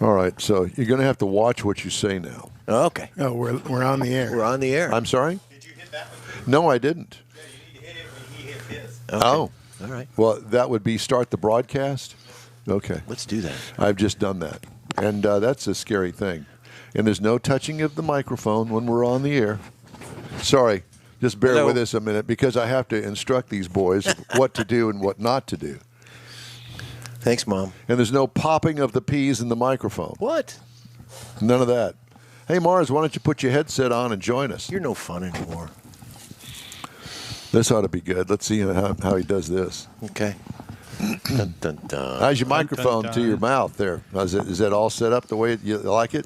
All right, so you're going to have to watch what you say now. Oh, okay. Oh, we're on the air. We're on the air. I'm sorry? Did you hit that one? No, I didn't. Yeah, you need to hit it when he hit his. Okay. Oh. All right. Well, that would be start the broadcast? Okay. Let's do that. I've just done that. And that's a scary thing. And there's no touching of the microphone when we're on the air. Sorry. Just bear with us a minute because I have to instruct these boys what to do and what not to do. Thanks, Mom. And there's no popping of the peas in the microphone. What? None of that. Hey, Mars, why don't you put your headset on and join us? You're no fun anymore. This ought to be good. Let's see how he does this. Okay. Dun, dun, dun. How's your microphone dun, to your mouth there? Is that all set up the way you like it?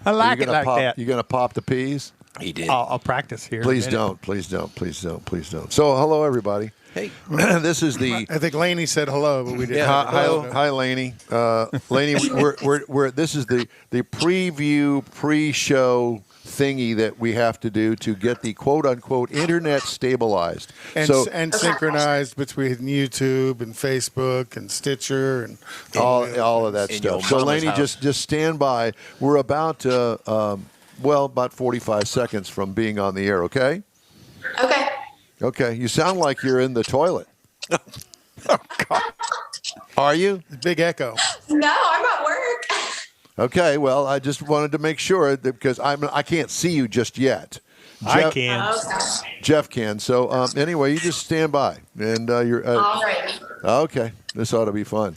I like it like that. You going to pop the peas? He did. I'll practice here. Please don't. Please don't. Please don't. Please don't. So, hello, everybody. Hey. This is the... I think Lainey said hello, but we didn't. Hi, Lainey. Lainey, we're this is the preview, pre-show thingy that we have to do to get the quote-unquote internet stabilized. And synchronized between YouTube and Facebook and Stitcher and all of that In stuff. your So, mama's Lainey, house. just stand by. We're about about 45 seconds from being on the air. Okay. Okay. Okay. You sound like you're in the toilet. Oh, God. Are you? big echo. No, I'm at work. Okay. Well, I just wanted to make sure that because I can't see you just yet. I can. Okay. Jeff can. So anyway, you just stand by, and you're All right. okay. This ought to be fun.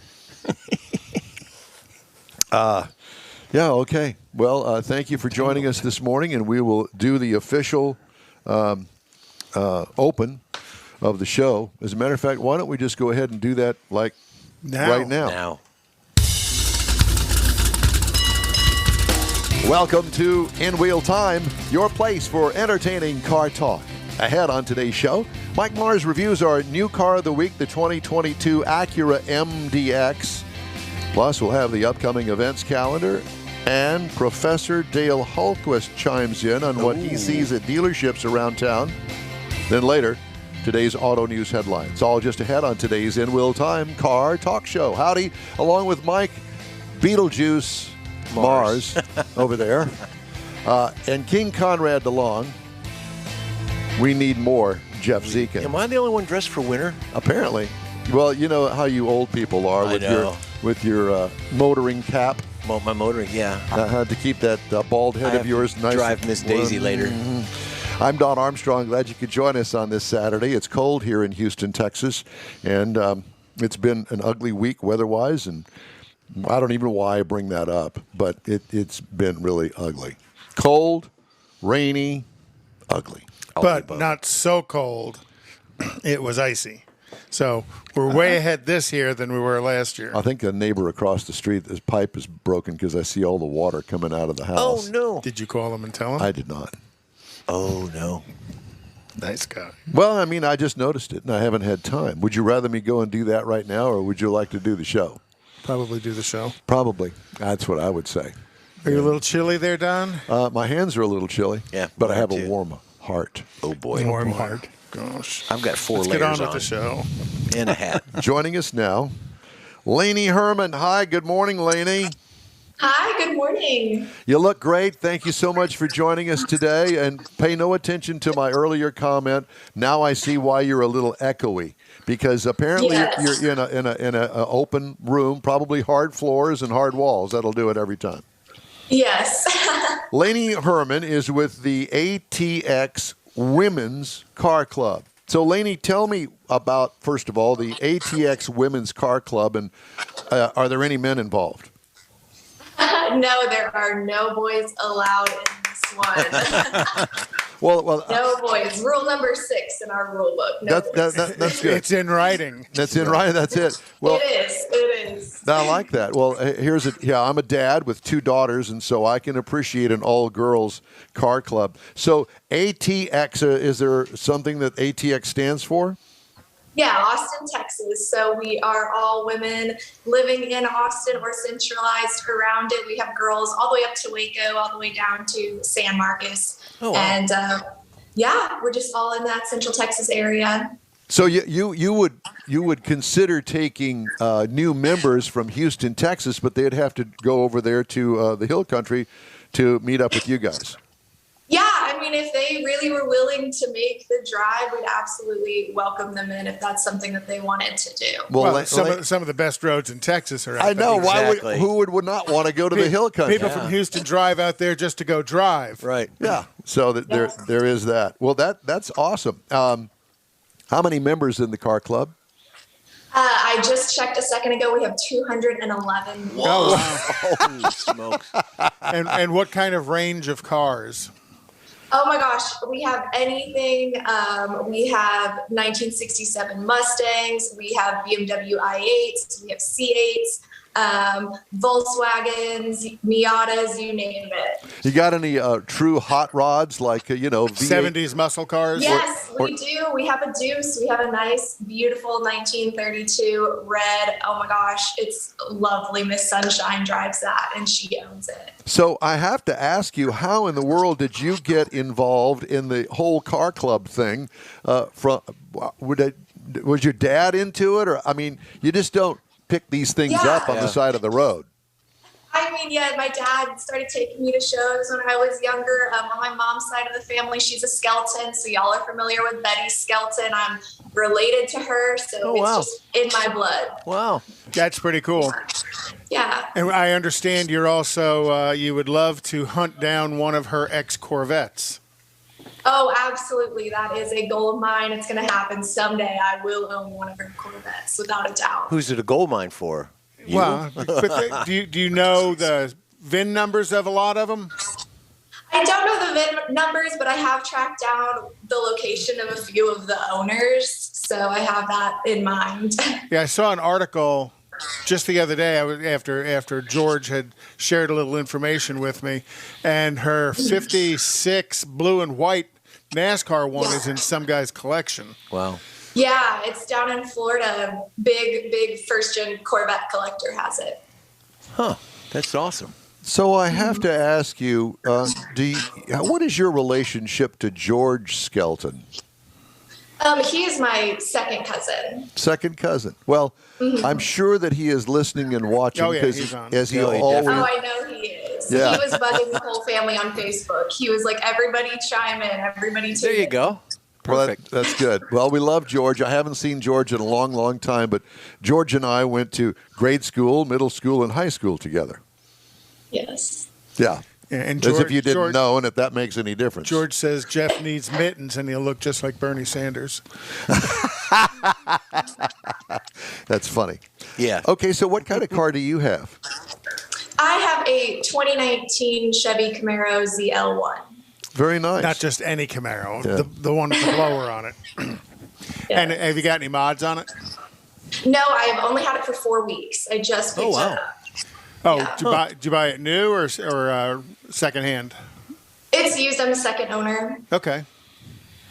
Yeah. Okay. Well, thank you for joining us this morning, and we will do the official open of the show. As a matter of fact, why don't we just go ahead and do that right now? Now. Welcome to In Wheel Time, your place for entertaining car talk. Ahead on today's show, Mike Mars reviews our new car of the week, the 2022 Acura MDX. Plus, we'll have the upcoming events calendar, and Professor Dale Hultquist chimes in on what he sees at dealerships around town. Then later, today's auto news headlines. All just ahead on today's In Wheel Time Car Talk Show. Howdy, along with Mike Beetlejuice Mars over there, and King Conrad DeLong. We need more Jeff Zekin. Am I the only one dressed for winter? Apparently. Well, you know how you old people are with your motoring cap. My motoring, yeah. To keep that bald head of yours nice. Drive Miss Daisy later. Mm-hmm. I'm Don Armstrong. Glad you could join us on this Saturday. It's cold here in Houston, Texas, and it's been an ugly week weather-wise, and I don't even know why I bring that up, but it's been really ugly. Cold, rainy, ugly. But not so cold. It was icy. So we're way ahead this year than we were last year. I think a neighbor across the street, his pipe is broken because I see all the water coming out of the house. Oh, no. Did you call him and tell him? I did not. Oh, no. Nice guy. Well, I mean, I just noticed it, and I haven't had time. Would you rather me go and do that right now, or would you like to do the show? Probably do the show. Probably. That's what I would say. Are you a little chilly there, Don? My hands are a little chilly. Yeah, but I mine have too. a warm heart. Oh, boy. Warm heart. Gosh. I've got 4 Let's layers get on with the show. And a hat. Joining us now, Lainey Herman. Hi, good morning, Lainey. Hi, good morning. You look great. Thank you so much for joining us today. And pay no attention to my earlier comment. Now I see why you're a little echoey. Because apparently Yes. you're in a open room, probably hard floors and hard walls. That'll do it every time. Yes. Lainey Herman is with the ATX Women's Car Club. So, Lainey, tell me about, first of all, the ATX Women's Car Club, and are there any men involved? No, there are no boys allowed in this one. Well, No boys. Rule number 6 in our rule book. No boys. that's good. It's in writing. That's in writing. That's it. Well, It is. I like that. Well, here's it. Yeah, I'm a dad with 2 daughters, and so I can appreciate an all-girls car club. So ATX, is there something that ATX stands for? Yeah, Austin, Texas. So we are all women living in Austin or centralized around it. We have girls all the way up to Waco, all the way down to San Marcos. Oh, wow. And yeah, we're just all in that central Texas area. So you would consider taking new members from Houston, Texas, but they'd have to go over there to the Hill Country to meet up with you guys. Yeah, I mean, if they really were willing to make the drive, we'd absolutely welcome them in if that's something that they wanted to do. Well, some of the best roads in Texas are out I know. there. Exactly. Who would not want to go to the Hill Country? People from Houston drive out there just to go drive. Right. Yeah. So there is that. Well, that's awesome. How many members in the car club? I just checked a second ago. We have 211. Oh, wow. Holy smokes. And what kind of range of cars? Oh my gosh, we have anything. We have 1967 Mustangs. We have BMW i8s. We have C8s. Volkswagens, Miatas, you name it. You got any true hot rods like V8? 70s muscle cars? Yes, we do. We have a Deuce. We have a nice, beautiful 1932 red. Oh my gosh, it's lovely. Miss Sunshine drives that, and she owns it. So I have to ask you, how in the world did you get involved in the whole car club thing? Was your dad into it, or I mean, you just don't pick these things up on the side of the road? I mean, yeah, my dad started taking me to shows when I was younger. On my mom's side of the family, she's a Skelton, so y'all are familiar with Betty Skelton. I'm related to her, so it's just in my blood. Wow. That's pretty cool. Yeah. And I understand you're also, you would love to hunt down one of her ex-Corvettes. Oh, absolutely. That is a goal of mine. It's going to happen someday. I will own one of her Corvettes, without a doubt. Who's it a gold mine for? You? Well, but do you know the VIN numbers of a lot of them? I don't know the VIN numbers, but I have tracked down the location of a few of the owners, so I have that in mind. Yeah, I saw an article just the other day after George had shared a little information with me, and her 56 blue and white NASCAR one is in some guy's collection. Wow. Yeah, it's down in Florida. Big first-gen Corvette collector has it. Huh. That's awesome. So I have to ask you, what is your relationship to George Skelton? He is my second cousin. Second cousin. Well, I'm sure that he is listening and watching because he's on. as he Oh, he always. Oh, I know he is. Yeah. He was bugging the whole family on Facebook. He was like, everybody chime in, everybody tune There you in. go. Well, Perfect. that's good. Well, we love George. I haven't seen George in a long, long time, but George and I went to grade school, middle school, and high school together. Yes. Yeah. And As if you didn't George, know, and if that makes any difference. George says Jeff needs mittens, and he'll look just like Bernie Sanders. That's funny. Yeah. Okay, so what kind of car do you have? I have a 2019 Chevy Camaro ZL1. Very nice. Not just any Camaro, Yeah. the one with the blower on it. And have you got any mods on it? No, I've only had it for 4 weeks. I just picked it up. Oh, Yeah. did you buy it new or secondhand? It's used. I'm a second owner. Okay.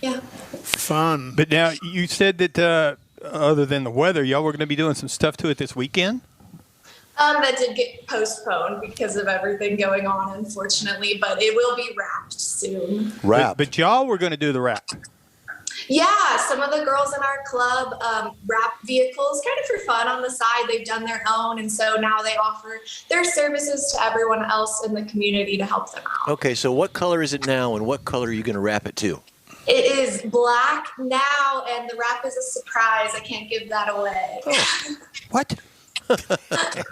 Yeah. Fun. But now you said that other than the weather, y'all were going to be doing some stuff to it this weekend? That did get postponed because of everything going on, unfortunately, but it will be wrapped soon. Wrap. But y'all were going to do the wrap. Yeah, some of the girls in our club wrap vehicles kind of for fun on the side. They've done their own, and so now they offer their services to everyone else in the community to help them out. Okay, so what color is it now, and what color are you going to wrap it to? It is black now, and the wrap is a surprise. I can't give that away. Oh. What?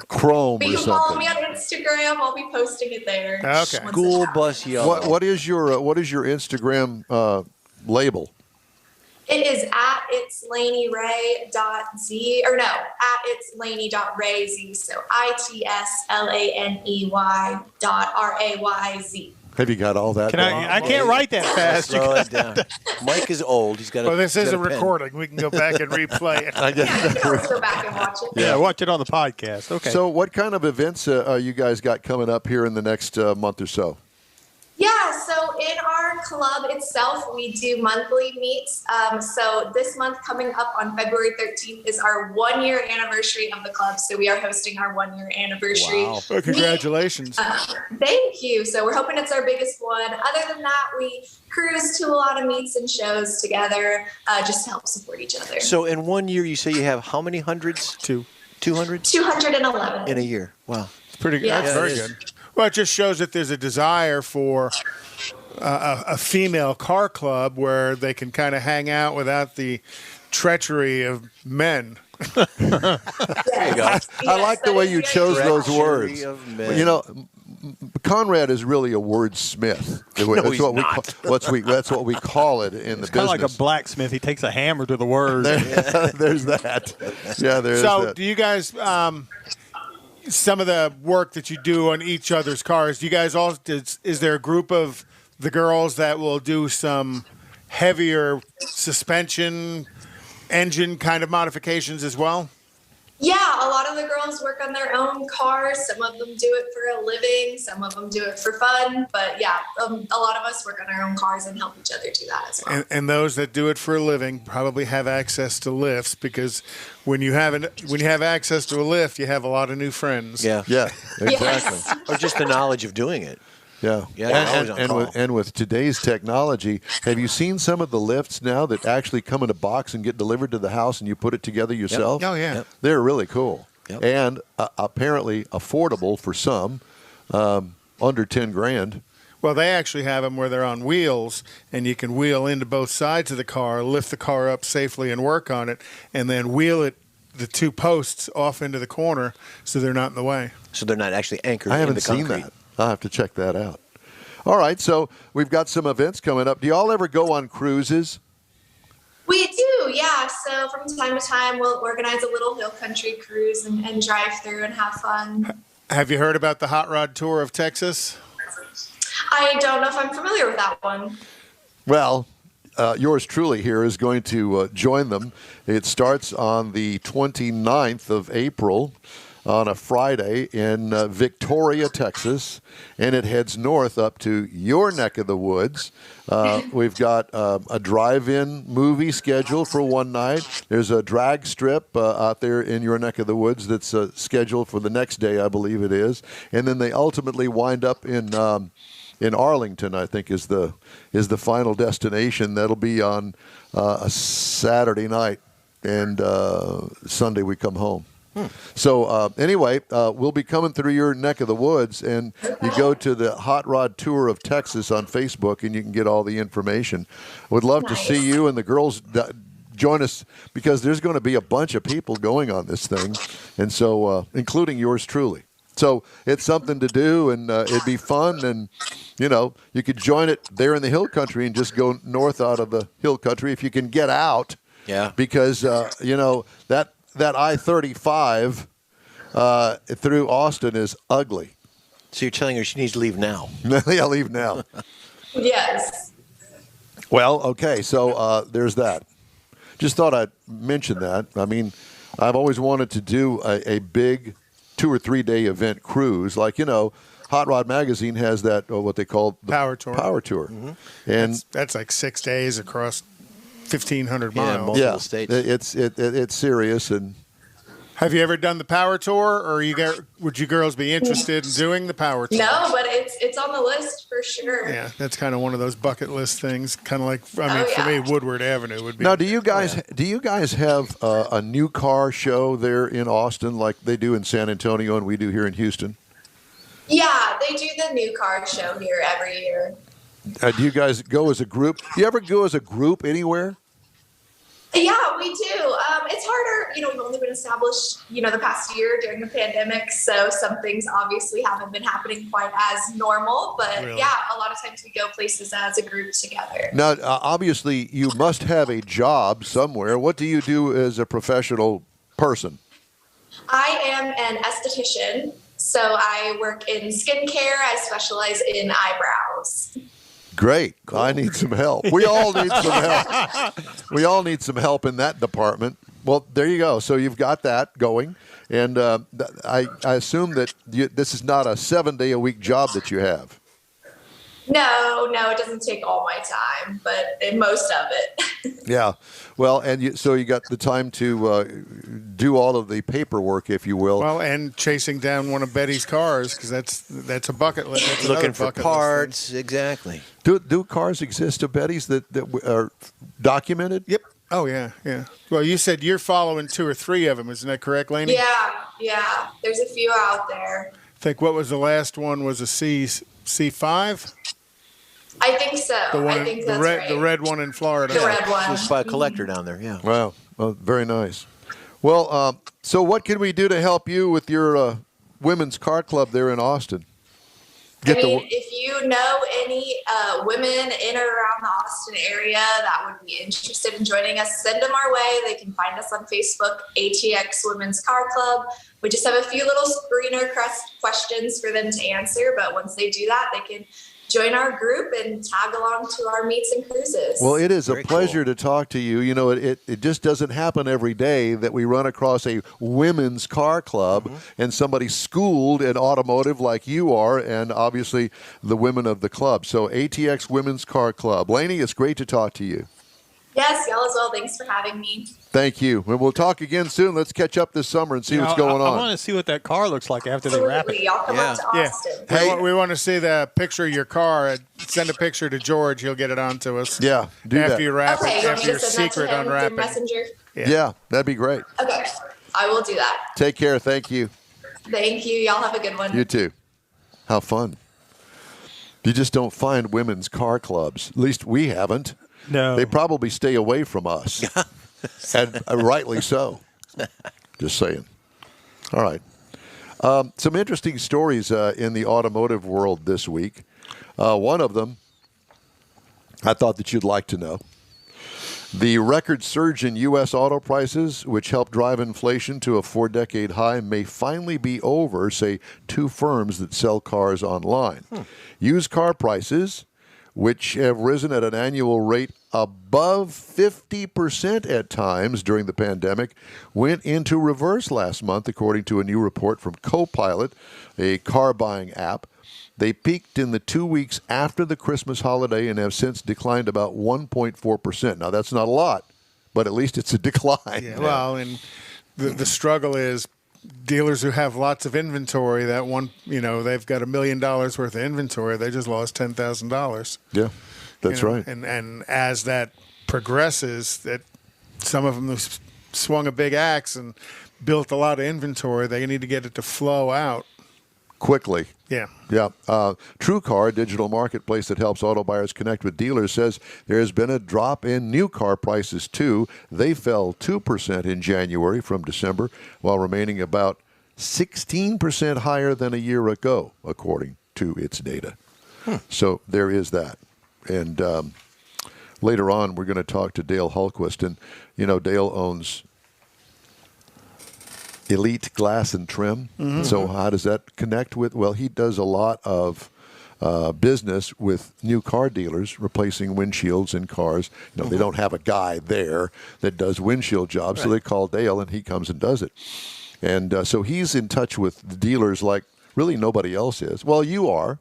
Chrome But or you can follow something. me on Instagram. I'll be posting it there. Okay. once it School happens. bus yellow. What is your Instagram label? It is at it's LaineyRay.z, or no, at it's Lainey.rayz. So ITSLANEY.RAYZ. Have you got all that? Can down? I can't write that fast. Slow it down. Mike is old. He's got a. Well, this is got a pen. recording. We can go back and replay it. I guess. Yeah, you can always go back and watch it. Yeah, watch it on the podcast. Okay. So, what kind of events you guys got coming up here in the next month or so? Yeah, so in our club itself, we do monthly meets. So this month coming up on February 13th is our 1-year anniversary of the club. So we are hosting our 1-year anniversary. Wow. Well, congratulations. Thank you. So we're hoping it's our biggest one. Other than that, we cruise to a lot of meets and shows together just to help support each other. So in 1 year, you say you have how many hundreds? 200? 211. In a year. Wow. It's pretty good. Yeah. That's Yeah, very it is. good. Well, it just shows that there's a desire for a female car club where they can kind of hang out without the treachery of men. There you go. I like the way you chose those Treachery words. of men. You know, Conrad is really a wordsmith. That's he's what not. that's what we call it in the It's kind of like a business. blacksmith. He takes a hammer to the word. There's that. Yeah, there's So, that. do you guys, some of the work that you do on each other's cars, do you guys all, is there a group of the girls that will do some heavier suspension, engine kind of modifications as well? Yeah, a lot of the girls work on their own cars. Some of them do it for a living. Some of them do it for fun. But yeah, a lot of us work on our own cars and help each other do that as well. And those that do it for a living probably have access to lifts, because when you have access to a lift, you have a lot of new friends. Yeah. Yeah, exactly. Yes. Or just the knowledge of doing it. Yeah, Yeah, you're always on call. and with today's technology, have you seen some of the lifts now that actually come in a box and get delivered to the house and you put it together yourself? Oh, yeah. Yep. They're really cool. Yep. And apparently affordable for some, under 10 grand. Well, they actually have them where they're on wheels, and you can wheel into both sides of the car, lift the car up safely and work on it, and then wheel it, the two posts, off into the corner so they're not in the way. So they're not actually anchored I in haven't the seen concrete. that. I'll have to check that out. All right, so we've got some events coming up. Do y'all ever go on cruises? We do, yeah. So from time to time, we'll organize a little hill country cruise and drive through and have fun. Have you heard about the Hot Rod Tour of Texas? I don't know if I'm familiar with that one. Well, yours truly here is going to join them. It starts on the 29th of April on a Friday in Victoria, Texas, and it heads north up to your neck of the woods. We've got a drive-in movie scheduled for one night. There's a drag strip out there in your neck of the woods that's scheduled for the next day, I believe it is. And then they ultimately wind up in Arlington, I think, is the final destination. That'll be on a Saturday night, and Sunday we come home. So anyway, we'll be coming through your neck of the woods, and you go to the Hot Rod Tour of Texas on Facebook, and you can get all the information. Would love to see you and the girls join us, because there's going to be a bunch of people going on this thing, and so including yours truly. So it's something to do, and it'd be fun, and you could join it there in the hill country and just go north out of the hill country if you can get out. Yeah. Because that I-35 through Austin is ugly. So you're telling her she needs to leave now. Yeah, leave now. Yes. Well, okay, so there's that. Just thought I'd mention that. I mean, I've always wanted to do a big 2 or 3 day event cruise. Like, Hot Rod Magazine has that, what they call the Power Tour. Power Tour. Mm-hmm. And That's like 6 days across 1,500 Yeah, miles. multiple states. it's serious. And Have you ever done the Power Tour, or would you girls be interested in doing the Power Tour? No, but it's on the list for sure. Yeah, that's kind of one of those bucket list things. Kind of like, for yeah. me, Woodward Avenue would be. now, do you guys have a new car show there in Austin like they do in San Antonio and we do here in Houston? Yeah, they do the new car show here every year. Do you guys go as a group? Do you ever go as a group anywhere? Yeah, we do. It's harder, we've only been established, the past year during the pandemic. So some things obviously haven't been happening quite as normal. But Really? yeah, a lot of times we go places as a group together. Now, obviously, you must have a job somewhere. What do you do as a professional person? I am an esthetician. So I work in skincare. I specialize in eyebrows. Great. I need some help. We all need some help. We all need some help in that department. Well, there you go. So you've got that going. And I assume that this is not a 7-day-a-week job that you have. No, it doesn't take all my time, but most of it. Yeah. Well, and so you got the time to do all of the paperwork, if you will. Well, and chasing down one of Betty's cars, because that's a bucket list. That's Looking another for bucket list parts, exactly. Do cars exist of Betty's that are documented? thing. Yep. Oh, yeah. Well, you said you're following 2 or 3 of them. Isn't that correct, Lainey? Yeah. There's a few out there. I think what was the last one was a C5? I think so. I think that's right. The red one in Florida. The red one. Just by a collector down there, yeah. Wow. Well, very nice. Well, so what can we do to help you with your women's car club there in Austin? If you know any women in or around the Austin area that would be interested in joining us, send them our way. They can find us on Facebook, ATX Women's Car Club. We just have a few little screener questions for them to answer, but once they do that, they can join our group and tag along to our meets and cruises. Well, it is Very a pleasure cool. to talk to you. You know, it just doesn't happen every day that we run across a women's car club and somebody schooled in automotive like you are, and obviously the women of the club. So ATX Women's Car Club. Lainey, it's great to talk to you. Yes, y'all as well. Thanks for having me. Thank you. And we'll talk again soon. Let's catch up this summer and see what's going on. I want to see what that car looks like after they wrap Absolutely. it. Y'all come up to Yeah. Austin. Hey. We want to see the picture of your car. Send a picture to George. He'll get it on to us. Yeah, do after that. you wrap Okay, it, you want after me your to send that to secret him through unwrapping. Messenger? Yeah, that'd be great. Okay, I will do that. Take care. Thank you. Thank you. Y'all have a good one. You too. How fun. You just don't find women's car clubs. At least we haven't. No. They probably stay away from us. And rightly so. Just saying. All right. Some interesting stories in the automotive world this week. One of them I thought that you'd like to know. The record surge in U.S. auto prices, which helped drive inflation to a 4-decade high, may finally be over, say 2 firms that sell cars online. Used car prices, which have risen at an annual rate above 50% at times during the pandemic, went into reverse last month, according to a new report from Copilot, a car buying app. They peaked in the 2 weeks after the Christmas holiday and have since declined about 1.4%. Now, that's not a lot, but at least it's a decline. Yeah, well, and the struggle is dealers who have lots of inventory, they've got $1 million worth of inventory, they just lost $10,000. Yeah, that's right. And as that progresses, that some of them have swung a big axe and built a lot of inventory, they need to get it to flow out Quickly. Yeah. Yeah. TrueCar, a digital marketplace that helps auto buyers connect with dealers, says there has been a drop in new car prices, too. They fell 2% in January from December, while remaining about 16% higher than a year ago, according to its data. So there is that. And later on, we're going to talk to Dale Hultquist. And, Dale owns Elite Glass and Trim. So how does that connect with? Well, he does a lot of business with new car dealers, replacing windshields in cars. They don't have a guy there that does windshield jobs, so they call Dale, and he comes and does it. And so he's in touch with the dealers like really nobody else is. Well, you are.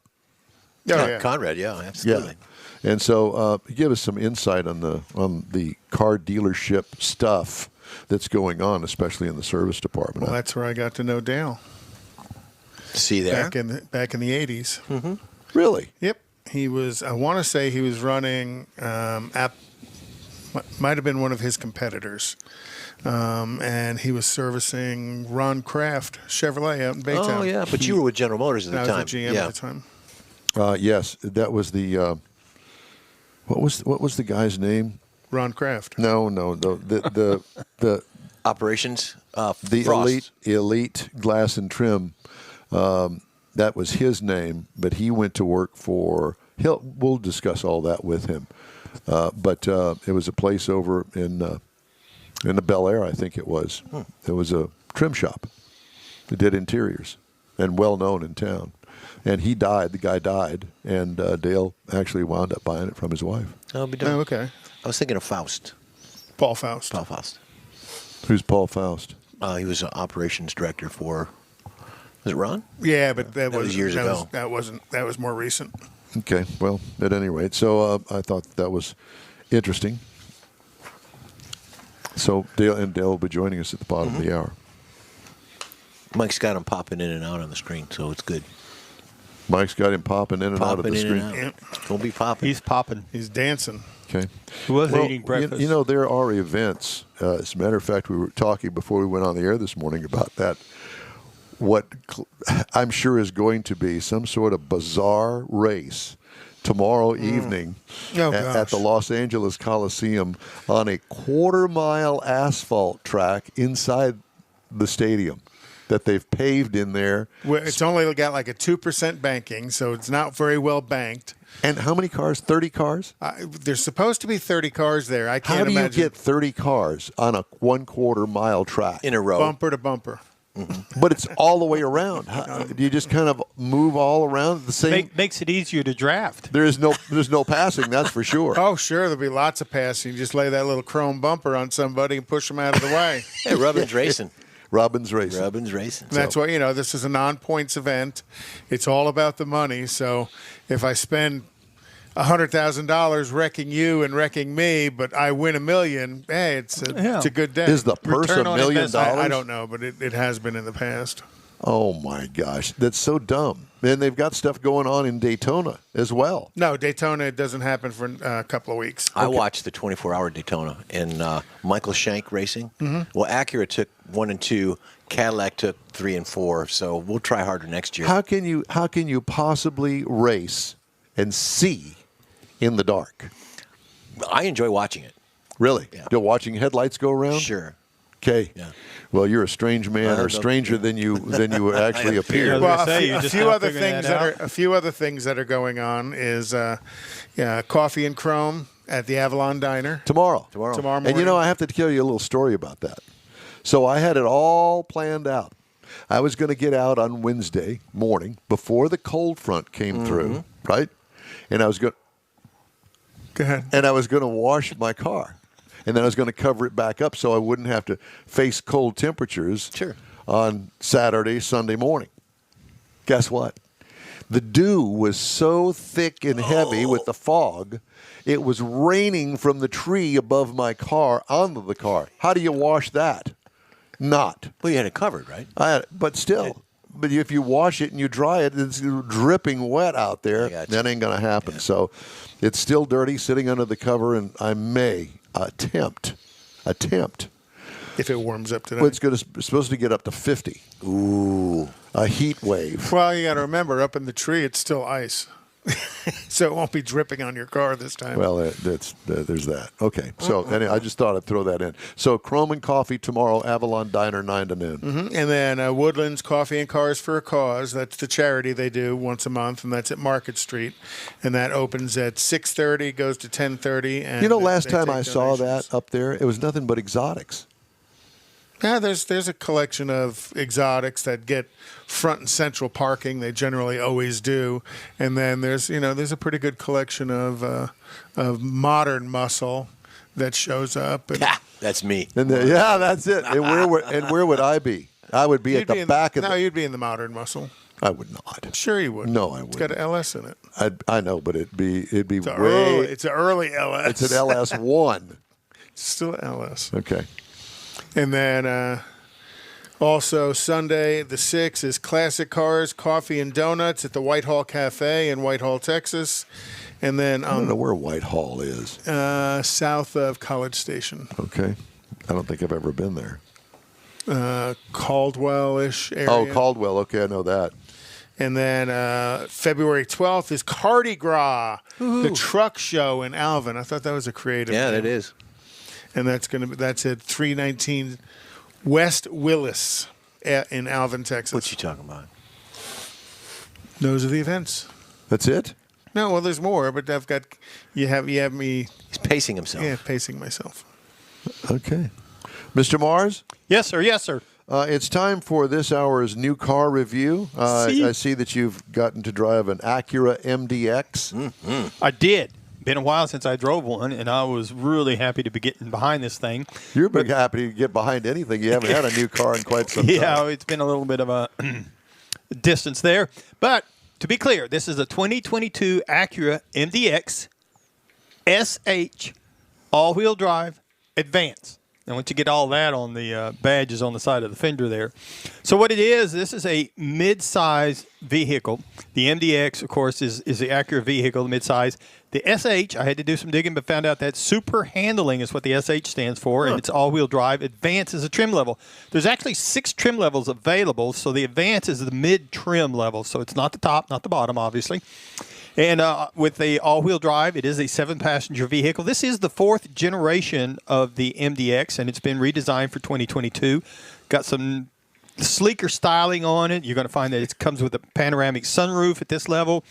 Yeah. Conrad, yeah, absolutely. Yeah. And so give us some insight on the car dealership stuff that's going on, especially in the service department. Well, that's where I got to know Dale. See there? Back in the 80s. Mm-hmm. Really? Yep. He was, I want to say he was running, might have been one of his competitors. And he was servicing Ron Kraft Chevrolet out in Baytown. Oh, yeah, but you were with General Motors at the I time. was with GM yeah. at the time. Yes, that was the what was the guy's name? Ron Kraft. No, the Operations, the Frost. elite Glass and Trim. That was his name, but he went to work for. We'll discuss all that with him. But it was a place over in the Bel Air, I think it was. It was a trim shop that did interiors and well known in town. And he died. The guy died, and Dale actually wound up buying it from his wife. I'll be done. Oh, okay. I was thinking of Faust. Paul Faust. Paul Faust. Who's Paul Faust? He was an operations director for. Was it Ron? Yeah, but that was years ago. That was more recent. Okay, well, at any rate, so I thought that was interesting. So Dale will be joining us at the bottom of the hour. Mike's got him popping in and out on the screen, so it's good. Mike's got him popping in and out of the screen. Don't be popping. He's popping. He's dancing. Okay. He was eating breakfast. You know, there are events. As a matter of fact, we were talking before we went on the air this morning about that. What I'm sure is going to be some sort of bizarre race tomorrow evening at the Los Angeles Coliseum on a quarter-mile asphalt track inside the stadium that they've paved in there. Well, it's only got like a 2% banking, so it's not very well banked. And how many cars? 30 cars? There's supposed to be 30 cars there. I can't imagine. How do you get 30 cars on a 1/4 mile track? In a row. Bumper to bumper. But it's all the way around. Do you just kind of move all around the same? Makes it easier to draft. There's no passing, that's for sure. Oh, sure, there'll be lots of passing. You just lay that little chrome bumper on somebody and push them out of the way. Hey, Robin's racing. Robin's racing. That's why, this is a non-points event. It's all about the money. So if I spend $100,000 wrecking you and wrecking me, but I win $1 million, hey, it's a good day. Is the purse $1 million? I don't know, but it has been in the past. Oh, my gosh. That's so dumb. And they've got stuff going on in Daytona as well. No, Daytona doesn't happen for a couple of weeks. I watched the 24-hour Daytona, and Michael Shank racing. Well, Acura took 1 and 2. Cadillac took 3 and 4. So we'll try harder next year. How can you possibly race and see in the dark? I enjoy watching it. Really? Yeah. You're watching headlights go around? Sure. Okay. Yeah. Well, you're a strange man, or stranger than you actually appear. Well, a few other things that are going on is coffee and chrome at the Avalon Diner Tomorrow morning. And I have to tell you a little story about that. So I had it all planned out. I was going to get out on Wednesday morning before the cold front came through, right? And I was going. Go ahead. And I was going to wash my car. And then I was going to cover it back up so I wouldn't have to face cold temperatures on Saturday, Sunday morning. Guess what? The dew was so thick and heavy with the fog, it was raining from the tree above my car onto the car. How do you wash that? Not. Well, you had it covered, right? But still. But if you wash it and you dry it, it's dripping wet out there. That ain't going to happen. Yeah. So it's still dirty, sitting under the cover, and I may attempt. If it warms up today. Well, it's supposed to get up to 50. Ooh. A heat wave. Well, you got to remember, up in the tree, it's still ice. So it won't be dripping on your car this time. Well, there's that. Okay. So anyway, I just thought I'd throw that in. So Chrome and Coffee tomorrow, Avalon Diner, 9 to noon. And then Woodlands Coffee and Cars for a Cause. That's the charity they do once a month, and that's at Market Street. And that opens at 6:30, goes to 10:30. And last time I saw that up there, it was nothing but exotics. Yeah, there's a collection of exotics that get front and central parking. They generally always do, and then there's a pretty good collection of modern muscle that shows up. And that's me. And that's it. And where would I be? I would be at the back of the. No, you'd be in the modern muscle. I would not. Sure, you would. No, I wouldn't. It's got an LS in it. I know, but it'd be it's an early LS. It's an LS1. It's still an LS. Okay. And then also Sunday, the 6th, is Classic Cars, Coffee and Donuts at the Whitehall Cafe in Whitehall, Texas. And then I don't know where Whitehall is. South of College Station. Okay. I don't think I've ever been there. Caldwell-ish area. Oh, Caldwell. Okay, I know that. And then February 12th is Cardi Gras, the truck show in Alvin. I thought that was a creative name. That is. And that's at 319 West Willis in Alvin, Texas. What you talking about? Those are the events. That's it? No, well, there's more, but you have me. He's pacing himself. Yeah, pacing myself. Okay, Mr. Mars. Yes, sir. Yes, sir. It's time for this hour's new car review. I see that you've gotten to drive an Acura MDX. Mm-hmm. I did. Been a while since I drove one, and I was really happy to be getting behind this thing. You're happy to get behind anything. You haven't had a new car in quite some time. Yeah, it's been a little bit of a distance there. But to be clear, this is a 2022 Acura MDX SH all-wheel drive Advance. I want you to get all that on the badges on the side of the fender there. So what it is, this is a mid-size vehicle. The MDX, of course, is the Acura vehicle, the mid-size. The SH, I had to do some digging, but found out that super handling is what the SH stands for, and it's all-wheel drive. Advance is a trim level. There's actually 6 trim levels available, so the Advance is the mid-trim level. So it's not the top, not the bottom, obviously. And with the all-wheel drive, it is a 7-passenger vehicle. This is the 4th generation of the MDX, and it's been redesigned for 2022. Got some sleeker styling on it. You're going to find that it comes with a panoramic sunroof at this level,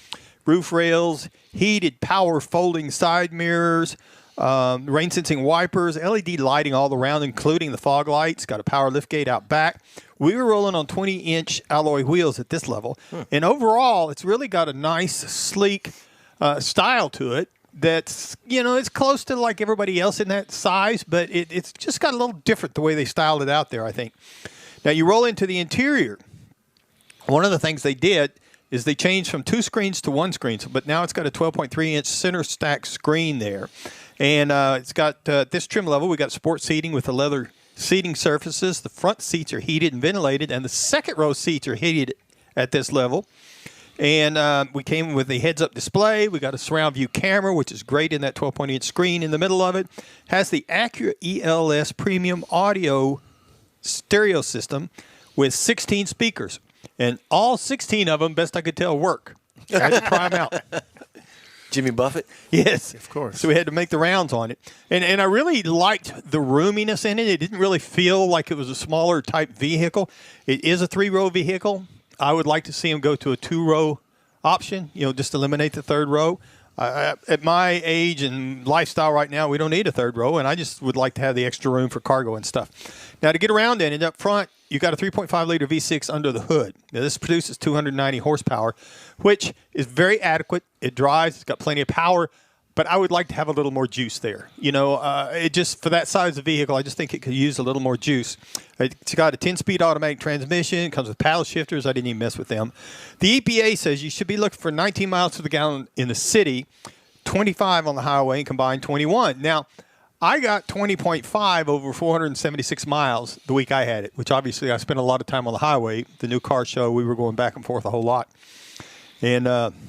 roof rails, heated power folding side mirrors, rain-sensing wipers, LED lighting all around, including the fog lights. Got a power liftgate out back. We were rolling on 20-inch alloy wheels at this level. And overall, it's really got a nice, sleek style to it that's, it's close to like everybody else in that size, but it's just got a little different the way they styled it out there, I think. Now, you roll into the interior. One of the things they did is they changed from 2 screens to 1 screen, but now it's got a 12.3-inch center stack screen there. And it's got this trim level. We got sport seating with the leather seating surfaces. The front seats are heated and ventilated, and the second row seats are heated at this level. And we came with a heads-up display. We got a surround view camera, which is great in that 12.8 screen in the middle of it. Has the Acura ELS premium audio stereo system with 16 speakers. And all 16 of them, best I could tell, work. I had to try them out. Jimmy Buffett? Yes. Of course. So we had to make the rounds on it. And I really liked the roominess in it. It didn't really feel like it was a smaller type vehicle. It is a 3-row vehicle. I would like to see them go to a 2-row option, just eliminate the 3rd row. At my age and lifestyle right now, we don't need a 3rd row, and I just would like to have the extra room for cargo and stuff. Now, to get around in it, up front, you got a 3.5-liter V6 under the hood. Now, this produces 290 horsepower, which is very adequate. It drives. It's got plenty of power, but I would like to have a little more juice there. It just, for that size of vehicle, I just think it could use a little more juice. It's got a 10-speed automatic transmission. It comes with paddle shifters. I didn't even mess with them. The EPA says you should be looking for 19 miles to the gallon in the city, 25 on the highway, and combined 21. Now, I got 20.5 over 476 miles the week I had it, which obviously I spent a lot of time on the highway. The new car show, we were going back and forth a whole lot. And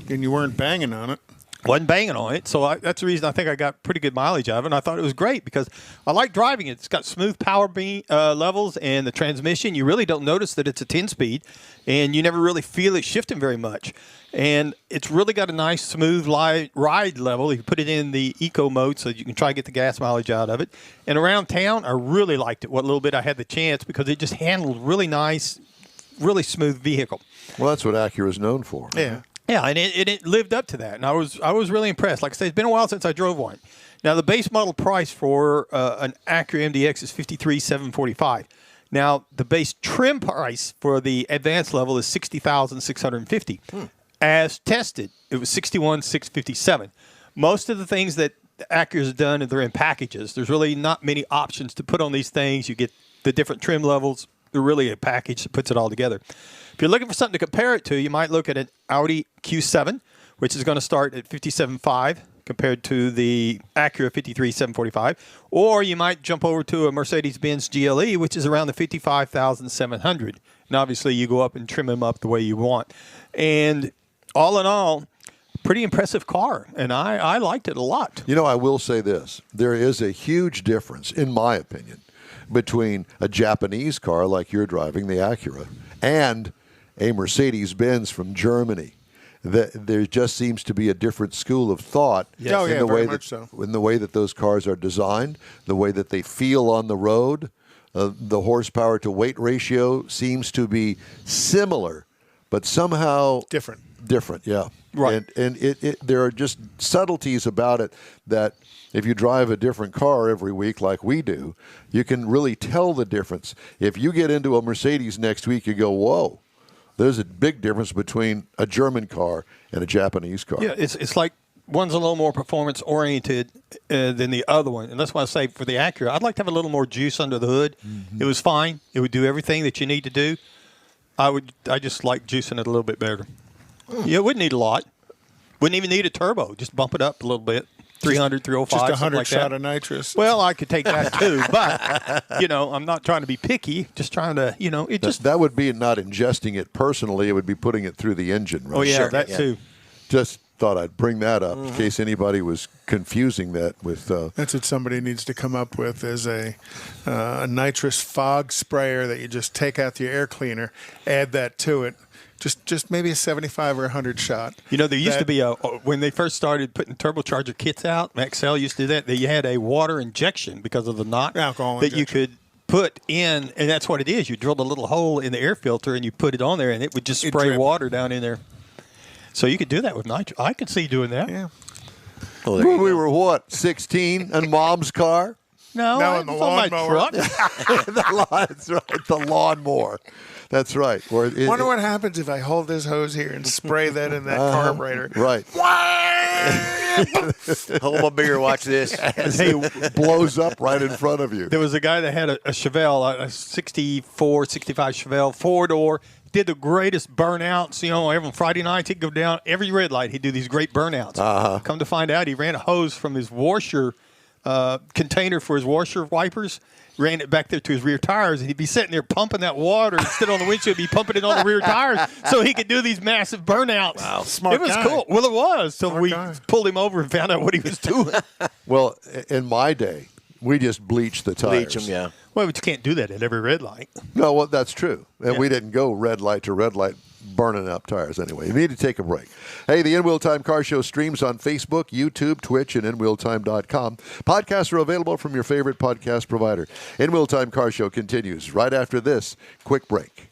you weren't banging on it. Wasn't banging on it, so that's the reason I think I got pretty good mileage out of it. And I thought it was great because I like driving it. It's got smooth power levels, and the transmission, you really don't notice that it's a 10-speed, and you never really feel it shifting very much. And it's really got a nice, smooth ride level. You put it in the eco mode so you can try to get the gas mileage out of it. And around town, I really liked it, what little bit I had the chance, because it just handled really nice, really smooth vehicle. Well, that's what Acura is known for. Yeah. Yeah, and it lived up to that, and I was really impressed. Like I said, it's been a while since I drove one. Now, the base model price for an Acura MDX is $53,745. Now, the base trim price for the advanced level is $60,650. As tested, it was $61,657. Most of the things that Acura's done, they're in packages. There's really not many options to put on these things. You get the different trim levels. They're really a package that puts it all together. If you're looking for something to compare it to, you might look at an Audi Q7, which is going to start at $57,500 compared to the Acura $53,745. Or you might jump over to a Mercedes-Benz GLE, which is around the $55,700. And obviously, you go up and trim them up the way you want. And all in all, pretty impressive car, and I liked it a lot. I will say this. There is a huge difference, in my opinion, between a Japanese car like you're driving, the Acura, and a Mercedes-Benz from Germany. There just seems to be a different school of thought in the way that those cars are designed, the way that they feel on the road. The horsepower to weight ratio seems to be similar, but somehow different. Yeah. Right. And there are just subtleties about it that if you drive a different car every week like we do, you can really tell the difference. If you get into a Mercedes next week, you go, whoa, there's a big difference between a German car and a Japanese car. Yeah, it's like one's a little more performance-oriented than the other one. And that's why I say for the Acura, I'd like to have a little more juice under the hood. Mm-hmm. It was fine. It would do everything that you need to do. I just like juicing it a little bit better. Yeah, it wouldn't need a lot. Wouldn't even need a turbo. Just bump it up a little bit. 300, 305, Just a something 100 like shot that. of nitrous. Well, I could take that too, but I'm not trying to be picky. Just trying to, it just. That would be not ingesting it personally. It would be putting it through the engine, right? Oh yeah, Sure, that yeah. too. Just thought I'd bring that up in case anybody was confusing that with. That's what somebody needs to come up with is a nitrous fog sprayer that you just take out the air cleaner, add that to it. Just maybe a 75 or 100 shot. There used to be when they first started putting turbocharger kits out, Maxell used to do that. They had a water injection because of the knock Alcohol that you injection. could put in, and that's what it is. You drill a little hole in the air filter and you put it on there, and it would just spray drip. water down in there. So you could do that with nitro. I could see doing that. Yeah. Oh, there When you we go. were what, 16, in Mom's car? No, No, it in the was on my lawnmower. truck. That's right, the lawnmower. That's right. Wonder what happens if I hold this hose here and spray that in that carburetor. Right. Hold my beer, watch this. Hey, Blows up right in front of you. there was a guy that had a Chevelle, a 64, 65 Chevelle, 4-door. Did the greatest burnouts, every Friday night he'd go down every red light. He'd do these great burnouts. Come to find out, he ran a hose from his washer container for his washer wipers, ran it back there to his rear tires, and he'd be sitting there pumping that water instead on the windshield, he'd be pumping it on the rear tires so he could do these massive burnouts. Wow. Smart It was guy. cool. Well, it was till Smart we guy. pulled him over and found out what he was doing. Well, in my day, we just bleached the tires. Bleach them, yeah. Well, but you can't do that at every red light. No, well, that's true. And Yeah. we didn't go red light to red light burning up tires anyway. You need to take a break. Hey, the In Wheel Time Car Show streams on Facebook, YouTube, Twitch, and InWheelTime.com. Podcasts are available from your favorite podcast provider. In Wheel Time Car Show continues right after this quick break.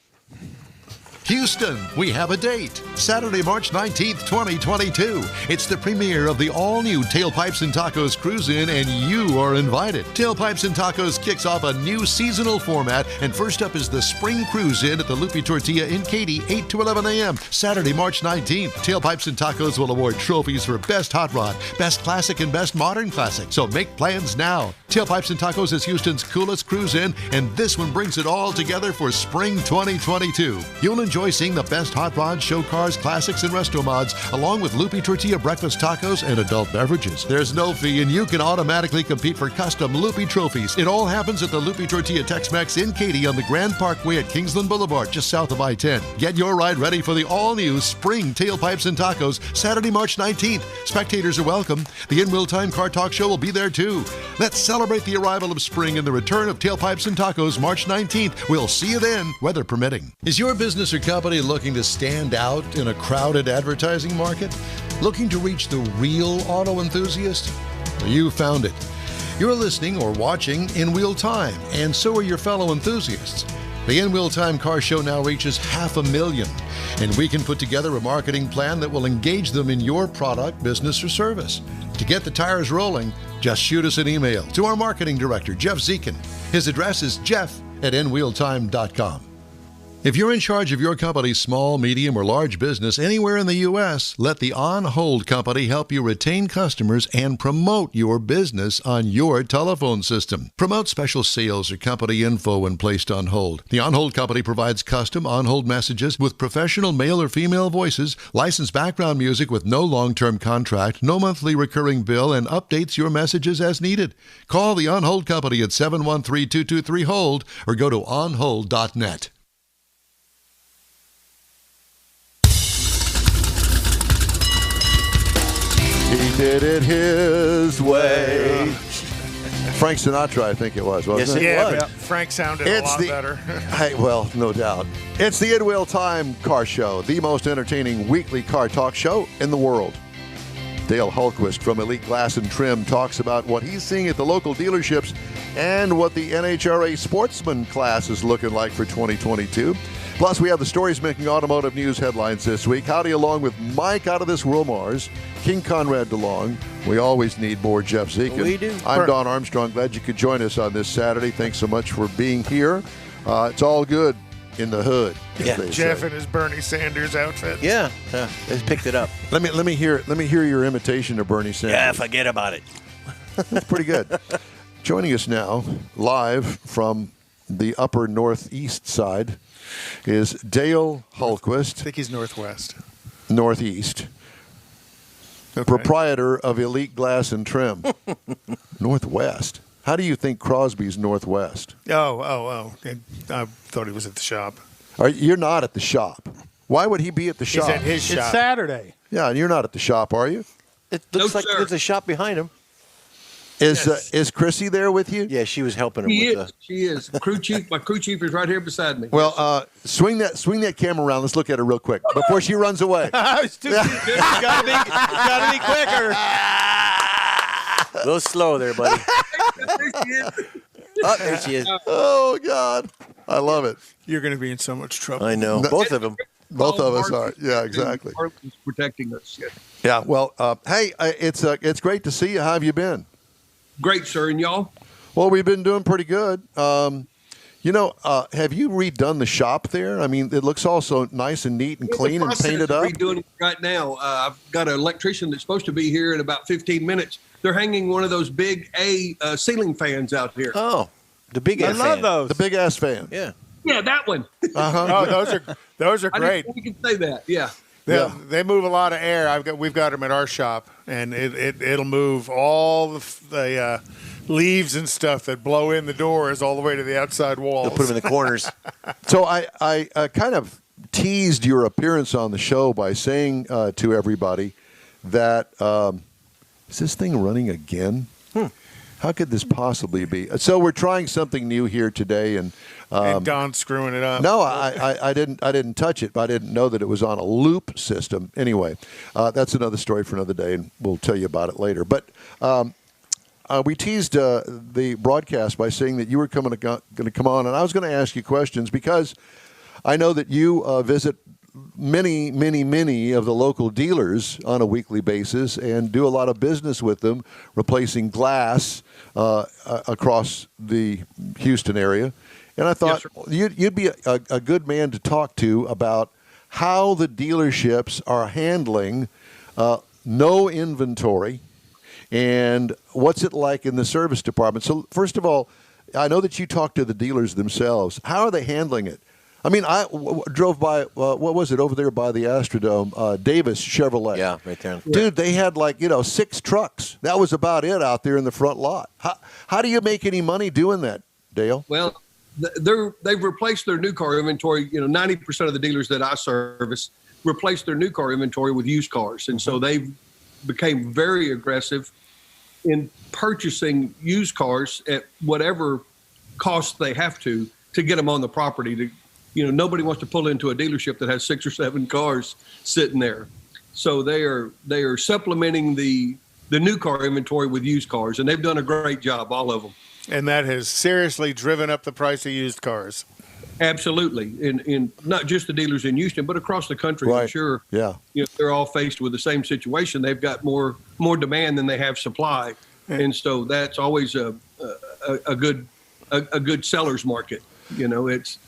Houston, we have a date. Saturday, March 19th, 2022. It's the premiere of the all-new Tailpipes and Tacos Cruise-In, and you are invited. Tailpipes and Tacos kicks off a new seasonal format, and first up is the Spring Cruise-In at the Lupi Tortilla in Katy, 8 to 11 a.m., Saturday, March 19th. Tailpipes and Tacos will award trophies for Best Hot Rod, Best Classic, and Best Modern Classic, so make plans now. Tailpipes and Tacos is Houston's coolest cruise-in, and this one brings it all together for Spring 2022. You'll enjoy seeing the best hot rods, show cars, classics, and resto mods, along with Lupi Tortilla breakfast tacos and adult beverages. There's no fee, and you can automatically compete for custom Lupi trophies. It all happens at the Lupi Tortilla Tex-Mex in Katy on the Grand Parkway at Kingsland Boulevard, just south of I-10. Get your ride ready for the all-new Spring Tailpipes and Tacos, Saturday, March 19th. Spectators are welcome. The In Real Time Car Talk Show will be there, too. Let's celebrate the arrival of spring and the return of Tailpipes and Tacos, March 19th. We'll see you then, weather permitting. Is your business or company looking to stand out in a crowded advertising market? Looking to reach the real auto enthusiast? Well, you found it. You're listening or watching In Wheel Time, and so are your fellow enthusiasts. The In Wheel Time Car Show now reaches 500,000, and we can put together a marketing plan that will engage them in your product, business, or service. To get the tires rolling, just shoot us an email to our marketing director, Jeff Zekin. His address is jeff@nwheeltime.com. If you're in charge of your company's small, medium, or large business anywhere in the U.S., let the On Hold Company help you retain customers and promote your business on your telephone system. Promote special sales or company info when placed on hold. The On Hold Company provides custom on-hold messages with professional male or female voices, licensed background music with no long-term contract, no monthly recurring bill, and updates your messages as needed. Call the On Hold Company at 713-223-HOLD or go to onhold.net. He did it his way. Frank Sinatra, I think it was, wasn't Yes, it? it Yeah, was. but Frank sounded It's a lot the- better. Hey, well, no doubt. It's the In Wheel Time Car Show, the most entertaining weekly car talk show in the world. Dale Hultquist from Elite Glass and Trim talks about what he's seeing at the local dealerships and what the NHRA Sportsman class is looking like for 2022. Plus, we have the stories making automotive news headlines this week. Howdy, along with Mike out of this world Mars, King Conrad DeLong. We always need more Jeff Zekin. We do. I'm Don Armstrong. Glad you could join us on this Saturday. Thanks so much for being here. It's all good in the hood. as Yeah. they Jeff say. in his Bernie Sanders outfit. Yeah, they picked it up. Let me hear your imitation of Bernie Sanders. Yeah, forget about it. That's pretty good. Joining us now, live from the upper northeast side, is Dale I Hultquist. think he's Northwest. Northeast. Okay. Proprietor of Elite Glass and Trim. Northwest. How do you think Crosby's Northwest? Oh. I thought he was at the shop. You're not at the shop. Why would he be at the shop? He's at his It's shop. Saturday. Yeah, and you're not at the shop, are you? It looks No, like sir. there's a shop behind him. Is Chrissy there with you? Yeah, she was helping him She with is. She is. Crew chief. My crew chief is right here beside me. Well, swing that camera around. Let's look at her real quick before she runs away. I was too gotta be quicker. a little slow there, buddy. Oh, there she is. Oh God, I love it. You're going to be in so much trouble. I know. Both of them. Both of us are. Yeah, exactly. Harlan's protecting us. Yeah. Yeah. Well, hey, it's great to see you. How have you been? Great, sir. And y'all? Well, we've been doing pretty good. Have you redone the shop there? I mean, it looks all so nice and neat and clean and painted up. Redoing it right now. I've got an electrician that's supposed to be here in about 15 minutes. They're hanging one of those big ceiling fans out here. Oh, the big I ass love fan. those. The big ass fan. Yeah. Yeah, that one. Oh, those are I great. didn't think we could say that. Yeah. They move a lot of air. We've got them at our shop, and it'll move all the leaves and stuff that blow in the doors all the way to the outside walls. They'll put them in the corners. So I kind of teased your appearance on the show by saying to everybody that is this thing running again? How could this possibly be? So we're trying something new here today, and Don's screwing it up. no, I didn't touch it, but I didn't know that it was on a loop system. Anyway, that's another story for another day, and we'll tell you about it later. But we teased the broadcast by saying that you were going to come on, and I was going to ask you questions because I know that you visit many of the local dealers on a weekly basis and do a lot of business with them, replacing glass across the Houston area. And I thought you'd be a good man to talk to about how the dealerships are handling no inventory and what's it like in the service department. So first of all, I know that you talk to the dealers themselves. How are they handling it? I mean, I drove by, what was it, over there by the Astrodome, Davis Chevrolet. Yeah, right there. Dude, they had 6 trucks. That was about it out there in the front lot. How do you make any money doing that, Dale? Well, they've replaced their new car inventory. 90% of the dealers that I service replaced their new car inventory with used cars. And so they became very aggressive in purchasing used cars at whatever cost they have to get them on the property. Nobody wants to pull into a dealership that has 6 or 7 cars sitting there. So they are supplementing the new car inventory with used cars, and they've done a great job, all of them. And that has seriously driven up the price of used cars. Absolutely. In not just the dealers in Houston, but across the country, I'm Right. sure. Yeah. They're all faced with the same situation. They've got more demand than they have supply. And so that's always a good seller's market. It's,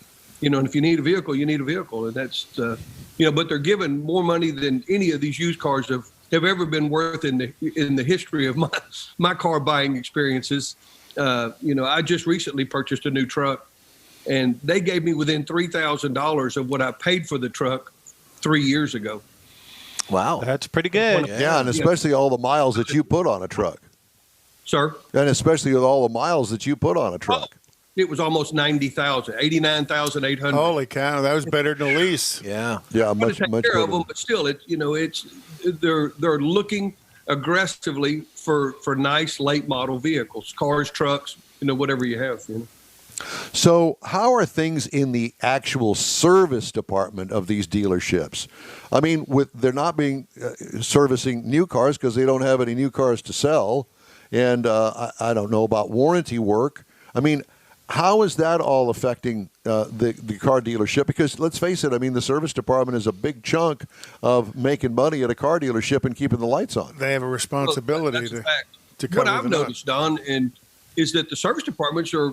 and if you need a vehicle, you need a vehicle. And that's, but they're giving more money than any of these used cars have ever been worth in the history of my car buying experiences. I just recently purchased a new truck, and they gave me within $3,000 of what I paid for the truck 3 years ago. Wow. That's pretty good. Yeah, and especially all the miles that you put on a truck. Sir? And especially with all the miles that you put on a truck. It was almost 90,000, 89,800. Holy cow, that was better than a lease. Yeah. Yeah, I'm going much to take much care better. of them, but still, they're looking aggressively for nice late model vehicles, cars, trucks, whatever you have. So how are things in the actual service department of these dealerships? I mean, they're not being servicing new cars because they don't have any new cars to sell, and I don't know about warranty work. I mean, how is that all affecting the car dealership? Because let's face it, I mean, the service department is a big chunk of making money at a car dealership and keeping the lights on. They have a responsibility That's a to fact. cover What I've the nut. noticed, Don, is that the service departments are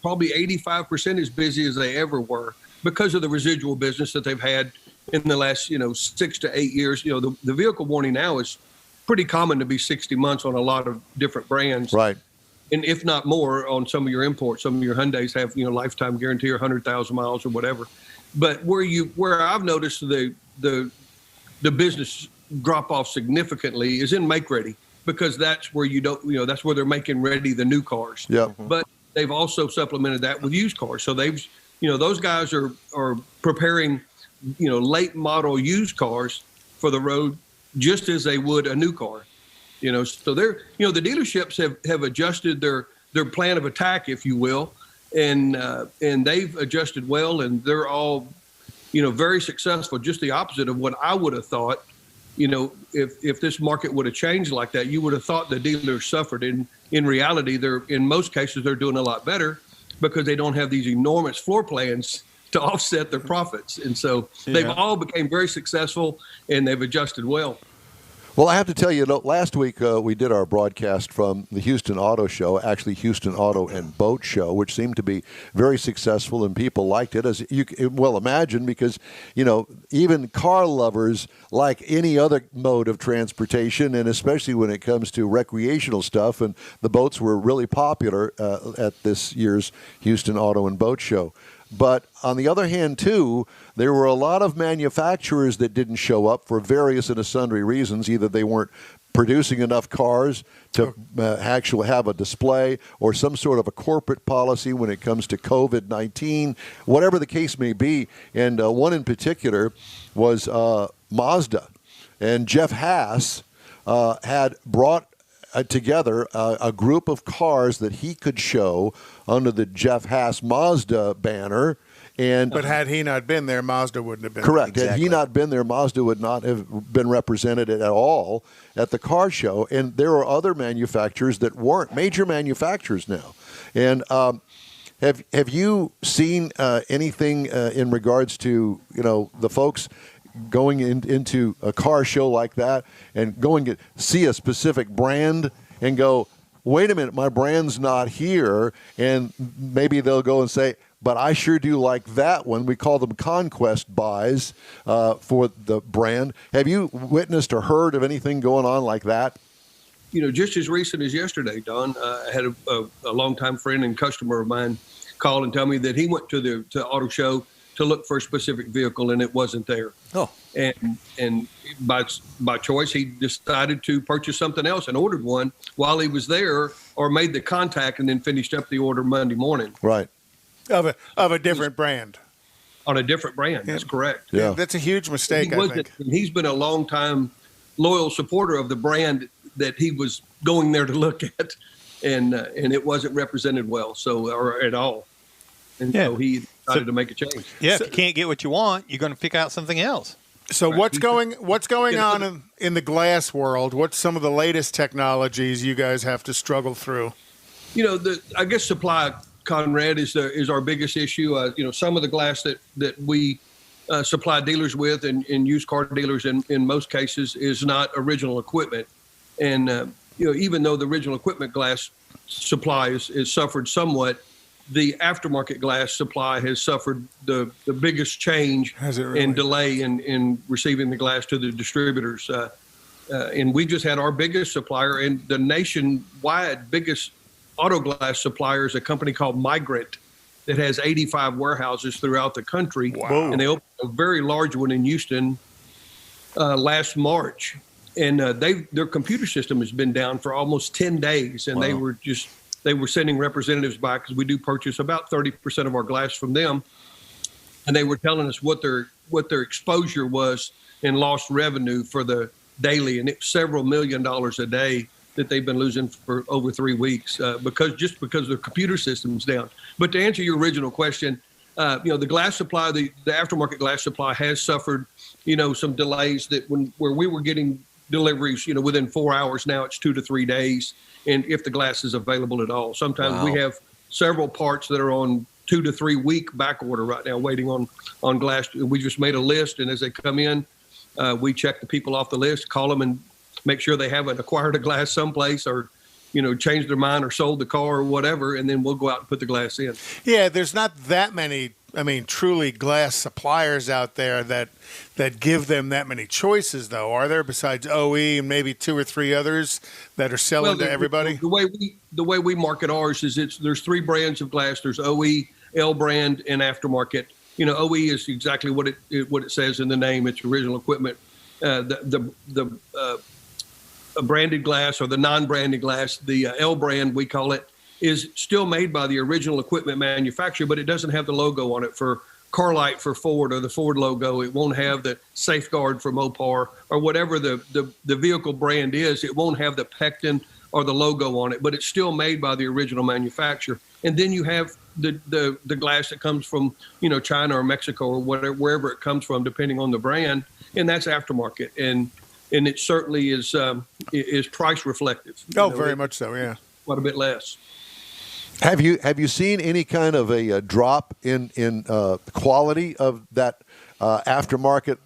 probably 85% as busy as they ever were because of the residual business that they've had in the last 6 to 8 years. The vehicle warranty now is pretty common to be 60 months on a lot of different brands. Right. And if not more on some of your imports. Some of your Hyundais have lifetime guarantee or 100,000 miles or whatever. But where I've noticed the the business drop off significantly is in make ready, because that's where that's where they're making ready the new cars. Yeah. But they've also supplemented that with used cars. So they've, those guys are preparing, late model used cars for the road just as they would a new car. So they're, the dealerships have adjusted their plan of attack, if you will, and they've adjusted well, and they're all, very successful. Just the opposite of what I would have thought. If this market would have changed like that, you would have thought the dealers suffered. In reality, in most cases, they're doing a lot better because they don't have these enormous floor plans to offset their profits. And so they've all become very successful, and they've adjusted well. Well, I have to tell you, last week we did our broadcast from the Houston Auto Show, actually Houston Auto and Boat Show, which seemed to be very successful, and people liked it, as you can well imagine, because, even car lovers like any other mode of transportation, and especially when it comes to recreational stuff, and the boats were really popular at this year's Houston Auto and Boat Show. But on the other hand, too, there were a lot of manufacturers that didn't show up for various and sundry reasons. Either they weren't producing enough cars to actually have a display, or some sort of a corporate policy when it comes to COVID-19, whatever the case may be. And one in particular was Mazda. And Jeff Haas had brought together a group of cars that he could show under the Jeff Haas Mazda banner. But had he not been there, Mazda wouldn't have been correct. there. Had he not been there, Mazda would not have been represented at all at the car show. And there are other manufacturers that weren't, major manufacturers now. And have you seen anything in regards to, the folks going into a car show like that and going to see a specific brand and go, wait a minute, my brand's not here, and maybe they'll go and say, but I sure do like that one. We call them Conquest Buys for the brand. Have you witnessed or heard of anything going on like that? Just as recent as yesterday, Don, I had a longtime friend and customer of mine call and tell me that he went to the auto show to look for a specific vehicle, and it wasn't there. Oh. And by choice, he decided to purchase something else and ordered one while he was there, or made the contact and then finished up the order Monday morning. Right. Of a different brand. On a different brand. That's correct. Yeah. That's a huge mistake, I think. He's been a long-time loyal supporter of the brand that he was going there to look at, and it wasn't represented well, or at all. And so he decided to make a change. Yeah, if you can't get what you want, you're going to pick out something else. So what's going on in the glass world? What's some of the latest technologies you guys have to struggle through? I guess supply, Conrad, is our biggest issue. Some of the glass that we supply dealers with, and used car dealers in most cases, is not original equipment. And even though the original equipment glass supply is suffered somewhat, the aftermarket glass supply has suffered the biggest change and delay in receiving the glass to the distributors. And we just had our biggest supplier, and the nationwide biggest auto glass supplier is a company called Migrant that has 85 warehouses throughout the country. Wow. And they opened a very large one in Houston last March. And their computer system has been down for almost 10 days, and Wow. they were sending representatives by, because we do purchase about 30% of our glass from them. And they were telling us what their exposure was in lost revenue for the daily. And it's several $1 million a day that they've been losing for over 3 weeks because their computer system's down. But to answer your original question, the glass supply, the aftermarket glass supply has suffered, some delays where we were getting deliveries, within 4 hours. Now it's 2 to 3 days. And if the glass is available at all, sometimes we have several parts that are on 2 to 3 week back order right now, waiting on glass. We just made a list, and as they come in, we check the people off the list, call them, and make sure they haven't acquired a glass someplace, or changed their mind or sold the car or whatever, and then we'll go out and put the glass in. Yeah, there's not that many, truly glass suppliers out there that give them that many choices, though, are there? Besides OE and maybe 2 or 3 others that are selling to everybody. The way we market ours is there's 3 brands of glass. There's OE, L brand, and aftermarket. OE is exactly what it says in the name. It's original equipment. branded glass or the non-branded glass, the L brand we call it, is still made by the original equipment manufacturer, but it doesn't have the logo on it. For Carlite for Ford or the Ford logo, it won't have the Safeguard for Mopar or whatever the vehicle brand is. It won't have the Pectin or the logo on it, but it's still made by the original manufacturer. And then you have the glass that comes from, China or Mexico or whatever, wherever it comes from, depending on the brand, and that's aftermarket. And it certainly is price reflective. Oh, very much so. Yeah, quite a bit less. Have you seen any kind of a drop in quality of that aftermarket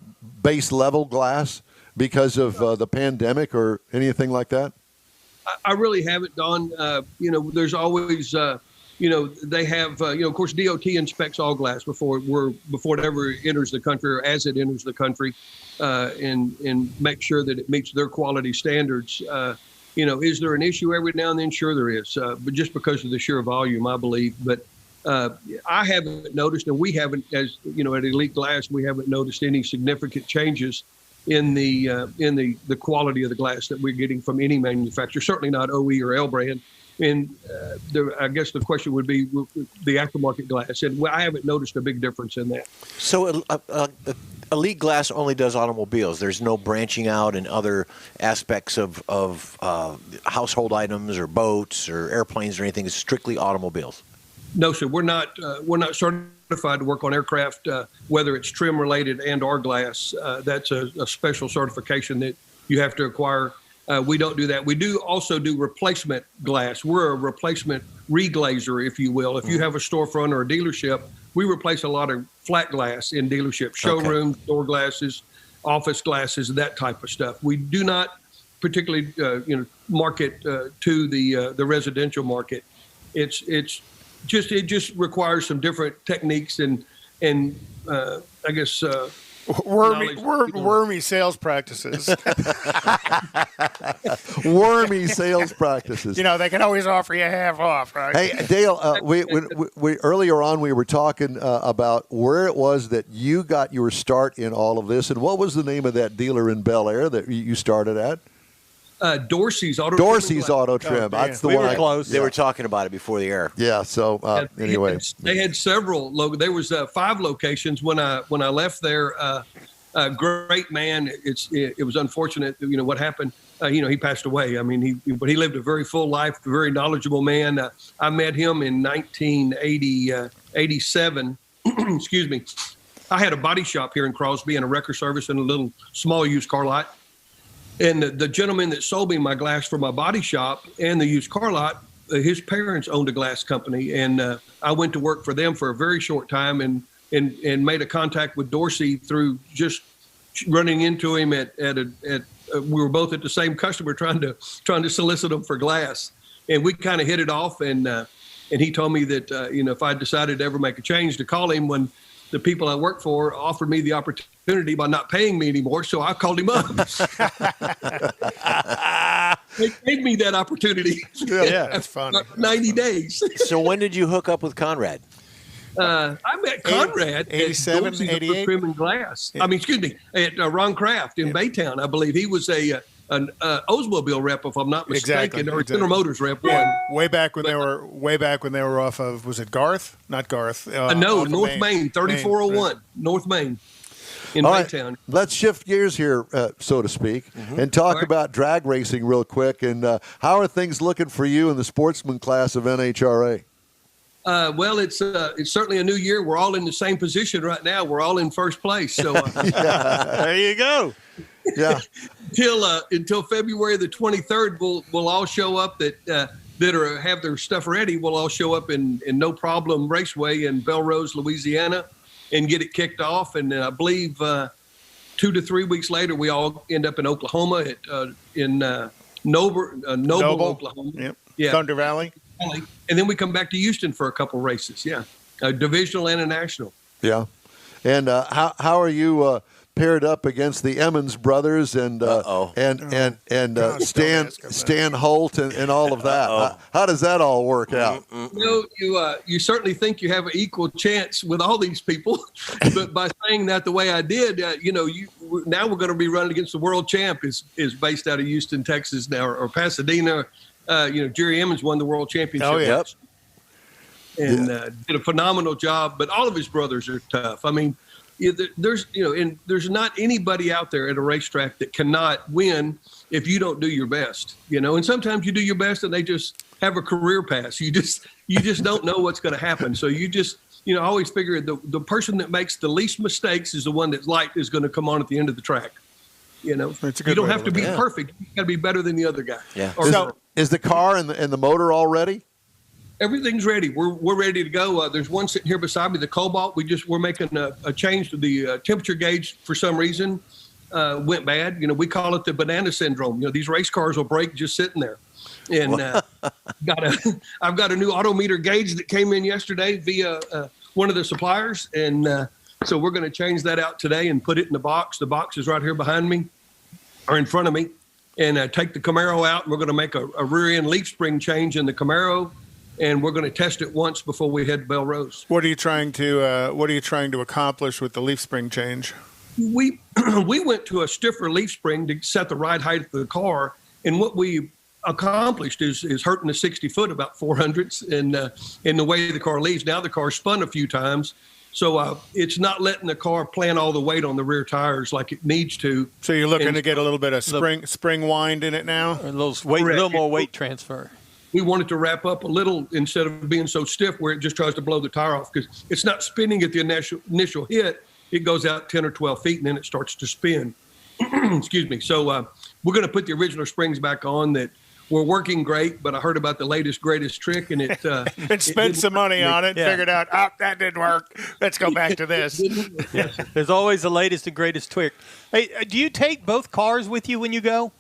base level glass because of the pandemic or anything like that? I really haven't, Don. There's always, they have, of course, DOT inspects all glass before it ever enters the country or as it enters the country, and make sure that it meets their quality standards. Is there an issue every now and then? Sure there is, but just because of the sheer volume, I believe. But I haven't noticed, and we haven't, as at Elite Glass, we haven't noticed any significant changes in the quality of the glass that we're getting from any manufacturer. Certainly not OE or L brand. And I guess the question would be the aftermarket glass, and I haven't noticed a big difference in that. So Elite Glass only does automobiles. There's no branching out in other aspects of household items or boats or airplanes or anything. It's strictly automobiles. No, sir. We're not certified to work on aircraft, whether it's trim related and or glass. That's a special certification that you have to acquire. We don't do that. We do also do replacement glass. We're a replacement reglazer, if you will. If you have a storefront or a dealership, we replace a lot of flat glass in dealerships, showrooms, door glasses, office glasses, that type of stuff. We do not particularly, market to the residential market. It just requires some different techniques and I guess wormy sales practices. Wormy sales practices. They can always offer you half off, right? Hey, Dale, we earlier on we were talking about where it was that you got your start in all of this, and what was the name of that dealer in Bel Air that you started at? Dorsey's Auto Trim. That's the we one. Were close. They were talking about it before the air. Yeah. So anyway, they had several. There was 5 locations when I left there. Great man. It was unfortunate. What happened. He passed away. I mean, but he lived a very full life. A very knowledgeable man. I met him in 1987. Excuse me. I had a body shop here in Crosby and a wrecker service and a little small used car lot. And the gentleman that sold me my glass for my body shop and the used car lot, his parents owned a glass company, and I went to work for them for a very short time, and made a contact with Dorsey through just running into him at we were both at the same customer trying to solicit him for glass, and we kind of hit it off, and he told me that if I decided to ever make a change, to call him when the people I work for offered me the opportunity by not paying me anymore, so I called him up. They gave me that opportunity. Yeah, that's funny. 90 days. So when did you hook up with Conrad? I met Conrad 87, at 88? Trim and Glass. I mean, excuse me, at Ron Kraft in Baytown, I believe. He was an Oldsmobile rep, if I'm not mistaken, or General Motors rep. Way back when they were off of, was it Garth? Not Garth. No, North Main, 3401, right. North Main in Baytown. Right. Let's shift gears here, so to speak, and talk about drag racing real quick. And how are things looking for you in the sportsman class of NHRA? Well, it's certainly a new year. We're all in the same position right now. We're all in first place. So there you go. Yeah. Until February the 23rd, we'll all show up that have their stuff ready. We'll all show up in No Problem Raceway in Belrose, Louisiana, and get it kicked off. And I believe 2 to 3 weeks later, we all end up in Oklahoma in Noble, Oklahoma. Yep. Yeah. Thunder Valley. And then we come back to Houston for a couple races. Yeah. Divisional and a national. Yeah. And how are you paired up against the Emmons Brothers and Stan Holt and all of that? How does that all work out? You certainly think you have an equal chance with all these people, but by saying that the way I did, now we're going to be running against the world champ is based out of Houston, Texas now, or Pasadena. Jerry Emmons won the world championship. Oh, yeah. And did a phenomenal job. But all of his brothers are tough. I mean, there's not anybody out there at a racetrack that cannot win if you don't do your best. And sometimes you do your best and they just have a career pass. You just don't know what's going to happen. So you just I always figure the person that makes the least mistakes is the one that's light is going to come on at the end of the track. You don't have to be perfect. You got to be better than the other guy. Yeah. So is the car and the motor all ready? Everything's ready. We're ready to go. There's one sitting here beside me, the Cobalt. We're making a change to the temperature gauge for some reason. Went bad. We call it the banana syndrome. These race cars will break just sitting there. And I've got a new odometer gauge that came in yesterday via one of the suppliers, and so we're going to change that out today and put it in the box. The box is right here behind me, or in front of me, and take the Camaro out. And we're going to make a rear end leaf spring change in the Camaro, and we're going to test it once before we head to Belrose. What are you trying to accomplish with the leaf spring change? We went to a stiffer leaf spring to set the ride height of the car, and what we accomplished is hurting the 60 foot about 400s in the way the car leaves. Now the car spun a few times, so it's not letting the car plant all the weight on the rear tires like it needs to. So you're looking to get a little bit of spring wind in it now? A little more weight transfer. We want it to wrap up a little instead of being so stiff where it just tries to blow the tire off, because it's not spinning at the initial hit. It goes out 10 or 12 feet and then it starts to spin. Excuse me. So we're going to put the original springs back on that were working great, but I heard about the latest, greatest trick, and it and spent some money on it, figured out, that didn't work. Let's go back to this. There's always the latest and greatest trick. Hey, do you take both cars with you when you go?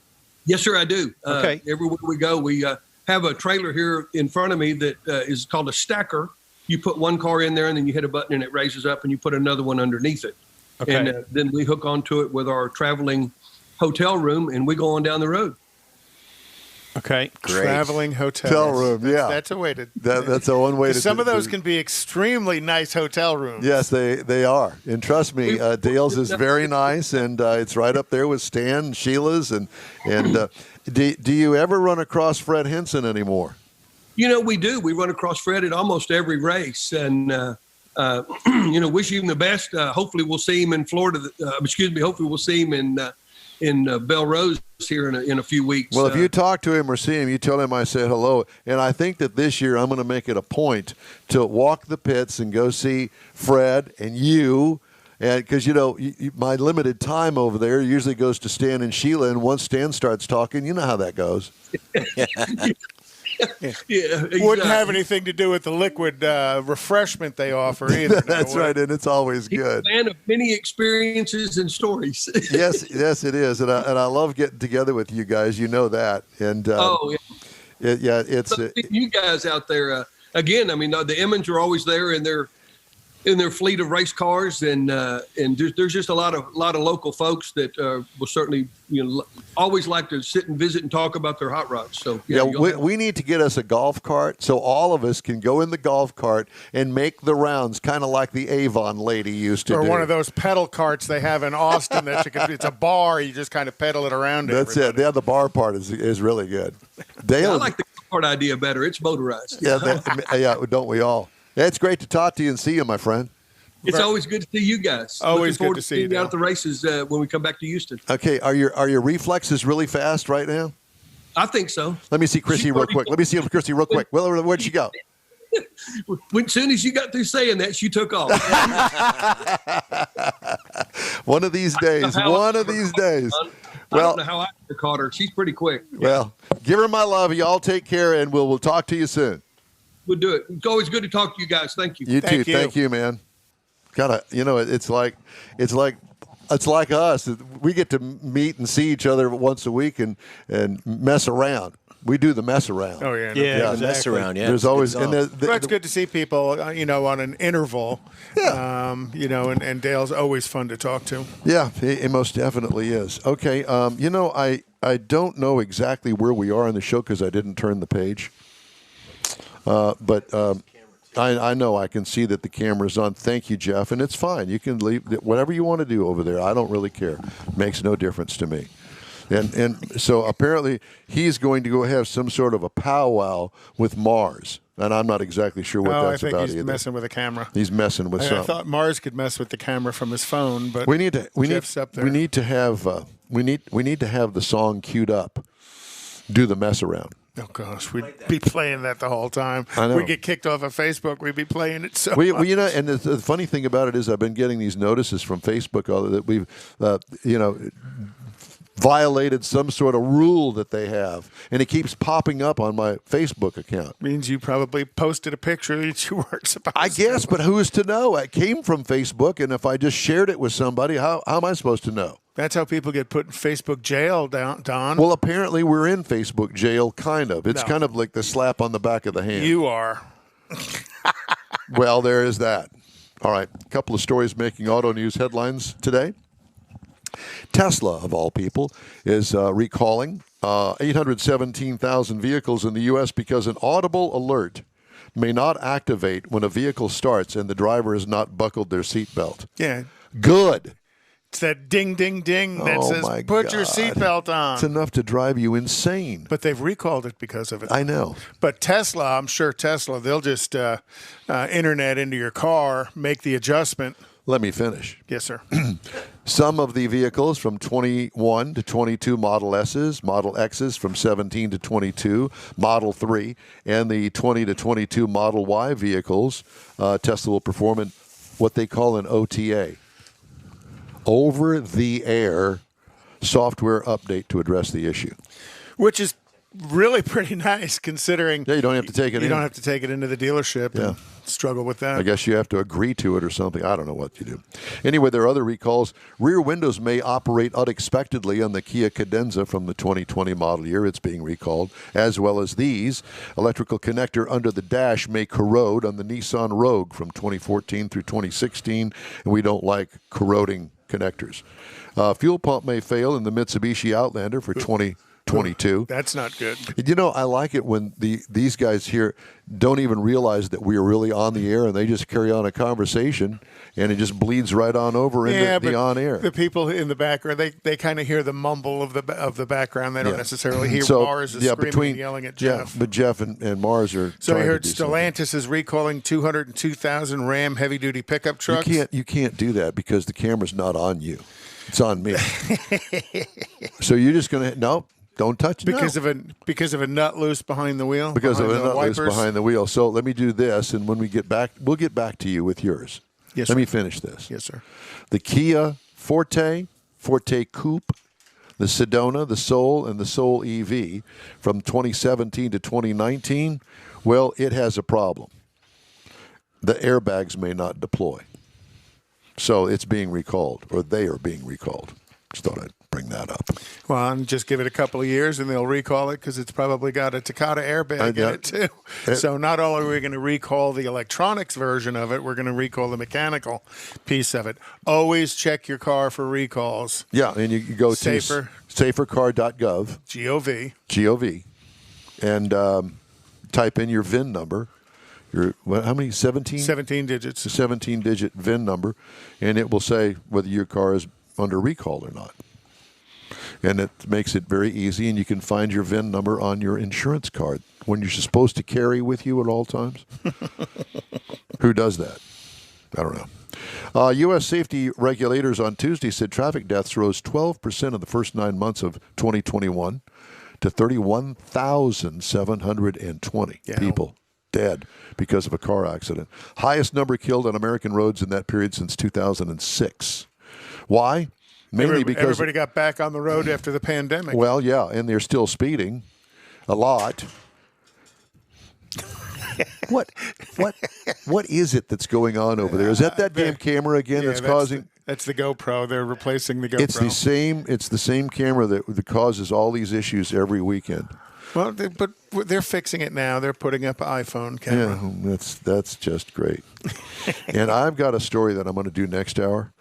Yes, sir, I do. Okay. Everywhere we go, we have a trailer here in front of me that is called a stacker. You put one car in there, and then you hit a button, and it raises up, and you put another one underneath it. Okay. And then we hook onto it with our traveling hotel room, and we go on down the road. Okay, great. Traveling hotel room, yeah. That's a way to. That's a one way to. Some of those can be extremely nice hotel rooms. Yes, they are, and trust me, Dale's is very nice, and it's right up there with Stan and Sheila's, and do you ever run across Fred Henson anymore? We do. We run across Fred at almost every race, and wish him the best. Hopefully, we'll see him in Florida. Hopefully, we'll see him in Belrose here in a few weeks. Well, if you talk to him or see him, you tell him I said hello. And I think that this year I'm going to make it a point to walk the pits and go see Fred and you. And because, my limited time over there usually goes to Stan and Sheila. And once Stan starts talking, you know how that goes. Yeah, exactly. Wouldn't have anything to do with the liquid refreshment they offer either. That's right, and it's always good. He's a man of many experiences and stories. yes, it is, and I love getting together with you guys. You know that, and it's you guys out there again. I mean, the Emmons are always there, and they're in their fleet of race cars, and there's just a lot of local folks that will certainly always like to sit and visit and talk about their hot rods. So we need to get us a golf cart so all of us can go in the golf cart and make the rounds, kind of like the Avon lady used to do. Or one of those pedal carts they have in Austin that it's a bar, you just kind of pedal it around. That's everybody. It. Yeah, the bar part is really good. Dale, I like the cart idea better. It's motorized. Yeah, don't we all? It's great to talk to you and see you, my friend. It's always good to see you guys. Always good to see you out at the races when we come back to Houston. Okay, are your reflexes really fast right now? I think so. Let me see Chrissy real quick. Well, where'd she go? As soon as you got through saying that, she took off. One of these days. I don't know how I caught her. She's pretty quick. Well, give her my love. Y'all take care, and we'll talk to you soon. We'll do it. It's always good to talk to you guys. Thank you. You too. Thank you, man. It's like us. We get to meet and see each other once a week and mess around. We do the mess around. Oh yeah, exactly. Mess around. Yeah, there's always it's good to see people. On an interval. Yeah. And Dale's always fun to talk to. Yeah, it most definitely is. Okay. I don't know exactly where we are in the show because I didn't turn the page. But I know. I can see that the camera's on. Thank you, Jeff. And it's fine. You can leave whatever you want to do over there. I don't really care. Makes no difference to me. And so apparently he's going to go have some sort of a powwow with Mars. And I'm not exactly sure what that's about either. I think he's messing with a camera. He's messing with something. I thought Mars could mess with the camera from his phone, but Jeff's up there. We need to have the song queued up. Do the mess around. Oh gosh, we'd be playing that the whole time. I know. We get kicked off of Facebook. We'd be playing it so. Well, you know, and the funny thing about it is, I've been getting these notices from Facebook that we've, violated some sort of rule that they have, and it keeps popping up on my Facebook account. Means you probably posted a picture that you weren't supposed to. I guess, but who's to know? It came from Facebook, and if I just shared it with somebody, how am I supposed to know? That's how people get put in Facebook jail, Don. Well, apparently we're in Facebook jail, kind of. It's kind of like the slap on the back of the hand. You are. Well, there is that. All right, a couple of stories making auto news headlines today. Tesla, of all people, is recalling 817,000 vehicles in the U.S. because an audible alert may not activate when a vehicle starts and the driver has not buckled their seatbelt. Yeah. Good. It's that ding, ding, ding that says, put your seatbelt on. It's enough to drive you insane. But they've recalled it because of it. I know. But Tesla, I'm sure Tesla, they'll just internet into your car, make the adjustment. Let me finish. Yes, sir. Some of the vehicles from 21 to 22 Model S's, Model X's from 17 to 22, Model 3, and the 20 to 22 Model Y vehicles, Tesla will perform in what they call an OTA, over-the-air software update to address the issue. Which is really pretty nice considering you don't have to take it don't have to take it into the dealership and struggle with that. I guess you have to agree to it or something. I don't know what you do. Anyway, there are other recalls. Rear windows may operate unexpectedly on the Kia Cadenza from the 2020 model year. It's being recalled, as well as these. Electrical connector under the dash may corrode on the Nissan Rogue from 2014 through 2016, and we don't like corroding connectors. Fuel pump may fail in the Mitsubishi Outlander for 2022. That's not good. You know, I like it when these guys here don't even realize that we are really on the air, and they just carry on a conversation, and it just bleeds right on over into the on air. The people in the background, they kind of hear the mumble of the background. They don't necessarily hear Mars is screaming and yelling at Jeff. But Jeff and Mars are. So I heard Stellantis is recalling 202,000 Ram heavy-duty pickup trucks. You can't do that because the camera's not on you; it's on me. So you're just going to Don't touch it. Because of a nut loose behind the wheel? Because of a nut loose behind the wheel. So let me do this, and when we get back, we'll get back to you with yours. Yes, Let me finish this. Yes, sir. The Kia Forte Coupe, the Sedona, the Soul, and the Soul EV from 2017 to 2019, well, it has a problem. The airbags may not deploy. So it's being recalled, or they are being recalled. Just thought I'd bring that up. Well, and just give it a couple of years and they'll recall it because it's probably got a Takata airbag in it too. So not only are we going to recall the electronics version of it, we're going to recall the mechanical piece of it. Always check your car for recalls. Yeah, and you go to safercar.gov. G-O-V. And type in your VIN number. How many? 17? 17 digits. 17-digit VIN number, and it will say whether your car is under recall or not. And it makes it very easy, and you can find your VIN number on your insurance card when you're supposed to carry with you at all times. Who does that? I don't know. U.S. safety regulators on Tuesday said traffic deaths rose 12% in the first 9 months of 2021 to 31,720 people dead because of a car accident. Highest number killed on American roads in that period since 2006. Why? Mainly because everybody got back on the road after the pandemic. Well, yeah, and they're still speeding a lot. What is it that's going on over there? Is that damn camera again that's causing? That's the GoPro. They're replacing the GoPro. It's the same camera that causes all these issues every weekend. Well, but they're fixing it now. They're putting up an iPhone camera. Yeah, that's just great. And I've got a story that I'm going to do next hour.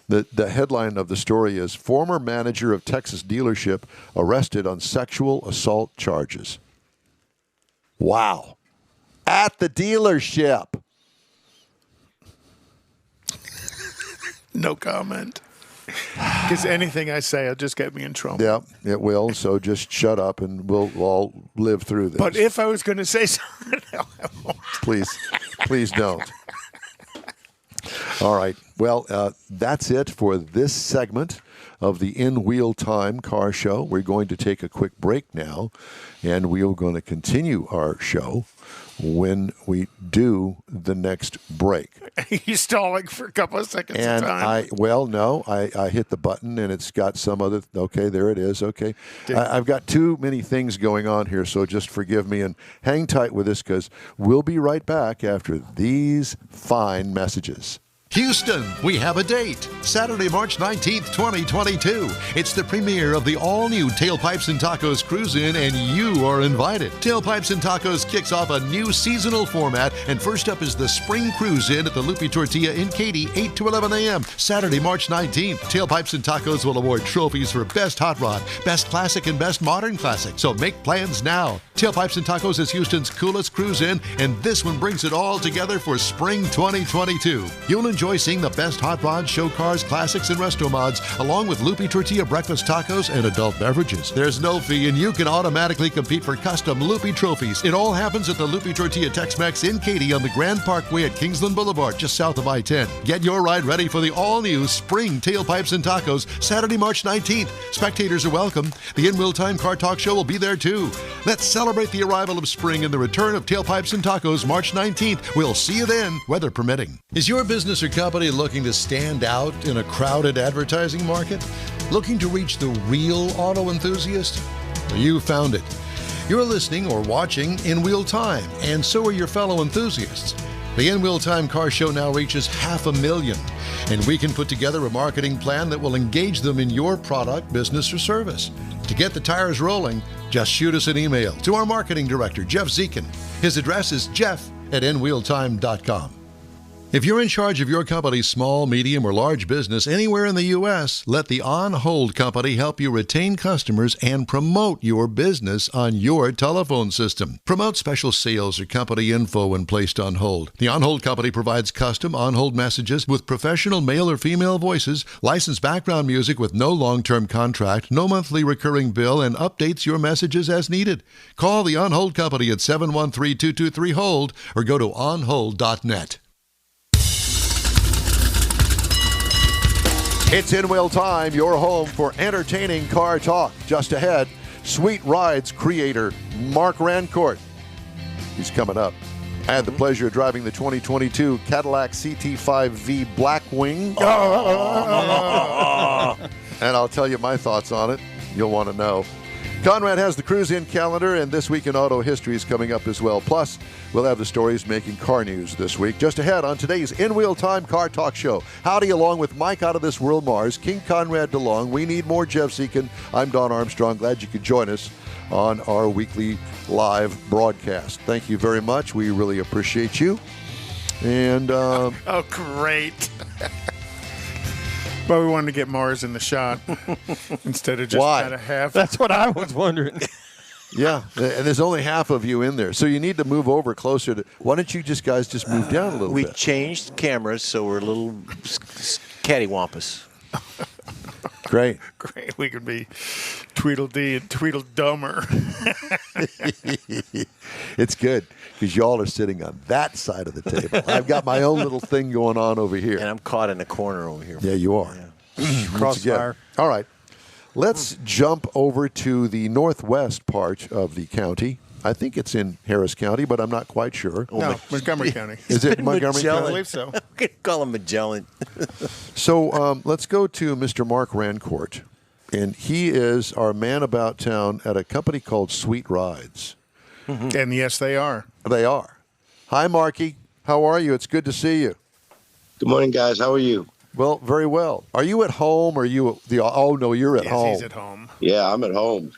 The headline of the story is former manager of Texas dealership arrested on sexual assault charges. Wow. At the dealership. No comment. Because anything I say will just get me in trouble. Yeah, it will. So just shut up and we'll all live through this. But if I was going to say something, no, I won't. Please don't. All right. Well, that's it for this segment of the In Wheel Time Car Show. We're going to take a quick break now, and we are going to continue our show when we do the next break. He's stalling for a couple of seconds And of time. I hit the button and it's got some other, okay, there it is, okay. I've got too many things going on here, so just forgive me and hang tight with us because we'll be right back after these fine messages. Houston, we have a date. Saturday, March 19th, 2022. It's the premiere of the all-new Tailpipes and Tacos Cruise-In, and you are invited. Tailpipes and Tacos kicks off a new seasonal format, and first up is the Spring Cruise-In at the Lupi Tortilla in Katy, 8 to 11 a.m. Saturday, March 19th. Tailpipes and Tacos will award trophies for Best Hot Rod, Best Classic, and Best Modern Classic, so make plans now. Tailpipes and Tacos is Houston's coolest cruise-in, and this one brings it all together for Spring 2022. You'll enjoy seeing the best hot rods, show cars, classics, and resto mods, along with Lupi Tortilla breakfast tacos and adult beverages. There's no fee, and you can automatically compete for custom Lupi trophies. It all happens at the Lupi Tortilla Tex-Mex in Katy on the Grand Parkway at Kingsland Boulevard, just south of I-10. Get your ride ready for the all-new Spring Tailpipes and Tacos, Saturday, March 19th. Spectators are welcome. The In Wheel Time Car Talk Show will be there, too. Let's celebrate the arrival of spring and the return of Tailpipes and Tacos, March 19th. We'll see you then, weather permitting. Is your business or company looking to stand out in a crowded advertising market? Looking to reach the real auto enthusiast? Well, you found it. You're listening or watching In Wheel Time, and so are your fellow enthusiasts. The In Wheel Time Car Show now reaches 500,000, and we can put together a marketing plan that will engage them in your product, business, or service. To get the tires rolling, just shoot us an email to our marketing director, Jeff Zekin. His address is jeff@inwheeltime.com. If you're in charge of your company's small, medium, or large business anywhere in the U.S., let the On Hold Company help you retain customers and promote your business on your telephone system. Promote special sales or company info when placed on hold. The On Hold Company provides custom on-hold messages with professional male or female voices, licensed background music with no long-term contract, no monthly recurring bill, and updates your messages as needed. Call the On Hold Company at 713-223-HOLD or go to onhold.net. It's In Wheel Time, your home for entertaining car talk. Just ahead, Sweet Rides creator Mark Rancourt. He's coming up. I had the pleasure of driving the 2022 Cadillac CT5V Blackwing. And I'll tell you my thoughts on it. You'll want to know. Conrad has the cruise-in calendar, and This Week in Auto History is coming up as well. Plus, we'll have the stories making car news this week. Just ahead on today's In Wheel Time Car Talk Show. Howdy, along with Mike Out of This World Mars, King Conrad DeLong. We need more Jeff Zekin. I'm Don Armstrong. Glad you could join us on our weekly live broadcast. Thank you very much. We really appreciate you. And oh, great. But we wanted to get Mars in the shot instead of just kind of half. That's what I was wondering. yeah, and there's only half of you in there, so you need to move over closer to. Why don't you guys just move down a little bit? We changed cameras, so we're a little cattywampus. Great. We could be Tweedledee and Tweedledummer. It's good because y'all are sitting on that side of the table. I've got my own little thing going on over here. And I'm caught in a corner over here. Yeah, you are. Yeah. Crossfire. All right. Let's jump over to the northwest part of the county. I think it's in Harris County, but I'm not quite sure. No, Montgomery County. Is it Montgomery Magellan. County? I believe so. I'm going to call him Magellan. So let's go to Mr. Mark Rancourt. And he is our man about town at a company called Sweet Rides. Mm-hmm. And yes, they are. They are. Hi, Marky. How are you? It's good to see you. Good morning, guys. How are you? Well, very well. Are you at home or are you at the... Oh, no, you're at home. He's at home. Yeah, I'm at home.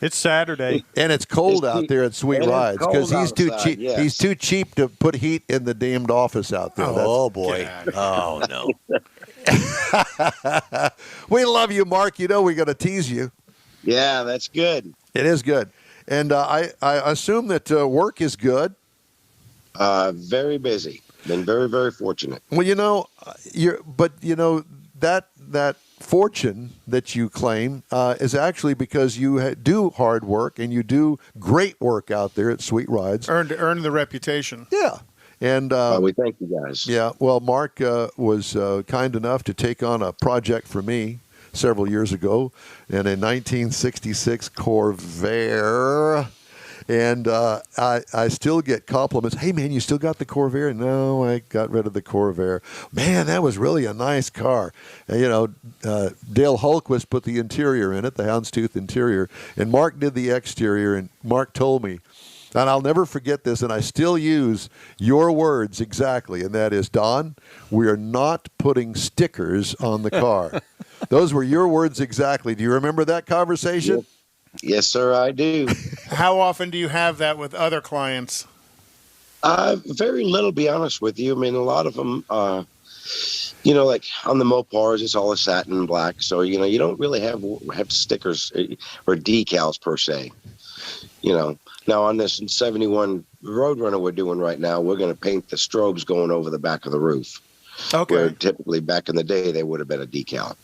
It's Saturday. And it's cold out there at Sweet Rides because he's too cheap. Yes. He's too cheap to put heat in the damned office out there. Oh, boy. Oh, no. We love you, Mark. You know we're going to tease you. Yeah, that's good. It is good. And I assume that work is good. Very busy. Been very, very fortunate. Well, that fortune that you claim is actually because you do hard work and you do great work out there at Sweet Rides. Earned the reputation. Yeah. And we thank you guys. Yeah. Well, Mark was kind enough to take on a project for me several years ago in a 1966 Corvair. And I still get compliments. Hey, man, you still got the Corvair? No, I got rid of the Corvair. Man, that was really a nice car. And, Dale Hultquist put the interior in it, the houndstooth interior, and Mark did the exterior. And Mark told me, and I'll never forget this, and I still use your words exactly, and that is, Don, we are not putting stickers on the car. Those were your words exactly. Do you remember that conversation? Yep. Yes, sir, I do. How often do you have that with other clients? Very little, be honest with you. I mean, a lot of them, like on the Mopars, it's all a satin black. So, you don't really have stickers or decals per se. Now on this 71 Roadrunner we're doing right now, we're going to paint the strobes going over the back of the roof. Okay. Where typically back in the day, they would have been a decal.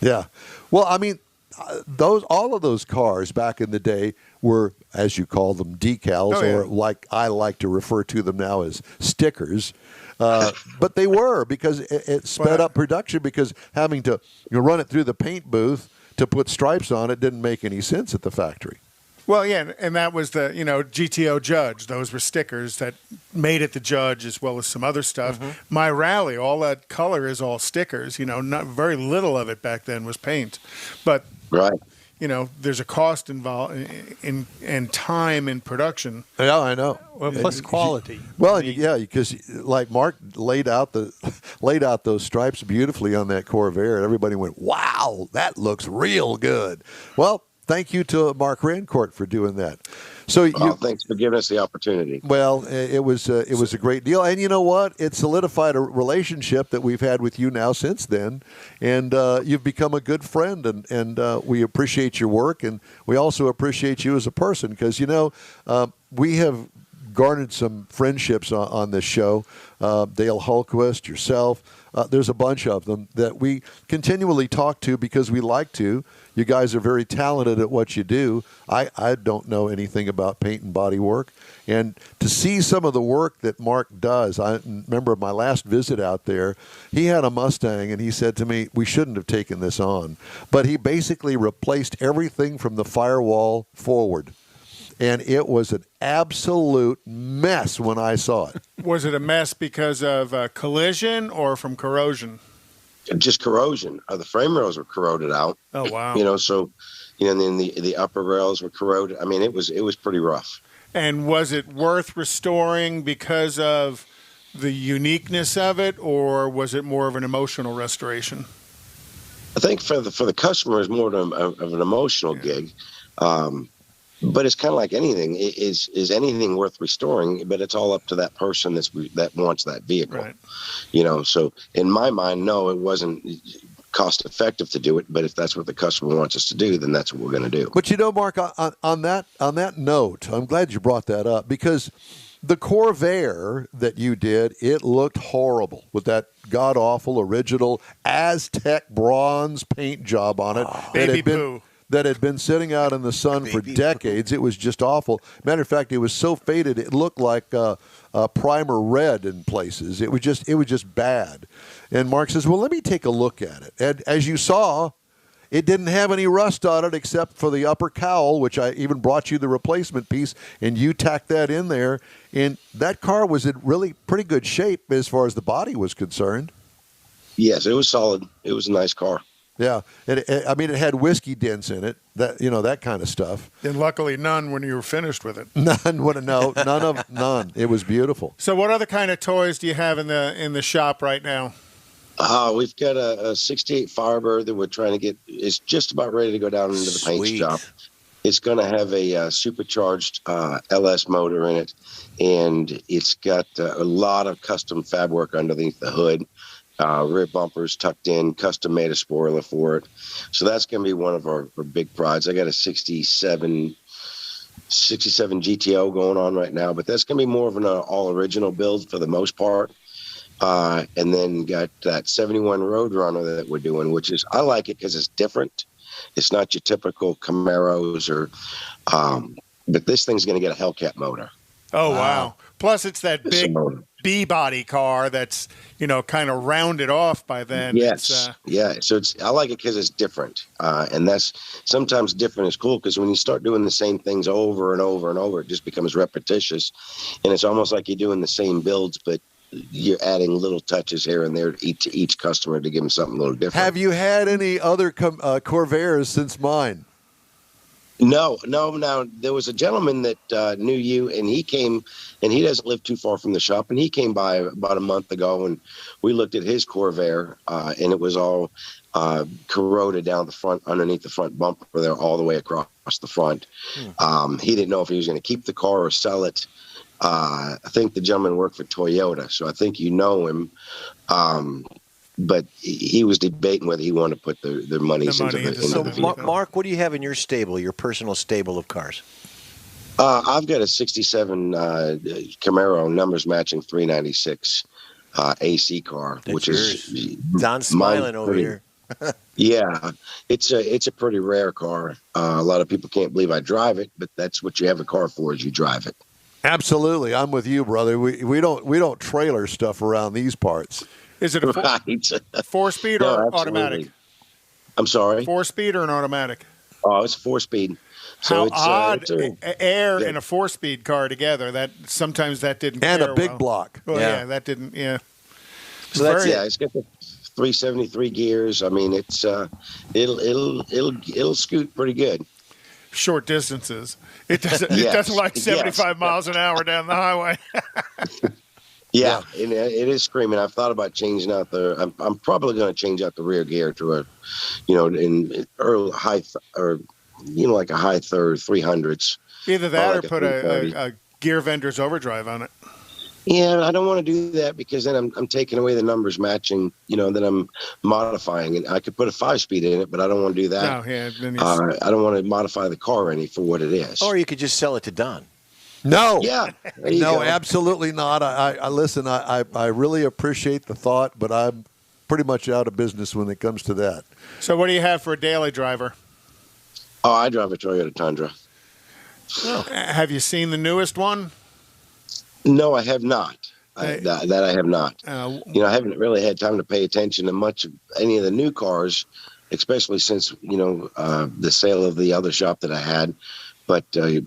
Yeah. Well, I mean, all of those cars back in the day were, as you call them, decals, or like I like to refer to them now as stickers. But they were, because it sped up production, because having to run it through the paint booth to put stripes on it didn't make any sense at the factory. Well, yeah, and that was the, GTO Judge. Those were stickers that made it the Judge, as well as some other stuff. Mm-hmm. My Rally, all that color is all stickers. Not very little of it back then was paint. But, right. There's a cost involved in time in production. Yeah, I know. Well, plus quality. Well, yeah, because like Mark laid out those stripes beautifully on that Corvair, and everybody went, "Wow, that looks real good." Well, thank you to Mark Rancourt for doing that. So thanks for giving us the opportunity. Well, it was a great deal, and you know what? It solidified a relationship that we've had with you now since then, and you've become a good friend, and we appreciate your work, and we also appreciate you as a person, because we have garnered some friendships on this show. Dale Hultquist, yourself. There's a bunch of them that we continually talk to because we like to. You guys are very talented at what you do. I don't know anything about paint and body work. And to see some of the work that Mark does, I remember my last visit out there, he had a Mustang, and he said to me, we shouldn't have taken this on. But he basically replaced everything from the firewall forward. And it was an absolute mess when I saw it. Was it a mess because of collision or from corrosion? Just corrosion. The frame rails were corroded out. Oh, wow. And then the upper rails were corroded. I mean, it was pretty rough. And was it worth restoring because of the uniqueness of it, or was it more of an emotional restoration? I think for the customer, it's more of an emotional gig. But it's kind of like anything. Is anything worth restoring? But it's all up to that person that wants that vehicle. Right. So in my mind, no, it wasn't cost effective to do it. But if that's what the customer wants us to do, then that's what we're going to do. But Mark, on that note, I'm glad you brought that up, because the Corvair that you did, it looked horrible with that god-awful original Aztec bronze paint job on it. Baby poo. That had been sitting out in the sun for decades. It was just awful. Matter of fact, it was so faded, it looked like primer red in places. It was just bad. And Mark says, well, let me take a look at it. And as you saw, it didn't have any rust on it except for the upper cowl, which I even brought you the replacement piece, and you tacked that in there. And that car was in really pretty good shape as far as the body was concerned. Yes, it was solid. It was a nice car. Yeah, it had whiskey dents in it, that kind of stuff. And luckily, none when you were finished with it. None. It was beautiful. So, what other kind of toys do you have in the shop right now? We've got a '68 Firebird that we're trying to get. It's just about ready to go down into the paint shop. It's going to have a supercharged LS motor in it, and it's got a lot of custom fab work underneath the hood. Rear bumpers tucked in, custom made a spoiler for it. So that's going to be one of our big prides. I got a 67 GTO going on right now, but that's going to be more of an all original build for the most part. and then got that 71 Roadrunner that we're doing, which is, I like it because it's different. It's not your typical Camaros but this thing's going to get a Hellcat motor. Oh, wow. Plus, it's that big So, B-body car that's, kind of rounded off by then. yes. Yeah. So I like it because it's different. And that's sometimes different is cool because when you start doing the same things over and over and over, it just becomes repetitious. And it's almost like you're doing the same builds, but you're adding little touches here and there to each customer to give them something a little different. Have you had any other Corvairs since mine? No. Now, there was a gentleman that knew you, and he came, and he doesn't live too far from the shop, and he came by about a month ago, and we looked at his Corvair, and it was all corroded down the front, underneath the front bumper there, all the way across the front. He didn't know if he was going to keep the car or sell it. I think the gentleman worked for Toyota, so I think you know him. But he was debating whether he wanted to put the monies into the vehicle. Mark, what do you have in your stable, your personal stable of cars? I've got a 67 Camaro numbers matching 396 AC car, which is Don's smiling over here. Yeah, it's a pretty rare car. A lot of people can't believe I drive it, but that's what you have a car for, is you drive it. Absolutely, I'm with you, brother. We don't trailer stuff around these parts. Is it a 4-speed or automatic? I'm sorry? 4-speed or an automatic? Oh, it's a 4-speed. So How it's, odd, air yeah. and a 4-speed car together. That sometimes that didn't. And pair a big well. block. Well, yeah, that didn't. Yeah. So that's it's got the 373 gears. I mean, it's it'll scoot pretty good. Short distances. It doesn't. It doesn't like 75 miles an hour down the highway. Yeah, and it is screaming. I've thought about changing out I'm probably going to change out the rear gear to a, in early high or like a high third 300s. Either that or like put a gear vendor's overdrive on it. Yeah, I don't want to do that because then I'm taking away the numbers matching. That I'm modifying, and I could put a 5-speed in it, but I don't want to do that. No, yeah. Then I don't want to modify the car any for what it is. Or you could just sell it to Don. No. Yeah. No, absolutely not. I listen. I really appreciate the thought, but I'm pretty much out of business when it comes to that. So, what do you have for a daily driver? Oh, I drive a Toyota Tundra. Oh. Have you seen the newest one? No, I have not. That I have not. I haven't really had time to pay attention to much of any of the new cars, especially since the sale of the other shop that I had. But, I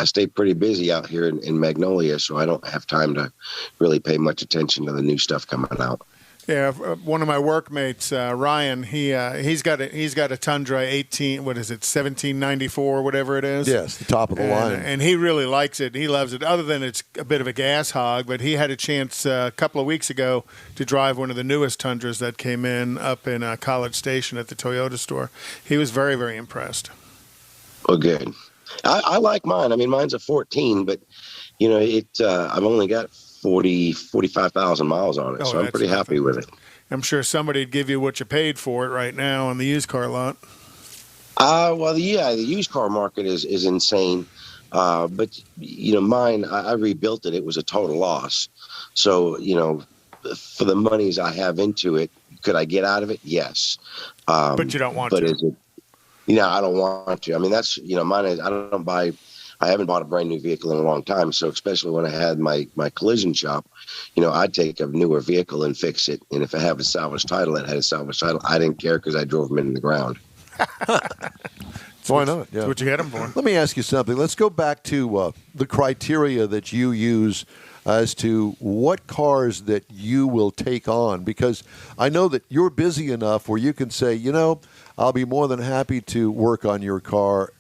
stay pretty busy out here in Magnolia, so I don't have time to really pay much attention to the new stuff coming out. Yeah, one of my workmates, Ryan, he's got a Tundra 1794, whatever it is. Yes, the top of the line. And he really likes it. He loves it, other than it's a bit of a gas hog. But he had a chance a couple of weeks ago to drive one of the newest Tundras that came in up in College Station at the Toyota store. He was very, very impressed. Oh, good. I like mine. I mean, mine's a 14, but, I've only got 45,000 miles on it, so I'm pretty happy with it. I'm sure somebody'd give you what you paid for it right now on the used car lot. Well, yeah, the used car market is insane. But, mine, I rebuilt it. It was a total loss. So, for the monies I have into it, could I get out of it? Yes. But you don't want to. Is it? I don't want to. I mean, that's, mine is, I haven't bought a brand new vehicle in a long time. So especially when I had my collision shop, I'd take a newer vehicle and fix it. And if I have a salvage title, it had a salvage title. I didn't care because I drove them into the ground. Why not? Yeah. That's what you get them for. Let me ask you something. Let's go back to the criteria that you use as to what cars that you will take on, because I know that you're busy enough where you can say, I'll be more than happy to work on your car,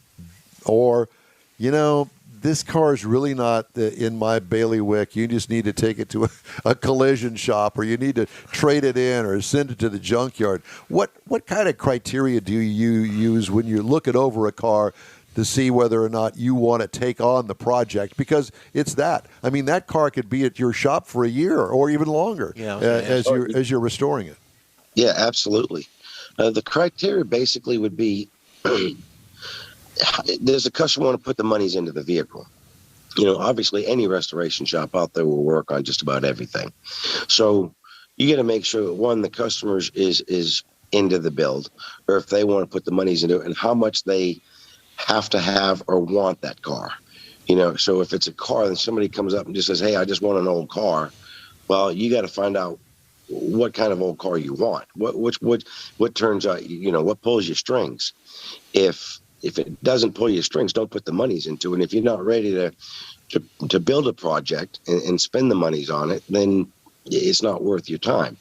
or, this car is really not in my bailiwick. You just need to take it to a collision shop, or you need to trade it in or send it to the junkyard. What kind of criteria do you use when you're looking over a car to see whether or not you want to take on the project? Because it's that. I mean, that car could be at your shop for a year or even longer as you're restoring it. Yeah, absolutely. The criteria basically would be, does the customer want to put the monies into the vehicle? Obviously any restoration shop out there will work on just about everything. So you got to make sure that, one, the customers is into the build, or if they want to put the monies into it, and how much they have to have or want that car. So if it's a car and somebody comes up and just says, hey, I just want an old car, well, you got to find out what kind of old car you want. What turns out, what pulls your strings. If it doesn't pull your strings, don't put the monies into it. And if you're not ready to build a project and spend the monies on it, then it's not worth your time.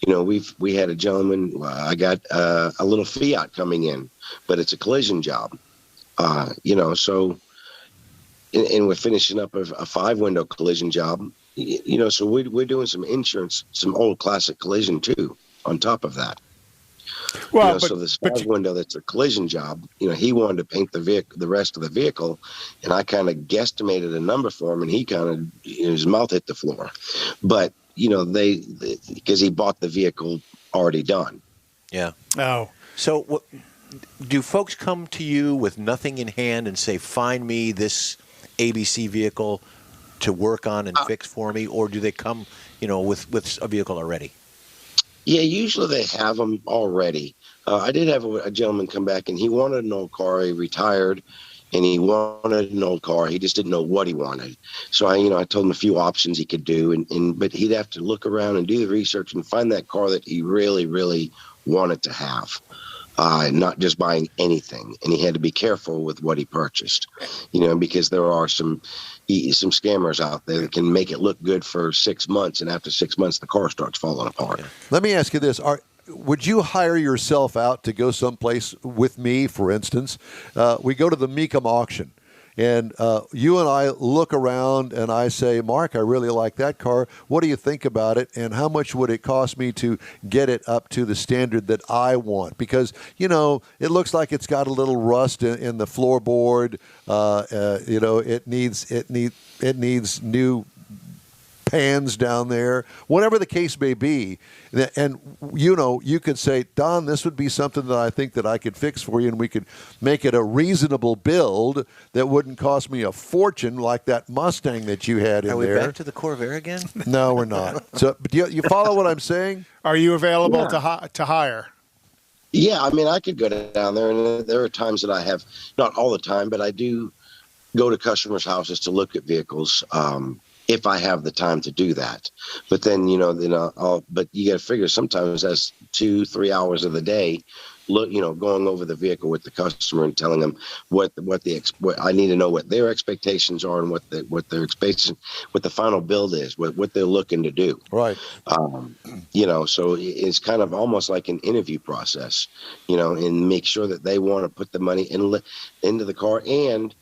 We had a gentleman, I got a little Fiat coming in, but it's a collision job. So, and we're finishing up a 5-window collision job, so we're doing some insurance, some old classic collision too, on top of that. Well, so this 5-window, that's a collision job, he wanted to paint the rest of the vehicle, and I kind of guesstimated a number for him, and he kind of, his mouth hit the floor. But, because he bought the vehicle already done. Yeah. Oh. So do folks come to you with nothing in hand and say, find me this ABC vehicle to work on and fix for me, or do they come, with a vehicle already? Yeah, usually they have them already. I did have a gentleman come back, and he wanted an old car. He retired, and he wanted an old car. He just didn't know what he wanted. So I told him a few options he could do, but he'd have to look around and do the research and find that car that he really, really wanted to have. Not just buying anything, and he had to be careful with what he purchased, because there are some scammers out there that can make it look good for 6 months, and after 6 months, the car starts falling apart. Let me ask you this: would you hire yourself out to go someplace with me, for instance? We go to the Mecum auction, and you and I look around, and I say, Mark, I really like that car. What do you think about it, and how much would it cost me to get it up to the standard that I want? Because, it looks like it's got a little rust in the floorboard. It needs new pans down there, whatever the case may be. And, you could say, Don, this would be something that I think that I could fix for you, and we could make it a reasonable build that wouldn't cost me a fortune like that Mustang that you had in there. Are we back to the Corvair again? No, we're not. So, but you follow what I'm saying? Are you available to hire? Yeah, I could go down there, and there are times that I have, not all the time, but I do go to customers' houses to look at vehicles. If I have the time to do that. But then, but you got to figure sometimes that's 2-3 hours of the day, going over the vehicle with the customer and telling them what I need to know what their expectations are and what the final build is, what they're looking to do. Right. So it's kind of almost like an interview process, and make sure that they want to put the money into the car and,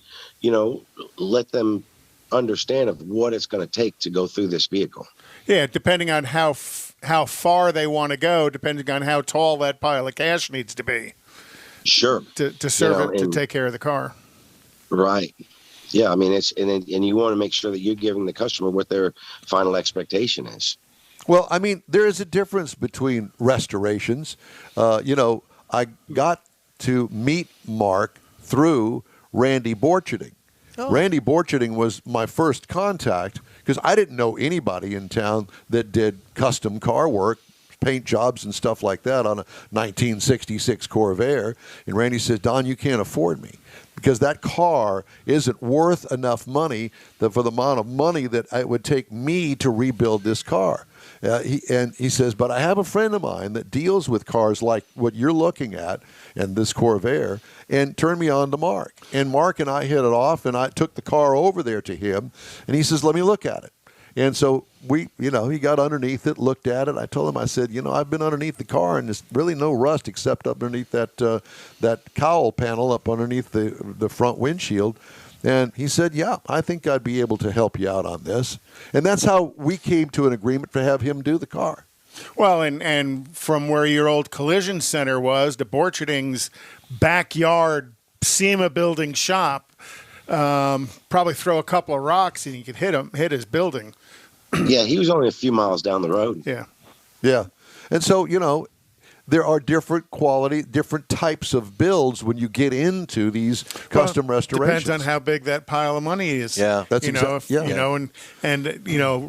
let them understand of what it's going to take to go through this vehicle. Yeah, depending on how far they want to go, depending on how tall that pile of cash needs to be. Sure. To serve it, to take care of the car. Right. Yeah, it's and you want to make sure that you're giving the customer what their final expectation is. Well, there is a difference between restorations. I got to meet Mark through Randy Borcherding. Oh. Randy Borcherding was my first contact because I didn't know anybody in town that did custom car work, paint jobs and stuff like that on a 1966 Corvair. And Randy says, Don, you can't afford me because that car isn't worth enough money for the amount of money that it would take me to rebuild this car. He says, but I have a friend of mine that deals with cars like what you're looking at and this Corvair, and turned me on to Mark. And Mark and I hit it off, and I took the car over there to him, and he says, let me look at it. And so he got underneath it, looked at it. I told him, I said, I've been underneath the car, and there's really no rust except up underneath that cowl panel up underneath the front windshield. And he said, yeah, I think I'd be able to help you out on this. And that's how we came to an agreement to have him do the car. Well, and from where your old collision center was, the Borcherding's backyard SEMA building shop, probably throw a couple of rocks and you could hit his building. Yeah, he was only a few miles down the road. Yeah. Yeah. And so, there are different quality, different types of builds when you get into these custom restorations. Depends on how big that pile of money is. Yeah. That's you know,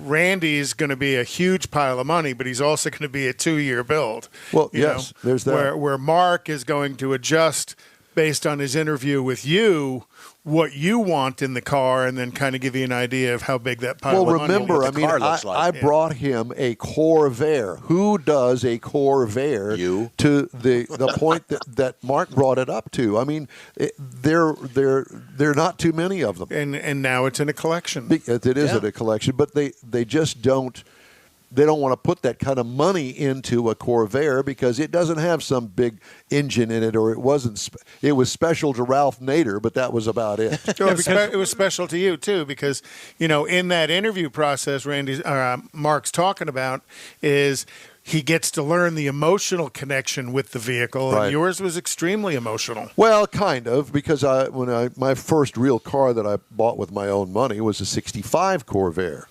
Randy's going to be a huge pile of money, but he's also going to be a 2-year build. Well, yes, there's that. Where Mark is going to adjust based on his interview with you what you want in the car, and then kind of give you an idea of how big that pile of money is. Well, remember, I brought him a Corvair. Who does a Corvair? You. To the point that Mark brought it up to. I mean, there are not too many of them. And now it's in a collection. It is in a collection, but they just don't. They don't want to put that kind of money into a Corvair because it doesn't have some big engine in it, or it wasn't. It was special to Ralph Nader, but that was about it. It was special to you too, because in that interview process, Mark's talking about is he gets to learn the emotional connection with the vehicle, Right. and yours was extremely emotional. Well, kind of, because my first real car that I bought with my own money was a '65 Corvair.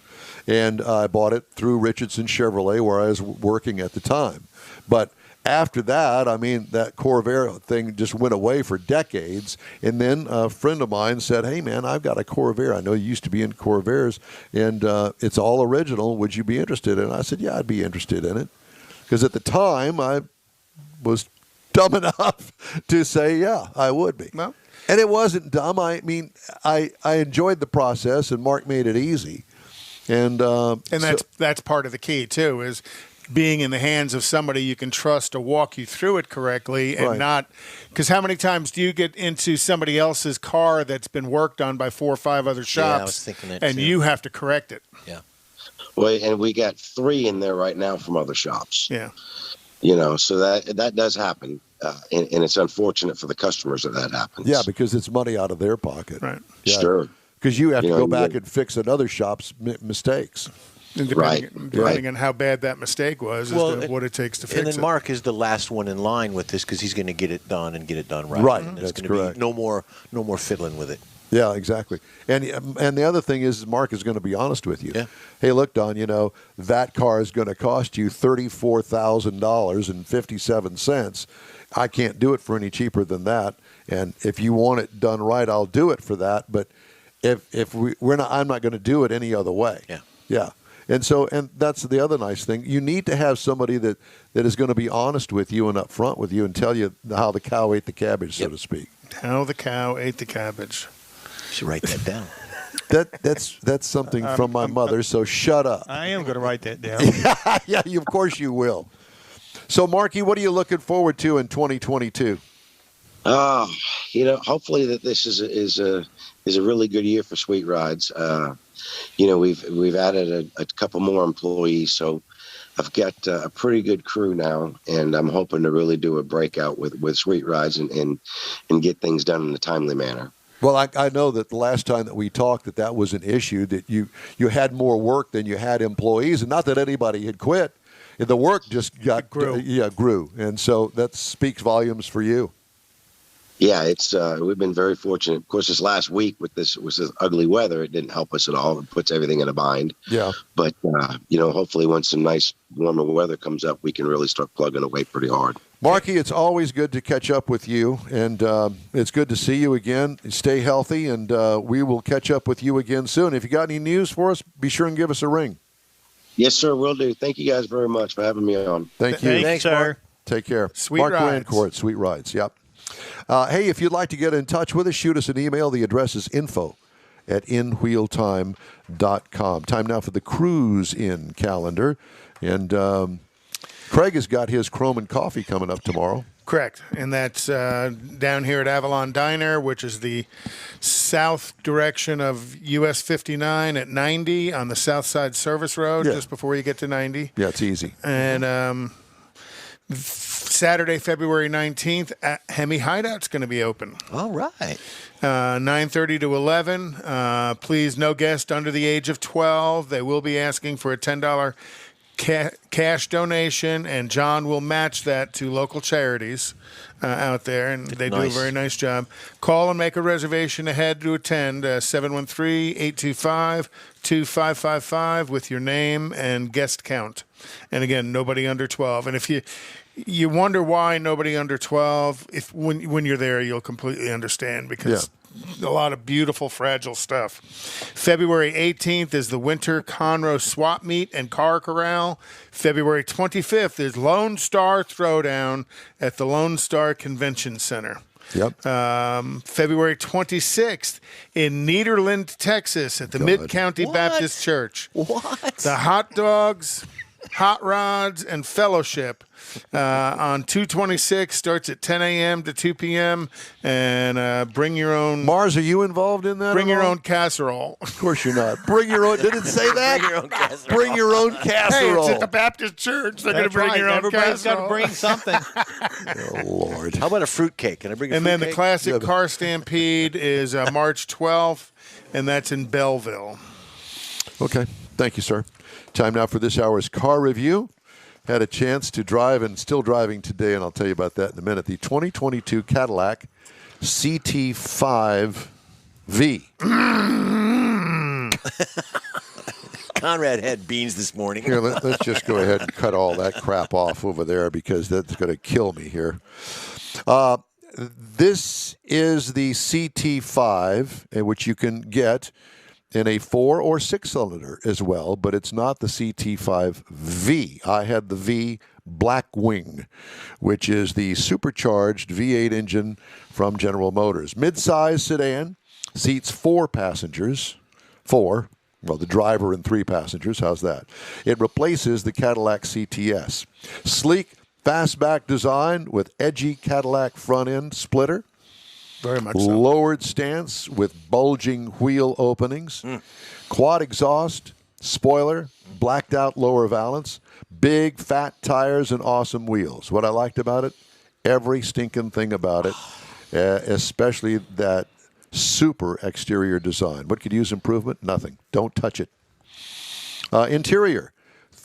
And I bought it through Richardson Chevrolet, where I was working at the time. But after that, that Corvair thing just went away for decades. And then a friend of mine said, "Hey, man, I've got a Corvair. I know you used to be in Corvairs, and it's all original. Would you be interested in it?" I said, "Yeah, I'd be interested in it." Because at the time, I was dumb enough to say, yeah, I would be. Well, and it wasn't dumb. I enjoyed the process, and Mark made it easy. And that's part of the key too, is being in the hands of somebody you can trust to walk you through it correctly, and not because how many times do you get into somebody else's car that's been worked on by 4 or 5 other shops, Yeah, I was thinking that and too. you have to correct it. Yeah. Well, and we got 3 in there right now from other shops. Yeah. So that does happen, and it's unfortunate for the customers that happens. Yeah, because it's money out of their pocket. Right. Yeah. Sure. Because you have to go back and fix another shop's mistakes. And depending on how bad that mistake was, is what it takes to fix it. And then Mark is the last one in line with this because he's going to get it done and get it done right. Right, And that's gonna correct. Be no more fiddling with it. Yeah, exactly. And the other thing is Mark is going to be honest with you. Yeah. Hey, look, Don, that car is going to cost you $34,000.57. I can't do it for any cheaper than that. And if you want it done right, I'll do it for that. But I'm not going to do it any other way. Yeah. Yeah. And that's the other nice thing. You need to have somebody that is going to be honest with you and upfront with you and tell you how the cow ate the cabbage, so to speak. How the cow ate the cabbage. You should write that down. That's something from my mother, so shut up. I am going to write that down. Yeah, of course you will. So, Marky, what are you looking forward to in 2022? Hopefully that this is a really good year for Sweet Rides. We've added a couple more employees, so I've got a pretty good crew now, and I'm hoping to really do a breakout with Sweet Rides and get things done in a timely manner. Well, I know that the last time that we talked that was an issue, that you had more work than you had employees, and not that anybody had quit. The work just grew. And so that speaks volumes for you. Yeah, we've been very fortunate. Of course, this last week with this ugly weather, it didn't help us at all. It puts everything in a bind. Yeah. But hopefully, once some nice warmer weather comes up, we can really start plugging away pretty hard. Marky, it's always good to catch up with you, and it's good to see you again. Stay healthy, and we will catch up with you again soon. If you got any news for us, be sure and give us a ring. Yes, sir, will do. Thank you guys very much for having me on. Thank you. Thanks, sir. Take care. Sweet Rides. Rancourt, Sweet Rides, yep. Hey, if you'd like to get in touch with us, shoot us an email. The address is info@inwheeltime.com. Time now for the Cruise In calendar. And Craig has got his Chrome and Coffee coming up tomorrow. Correct. And that's down here at Avalon Diner, which is the south direction of US 59 at 90 on the South Side Service Road, just before you get to 90. Yeah, it's easy. And Saturday, February 19th, Hemi Hideout's going to be open. All right. 9:30 to 11. Please, no guest under the age of 12. They will be asking for a $10 cash donation, and John will match that to local charities out there, and they do a very nice job. Call and make a reservation ahead to attend, 713-825-2555 with your name and guest count. And again, nobody under 12. And if You wonder why nobody under 12. If when you're there, you'll completely understand because a lot of beautiful, fragile stuff. February 18th is the Winter Conroe Swap Meet and Car Corral. February 25th is Lone Star Throwdown at the Lone Star Convention Center. Yep. February 26th in Nederland, Texas at the Mid-County Baptist Church. What? The hot dogs, hot rods, and fellowship on 226 starts at 10 a.m. to 2 p.m. And bring your own. Mars, are you involved in that? Bring your own casserole. Of course you're not. Bring your own. Did it say that? Bring your own casserole. Bring your own Hey, casserole. it's at the Baptist church. They're going to That's bring right. your own Everybody's got casserole. to bring something. Oh, Lord. How about a fruit cake? Can I bring a And fruit then the cake? classic car stampede is March 12th, and that's in Belleville. Okay. Thank you, sir. Time now for this hour's car review. Had a chance to drive and still driving today, and I'll tell you about that in a minute. The 2022 Cadillac CT5V. Conrad had beans this morning. Here, let's just go ahead and cut all that crap off over there because that's going to kill me here. This is the CT5, which you can get in a 4 or 6 cylinder as well, but it's not the CT5V. I had the V Blackwing, which is the supercharged V8 engine from General Motors. Mid-size sedan, seats 4 passengers. 4. Well, the driver and 3 passengers. How's that? It replaces the Cadillac CTS. Sleek, fastback design with edgy Cadillac front-end splitter. Very much so. Lowered stance with bulging wheel openings. Quad exhaust, spoiler, blacked out lower valance, big fat tires, and awesome wheels. What I liked about it, every stinking thing about it, especially that super exterior design. What could use improvement? Nothing. Don't touch it. Interior.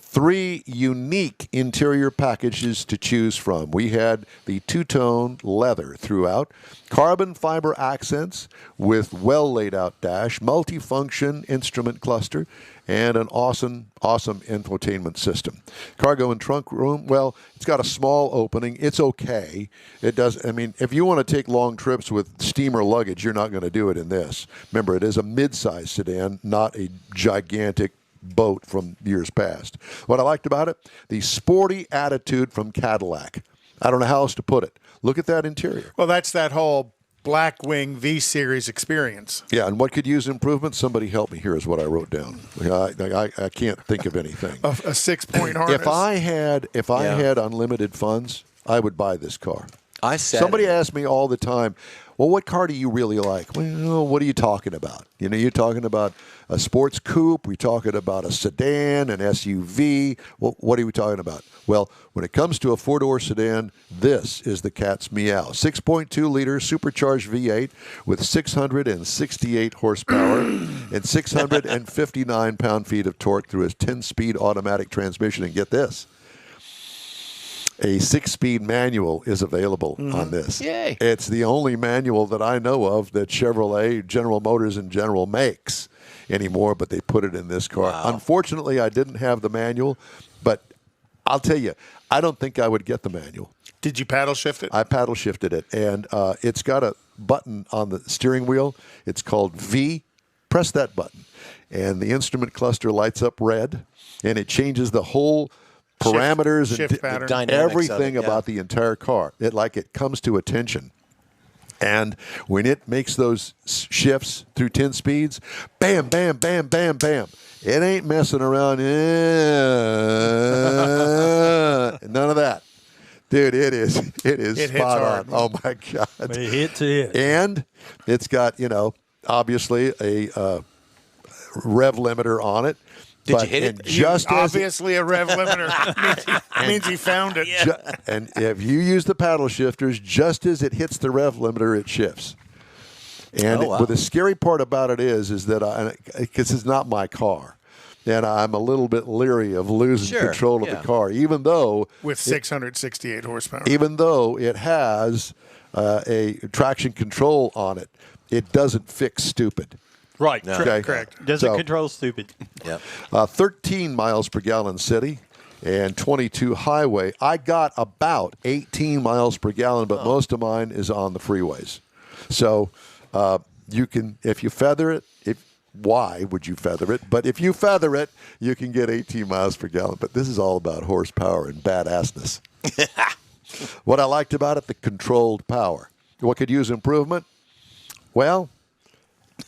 3 unique interior packages to choose from. We had the two-tone leather throughout, carbon fiber accents with well-laid-out dash, multifunction instrument cluster, and an awesome infotainment system. Cargo and trunk room, well, it's got a small opening. It's okay. It does. I mean, if you want to take long trips with steamer luggage, you're not going to do it in this. Remember, it is a mid-size sedan, not a gigantic boat from years past. What I liked about it, the sporty attitude from Cadillac. I don't know how else to put it. Look at that interior. Well, that's that whole Blackwing V-Series experience. Yeah, and what could use improvement? Somebody help me. Here is what I wrote down. I can't think of anything. A 6-point harness. If I had unlimited funds, I would buy this car. Somebody asks me all the time, well, what car do you really like? Well, what are you talking about? You know, you're talking about a sports coupe. We're talking about a sedan, an SUV. Well, what are we talking about? Well, when it comes to a 4-door sedan, this is the cat's meow. 6.2-liter supercharged V8 with 668 horsepower and 659 pound-feet of torque through a 10-speed automatic transmission. And get this. A 6-speed manual is available on this. Yay. It's the only manual that I know of that Chevrolet, General Motors in general makes anymore, but they put it in this car. Wow. Unfortunately, I didn't have the manual, but I'll tell you, I don't think I would get the manual. Did you paddle shift it? I paddle shifted it, and it's got a button on the steering wheel. It's called V. Press that button, and the instrument cluster lights up red, and it changes the whole parameters shift and pattern. Dynamics everything of it, about the entire car. It comes to attention. And when it makes those shifts through 10 speeds, bam, bam, bam, bam, bam. It ain't messing around. None of that. Dude, it is spot on. Oh, my God. It hits it. And it's got, obviously a rev limiter on it. Did you hit it? Just Obviously, a rev limiter means he found it. And if you use the paddle shifters, just as it hits the rev limiter, it shifts. And wow. the scary part about it is that because it's not my car, and I'm a little bit leery of losing control of the car, even though with 668 horsepower, even though it has a traction control on it, it doesn't fix stupid. Right. No. Okay. Correct. Doesn't control stupid. Yep. 13 miles per gallon city, and 22 highway. I got about 18 miles per gallon, but most of mine is on the freeways. So you can, if you feather it, why would you feather it? But if you feather it, you can get 18 miles per gallon. But this is all about horsepower and badassness. What I liked about it, the controlled power. What could use improvement? Well,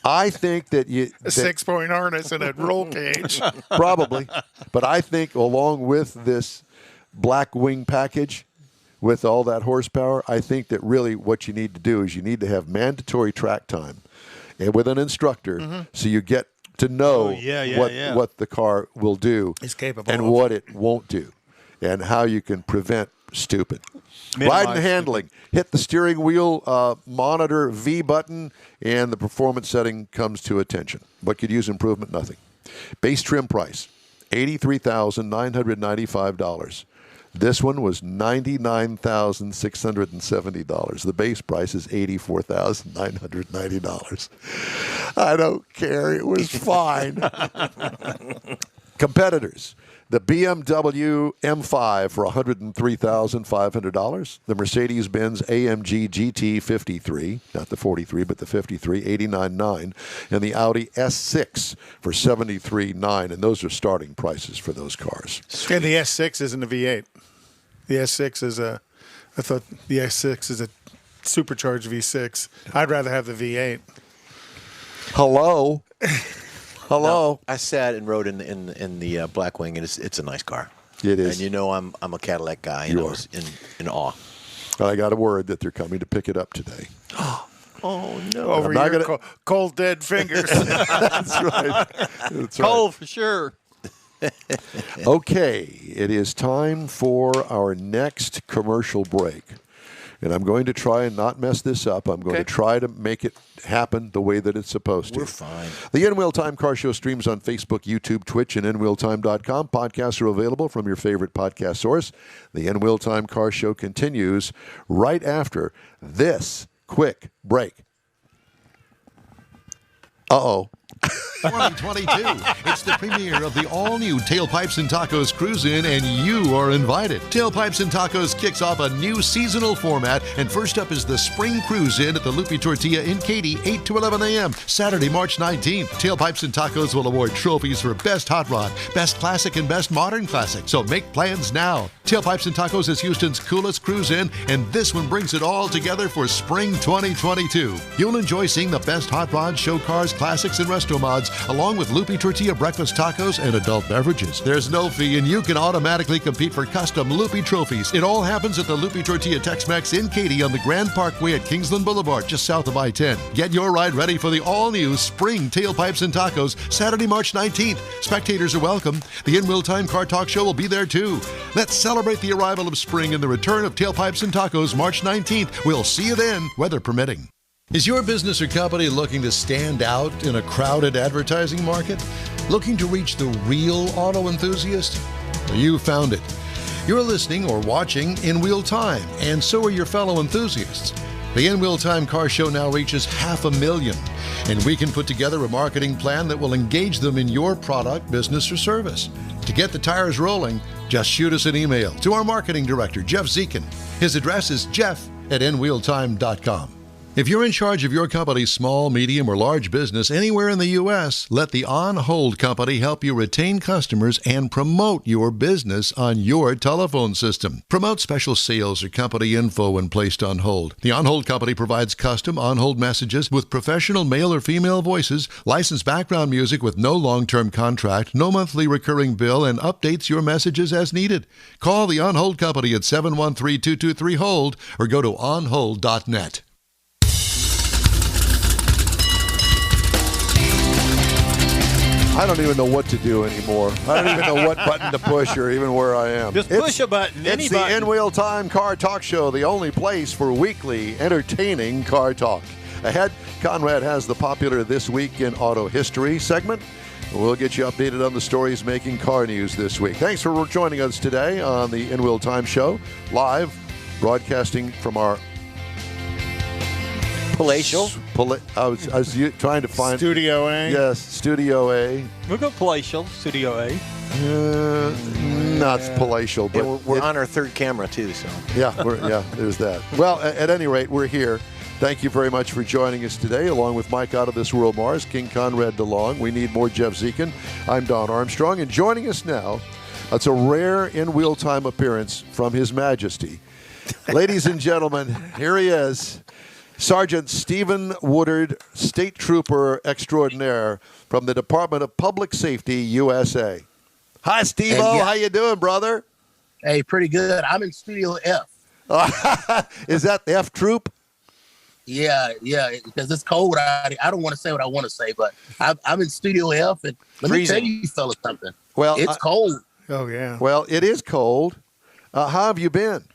I think that a 6-point harness and a roll cage. Probably. But I think along with this black wing package, with all that horsepower, I think that really what you need to do is you need to have mandatory track time and with an instructor, so you get to know what the car will do It's capable and of. what it won't do and how you can prevent stupid. Minimize Ride and handling. Hit the steering wheel monitor V button, and the performance setting comes to attention. What could use improvement? Nothing. Base trim price, $83,995. This one was $99,670. The base price is $84,990. I don't care. It was fine. Competitors. The BMW M5 for $103,500. The Mercedes-Benz AMG GT 53, not the 43, but the 53, $89,900. And the Audi S6 for $73,900. And those are starting prices for those cars. And the S6 isn't a V8. The S6 is I thought the S6 is a supercharged V6. I'd rather have the V8. Hello? No, I sat and rode in the Blackwing, and it's a nice car. It is. And you know I'm a Cadillac guy, and I was in awe. I got a word that they're coming to pick it up today. Oh no! Over your cold dead fingers. That's right. That's Cold for sure. Okay, it is time for our next commercial break. And I'm going to try and not mess this up. I'm going to try to make it happen the way that it's supposed to. We're fine. The In Wheel Time Car Show streams on Facebook, YouTube, Twitch, and InWheelTime.com. Podcasts are available from your favorite podcast source. The In Wheel Time Car Show continues right after this quick break. Uh-oh. 2022. It's the premiere of the all-new Tailpipes and Tacos Cruise-In, and you are invited. Tailpipes and Tacos kicks off a new seasonal format, and first up is the Spring Cruise-In at the Lupe Tortilla in Katy, 8 to 11 a.m., Saturday, March 19th. Tailpipes and Tacos will award trophies for Best Hot Rod, Best Classic, and Best Modern Classic, so make plans now. Tailpipes and Tacos is Houston's coolest cruise-in, and this one brings it all together for Spring 2022. You'll enjoy seeing the best hot rods, show cars, classics, and resto mods, along with Lupe Tortilla breakfast tacos and adult beverages. There's no fee, and you can automatically compete for custom Lupe trophies. It all happens at the Lupe Tortilla Tex-Mex in Katy on the Grand Parkway at Kingsland Boulevard, just south of I-10. Get your ride ready for the all-new Spring Tailpipes and Tacos, Saturday, March 19th. Spectators are welcome. The In Wheel Time Car Talk Show will be there, too. Let's celebrate the arrival of spring and the return of Tailpipes and Tacos, March 19th. We'll see you then, weather permitting. Is your business or company looking to stand out in a crowded advertising market? Looking to reach the real auto enthusiast? Well, you found it. You're listening or watching In Wheel Time, and so are your fellow enthusiasts. The In Wheel Time Car Show now reaches 500,000, and we can put together a marketing plan that will engage them in your product, business, or service. To get the tires rolling, just shoot us an email to our marketing director, Jeff Zekin. His address is jeff@inwheeltime.com. If you're in charge of your company's small, medium, or large business anywhere in the U.S., let the On Hold Company help you retain customers and promote your business on your telephone system. Promote special sales or company info when placed on hold. The On Hold Company provides custom on-hold messages with professional male or female voices, licensed background music with no long-term contract, no monthly recurring bill, and updates your messages as needed. Call the On Hold Company at 713-223-HOLD or go to onhold.net. I don't even know what to do anymore. I don't even know what button to push or even where I am. Just push a button. It's the In Wheel Time Car Talk Show, the only place for weekly, entertaining car talk. Ahead, Conrad has the popular This Week in Auto History segment. We'll get you updated on the stories making car news this week. Thanks for joining us today on the In Wheel Time Show, live, broadcasting from our Palatial. I was trying to find Studio A. Yes, Studio A. We'll go palatial, Studio A. Not palatial, but we're on our third camera too, so yeah, there's that. Well, at any rate, we're here. Thank you very much for joining us today, along with Mike Out of This World Mars, King Conrad DeLong. We need more Jeff Zekin. I'm Don Armstrong, and joining us now, it's a rare in-wheel time appearance from His Majesty. Ladies and gentlemen, here he is, Sergeant Stephen Woodard, State Trooper Extraordinaire from the Department of Public Safety, USA. Hi, Steve-O. How you doing, brother? Hey, pretty good. I'm in Studio F. Is that the F Troop? Yeah, because it's cold. I don't want to say what I want to say, but I'm in Studio F, and let me tell you fellas something. Well, it's cold. Oh, yeah. Well, it is cold. How have you been?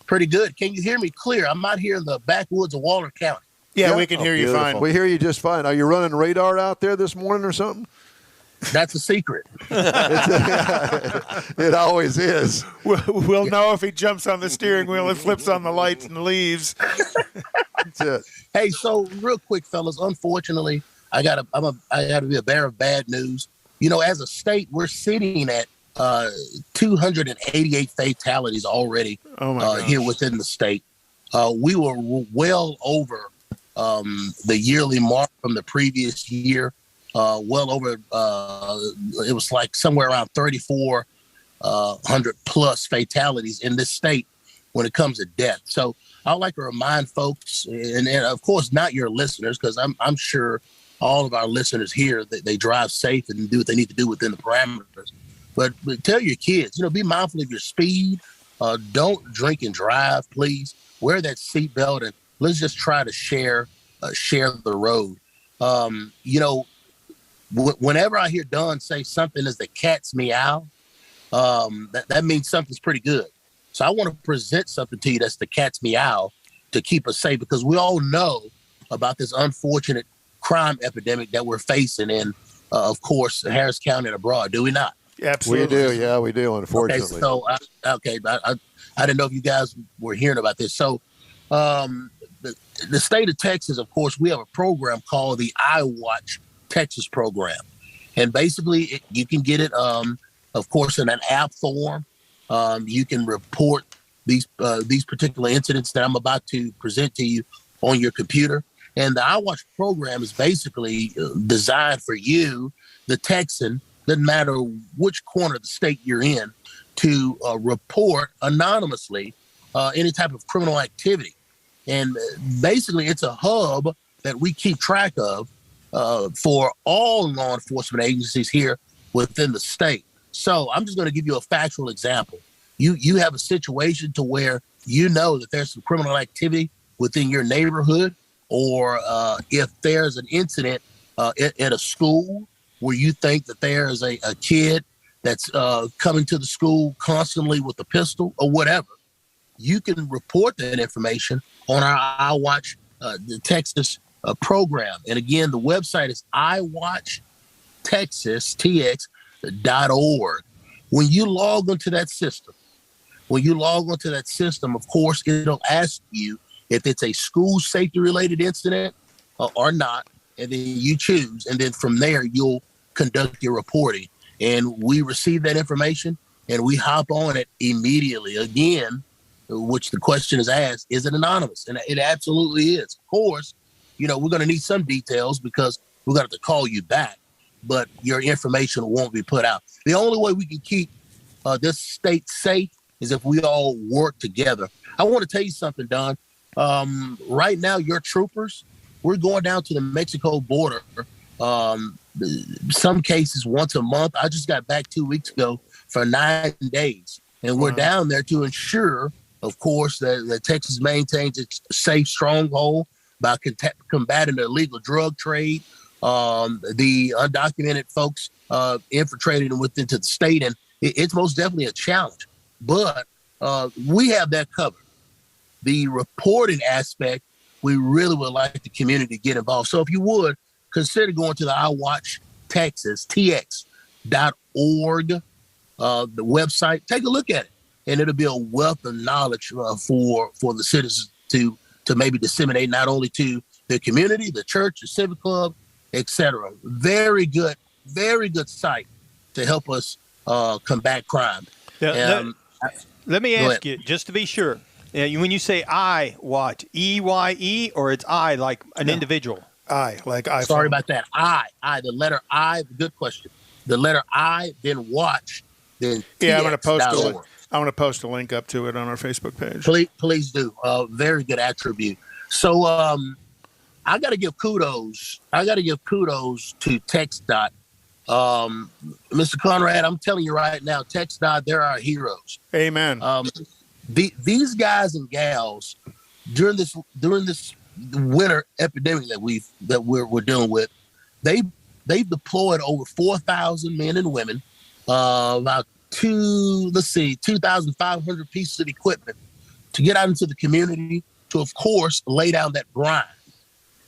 Pretty good. Can you hear me clear? I'm out here in the backwoods of Waller County. Yeah, we can hear you fine. We hear you just fine. Are you running radar out there this morning or something? That's a secret. It always is. We'll know if he jumps on the steering wheel and flips on the lights and leaves. That's it. Hey, so real quick, fellas. Unfortunately, I gotta be a bearer of bad news. You know, as a state, we're sitting at 288 fatalities already here within the state. We were well over the yearly mark from the previous year. Well over, it was like somewhere around 3,400 plus fatalities in this state when it comes to death. So I'd like to remind folks, and of course not your listeners, because I'm sure all of our listeners here that they drive safe and do what they need to do within the parameters. But tell your kids, be mindful of your speed. Don't drink and drive, please. Wear that seatbelt, and let's just try to share the road. Whenever I hear Don say something is the cat's meow, that means something's pretty good. So I want to present something to you that's the cat's meow to keep us safe, because we all know about this unfortunate crime epidemic that we're facing in, of course, Harris County and abroad. Do we not? Absolutely. We do. Yeah, we do, unfortunately. Okay, so I didn't know if you guys were hearing about this. So the state of Texas, of course, we have a program called the iWatch Texas program. And basically you can get it, of course, in an app form. You can report these particular incidents that I'm about to present to you on your computer. And the iWatch program is basically designed for you, the Texan, doesn't matter which corner of the state you're in, to report anonymously any type of criminal activity. And basically it's a hub that we keep track of for all law enforcement agencies here within the state. So I'm just going to give you a factual example. You have a situation to where you know that there's some criminal activity within your neighborhood, or if there's an incident at a school where you think that there is a kid that's coming to the school constantly with a pistol or whatever, you can report that information on our iWatch the Texas program. And again, the website is iWatchTexas.org. When you log into that system, of course, it'll ask you if it's a school safety related incident or not, and then you choose, and then from there you'll conduct your reporting. And we receive that information and we hop on it immediately. Again, which the question is asked, is it anonymous? And it absolutely is. Of course, we're going to need some details because we're going to have to call you back, but your information won't be put out. The only way we can keep this state safe is if we all work together. I want to tell you something, Don. Right now, your troopers, we're going down to the Mexico border. Some cases once a month. I just got back 2 weeks ago for 9 days. And we're down there to ensure, of course, that Texas maintains its safe stronghold by combating the illegal drug trade, the undocumented folks infiltrating into the state. And it's most definitely a challenge. But we have that covered. The reporting aspect, we really would like the community to get involved. So if you would, consider going to the iWatch Texas, TX.org, the website. Take a look at it. And it'll be a wealth of knowledge for the citizens to maybe disseminate not only to the community, the church, the civic club, etc. Very good site to help us combat crime. Let me ask you, just to be sure, when you say I watch, EYE, or it's I like an individual? I, like iPhone. Sorry about that. The letter I, good question. The letter I, then watch, then yeah, I'm going to post a link up to it on our Facebook page. Please do. Very good attribute. So I got to give kudos. to TexDot. Mr. Conrad, I'm telling you right now, TexDot, they're our heroes. Amen. These guys and gals during this winter epidemic that we're dealing with, they've deployed over 4,000 men and women, about 2,500 pieces of equipment to get out into the community to, of course, lay down that brine.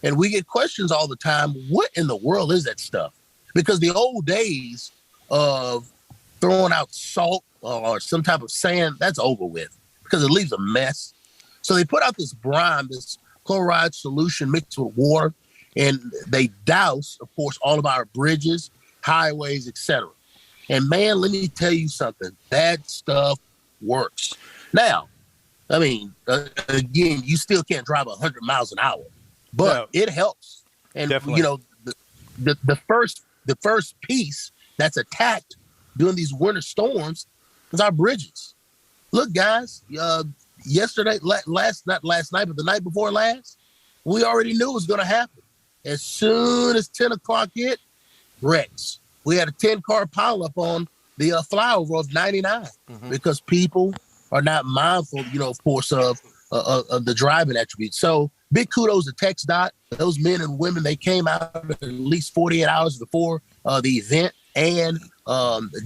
And we get questions all the time, what in the world is that stuff? Because the old days of throwing out salt or some type of sand, that's over with because it leaves a mess. So they put out this brine, this chloride solution mixed with water, and they douse, of course, all of our bridges, highways, etc. And man, let me tell you something, that stuff works. Now, I mean, again, you still can't drive 100 miles an hour, but it helps. And definitely. The first piece that's attacked during these winter storms is our bridges. Look, guys, yesterday, not last night, but the night before last, we already knew it was going to happen. As soon as 10 o'clock hit, wrecks. We had a 10-car pileup on the flyover of 99 because people are not mindful, of course, of the driving attributes. So big kudos to TexDot. Those men and women, they came out at least 48 hours before the event and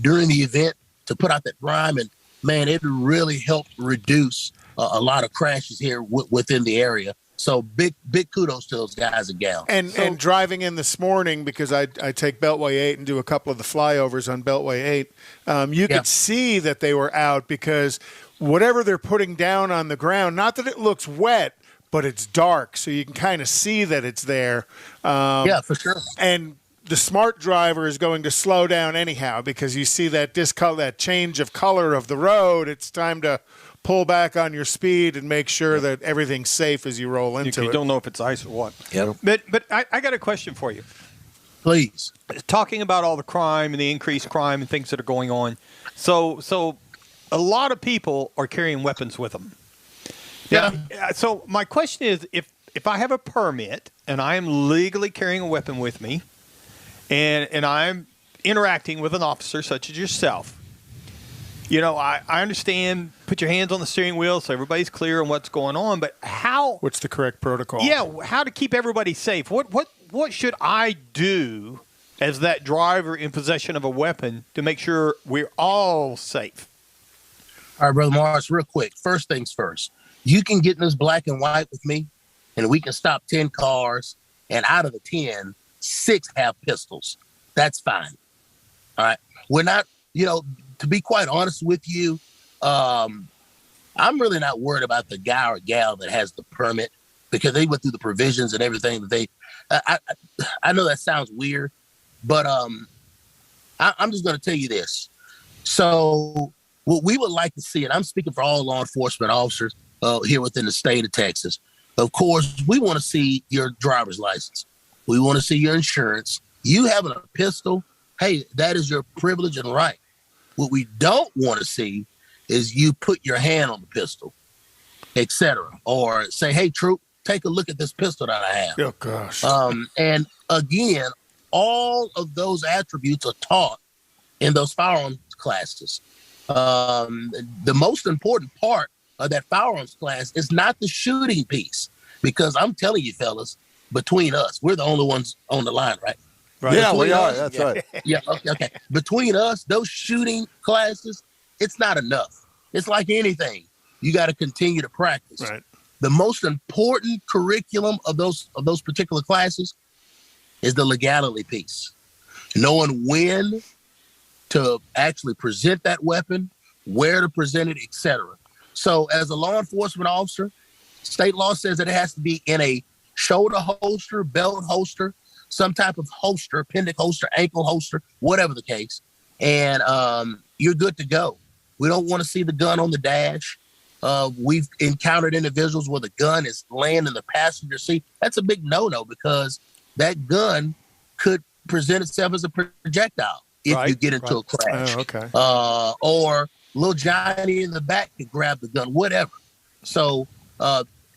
during the event to put out that brine. And, man, it really helped reduce a lot of crashes here within the area. So big kudos to those guys and gals. And driving in this morning, because I take Beltway 8 and do a couple of the flyovers on Beltway 8, you could see that they were out because whatever they're putting down on the ground, not that it looks wet, but it's dark, so you can kind of see that it's there. Yeah, for sure. And the smart driver is going to slow down anyhow because you see that that change of color of the road. It's time to pull back on your speed and make sure that everything's safe as you roll into it. You don't know if it's ice or what. Yeah. But I got a question for you. Please. Talking about all the crime and the increased crime and things that are going on. So a lot of people are carrying weapons with them. Yeah. So my question is, if I have a permit and I am legally carrying a weapon with me and I'm interacting with an officer such as yourself, I understand, put your hands on the steering wheel so everybody's clear on what's going on, but how? What's the correct protocol? Yeah, how to keep everybody safe. What should I do as that driver in possession of a weapon to make sure we're all safe? All right, Brother Morris, real quick. First things first. You can get in this black and white with me, and we can stop 10 cars, and out of the 10, 6 have pistols. That's fine. All right? We're not, to be quite honest with you, I'm really not worried about the guy or gal that has the permit because they went through the provisions and everything that I know that sounds weird, but I'm just going to tell you this. So what we would like to see, and I'm speaking for all law enforcement officers here within the state of Texas, of course, we want to see your driver's license. We want to see your insurance. You having a pistol, hey, that is your privilege and right. What we don't want to see is you put your hand on the pistol, etc. Or say, hey, troop, take a look at this pistol that I have. Oh, gosh. And again, all of those attributes are taught in those firearms classes. The most important part of that firearms class is not the shooting piece, because I'm telling you, fellas, between us, we're the only ones on the line, right? Right. Yeah, we are. That's right. Yeah. Okay. Between us, those shooting classes, it's not enough. It's like anything. You got to continue to practice. Right. The most important curriculum of those particular classes is the legality piece. Knowing when to actually present that weapon, where to present it, etc. So as a law enforcement officer, state law says that it has to be in a shoulder holster, belt holster, some type of holster, appendix holster, ankle holster, whatever the case. and you're good to go. We don't want to see the gun on the dash. We've encountered individuals where the gun is laying in the passenger seat. That's a big no-no because that gun could present itself as a projectile if you get into a crash. Oh, okay. Or little Johnny in the back could grab the gun, whatever. So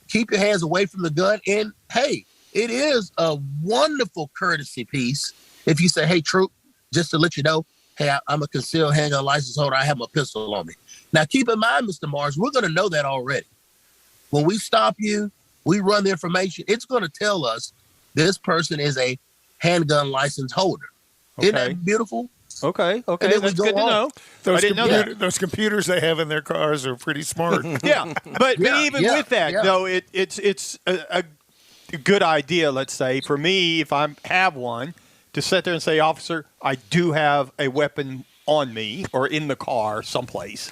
keep your hands away from the gun. And, hey, it is a wonderful courtesy piece if you say, hey, troop, just to let you know, hey, I'm a concealed handgun license holder. I have my pistol on me. Now, keep in mind, Mr. Mars, we're going to know that already. When we stop you, we run the information. It's going to tell us this person is a handgun license holder. Okay. Isn't that beautiful? Okay. And then That's good to know. I didn't know that. Those computers they have in their cars are pretty smart. Yeah, but even with that, though, it's a good idea, let's say, for me, if I have one, to sit there and say, officer, I do have a weapon on me or in the car someplace.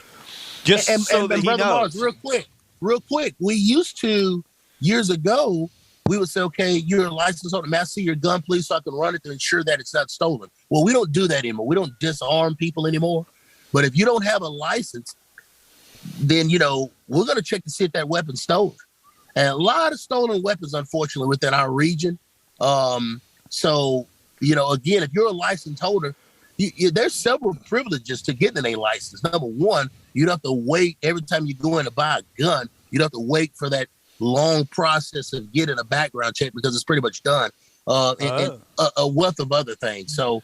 Just so that he Brother knows. Mars, real quick. We used to, years ago, we would say, okay, you're a license holder. May I see your gun, please, so I can run it to ensure that it's not stolen. Well, we don't do that anymore. We don't disarm people anymore. But if you don't have a license, then, we're going to check to see if that weapon's stolen. And a lot of stolen weapons, unfortunately, within our region. So, again, if you're a license holder, there's several privileges to getting a license. Number one, you don't have to wait every time you go in to buy a gun. You don't have to wait for that long process of getting a background check because it's pretty much done. And a wealth of other things. So,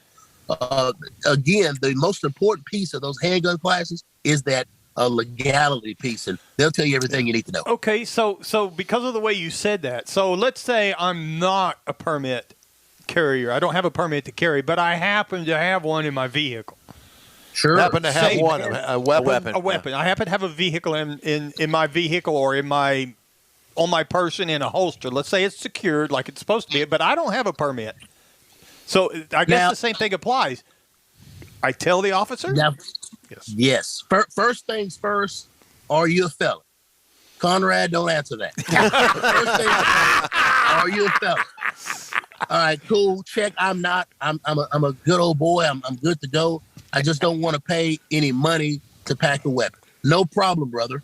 again, the most important piece of those handgun classes is that legality piece, and they'll tell you everything you need to know. Okay, so because of the way you said that, so let's say I'm not a permit carrier. I don't have a permit to carry, but I happen to have one in my vehicle. Sure. Happen to have one, a weapon. A weapon. Yeah. I happen to have a vehicle in my vehicle or on my person in a holster. Let's say it's secured like it's supposed to be, but I don't have a permit. So I guess the same thing applies. I tell the officer? Now, yes. First things first, are you a felon? Conrad, don't answer that. First thing, are you a felon? All right, cool. Check. I'm not. I'm a good old boy. I'm good to go. I just don't want to pay any money to pack a weapon. No problem, brother.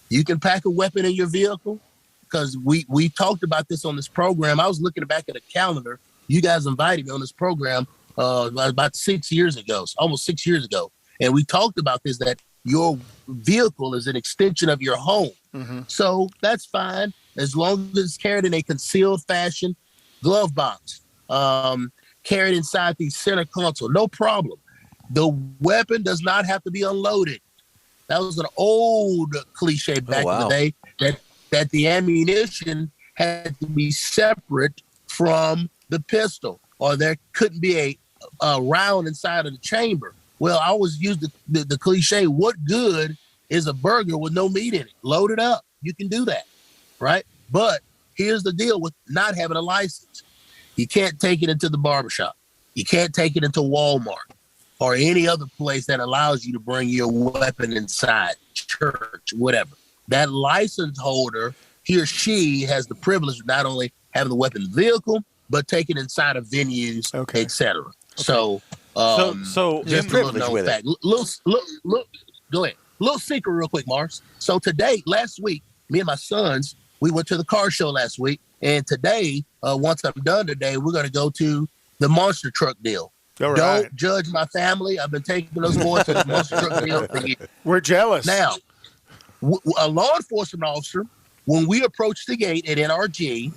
You can pack a weapon in your vehicle because we talked about this on this program. I was looking back at a calendar. You guys invited me on this program about 6 years ago, almost 6 years ago. And we talked about this, that your vehicle is an extension of your home. Mm-hmm. So that's fine as long as it's carried in a concealed fashion, glove box, carried inside the center console, no problem. The weapon does not have to be unloaded. That was an old cliche back in the day, that the ammunition had to be separate from the pistol, or there couldn't be a round inside of the chamber. Well, I always use the cliche, what good is a burger with no meat in it? Load it up. You can do that, right? But here's the deal with not having a license. You can't take it into the barbershop. You can't take it into Walmart or any other place that allows you to bring your weapon inside, church, whatever. That license holder, he or she has the privilege of not only having the weapon in the vehicle, but taking it inside of venues, etc. Okay. So just a little known fact. Look, go ahead. Little secret real quick, Mars. So today, last week, me and my sons, we went to the car show last week. And today, once I'm done today, we're going to go to the monster truck deal. All right. Don't judge my family. I've been taking those boys to the monster truck deal for years. We're jealous. Now, a law enforcement officer, when we approach the gate at NRG,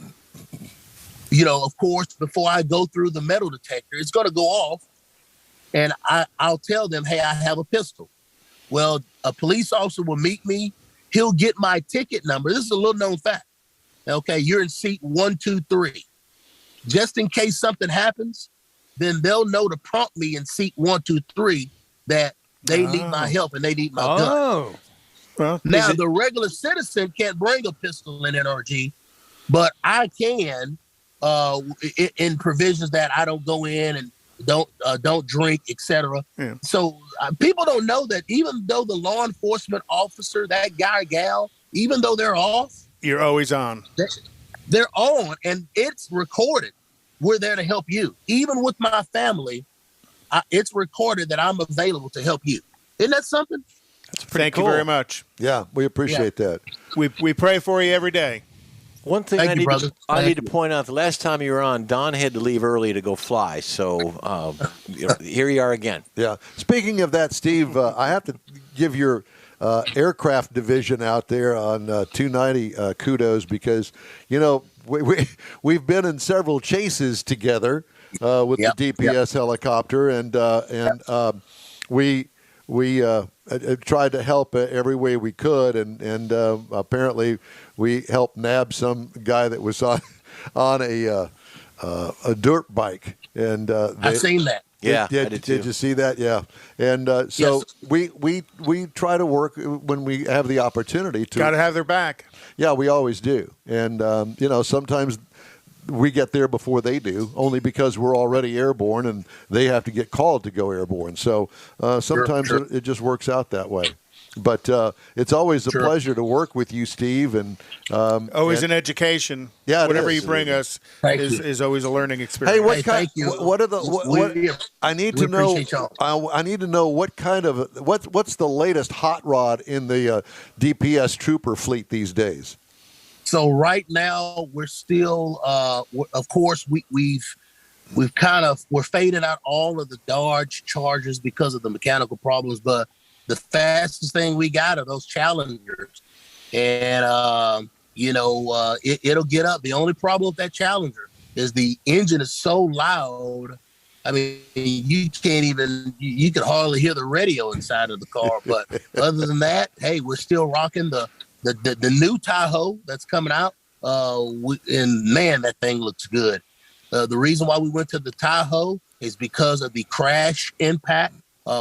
of course, before I go through the metal detector, it's going to go off. And I'll tell them, hey, I have a pistol. Well, a police officer will meet me. He'll get my ticket number. This is a little known fact. Okay, you're in seat 123. Just in case something happens, then they'll know to prompt me in seat 123 that they need my help and they need my gun. Well, now, the regular citizen can't bring a pistol in NRG, but I can in provisions that I don't go in and don't drink, etc. Yeah. So people don't know that even though the law enforcement officer, that guy or gal, even though they're off, you're always on. They're on, and it's recorded. We're there to help you. Even with my family, it's recorded that I'm available to help you. Isn't that something? Thank you very much. Yeah, we appreciate that. We pray for you every day. One thing Thank I you, need, brother. I need to point out, the last time you were on, Don had to leave early to go fly. So here you are again. Yeah. Speaking of that, Steve, I have to give your aircraft division out there on 290 kudos because, you know, we've been in several chases together with the DPS helicopter, and we tried to help every way we could, and apparently we helped nab some guy that was on a dirt bike, and I've seen that. Yeah, did you see that? Yeah, and so yes. we try to work when we have the opportunity to. Got to have their back. Yeah, we always do, and you know, sometimes we get there before they do, only because we're already airborne and they have to get called to go airborne. So sometimes Sure. it just works out that way. But it's always a pleasure to work with you, Steve. And always an education. Yeah, it whatever is. you bring us Thank is always a learning experience. Hey, what kind? thank you. What are the? What, I need to know. appreciate y'all. I need to know what kind of what's the latest hot rod in the DPS trooper fleet these days. So right now we're still, of course, we're fading out all of the Dodge Chargers because of the mechanical problems, but the fastest thing we got are those Challengers, and it'll get up. The only problem with that Challenger is the engine is so loud. I mean, you can hardly hear the radio inside of the car. But other than that, hey, we're still rocking the new Tahoe that's coming out. And man, that thing looks good. The reason why we went to the Tahoe is because of the crash impact.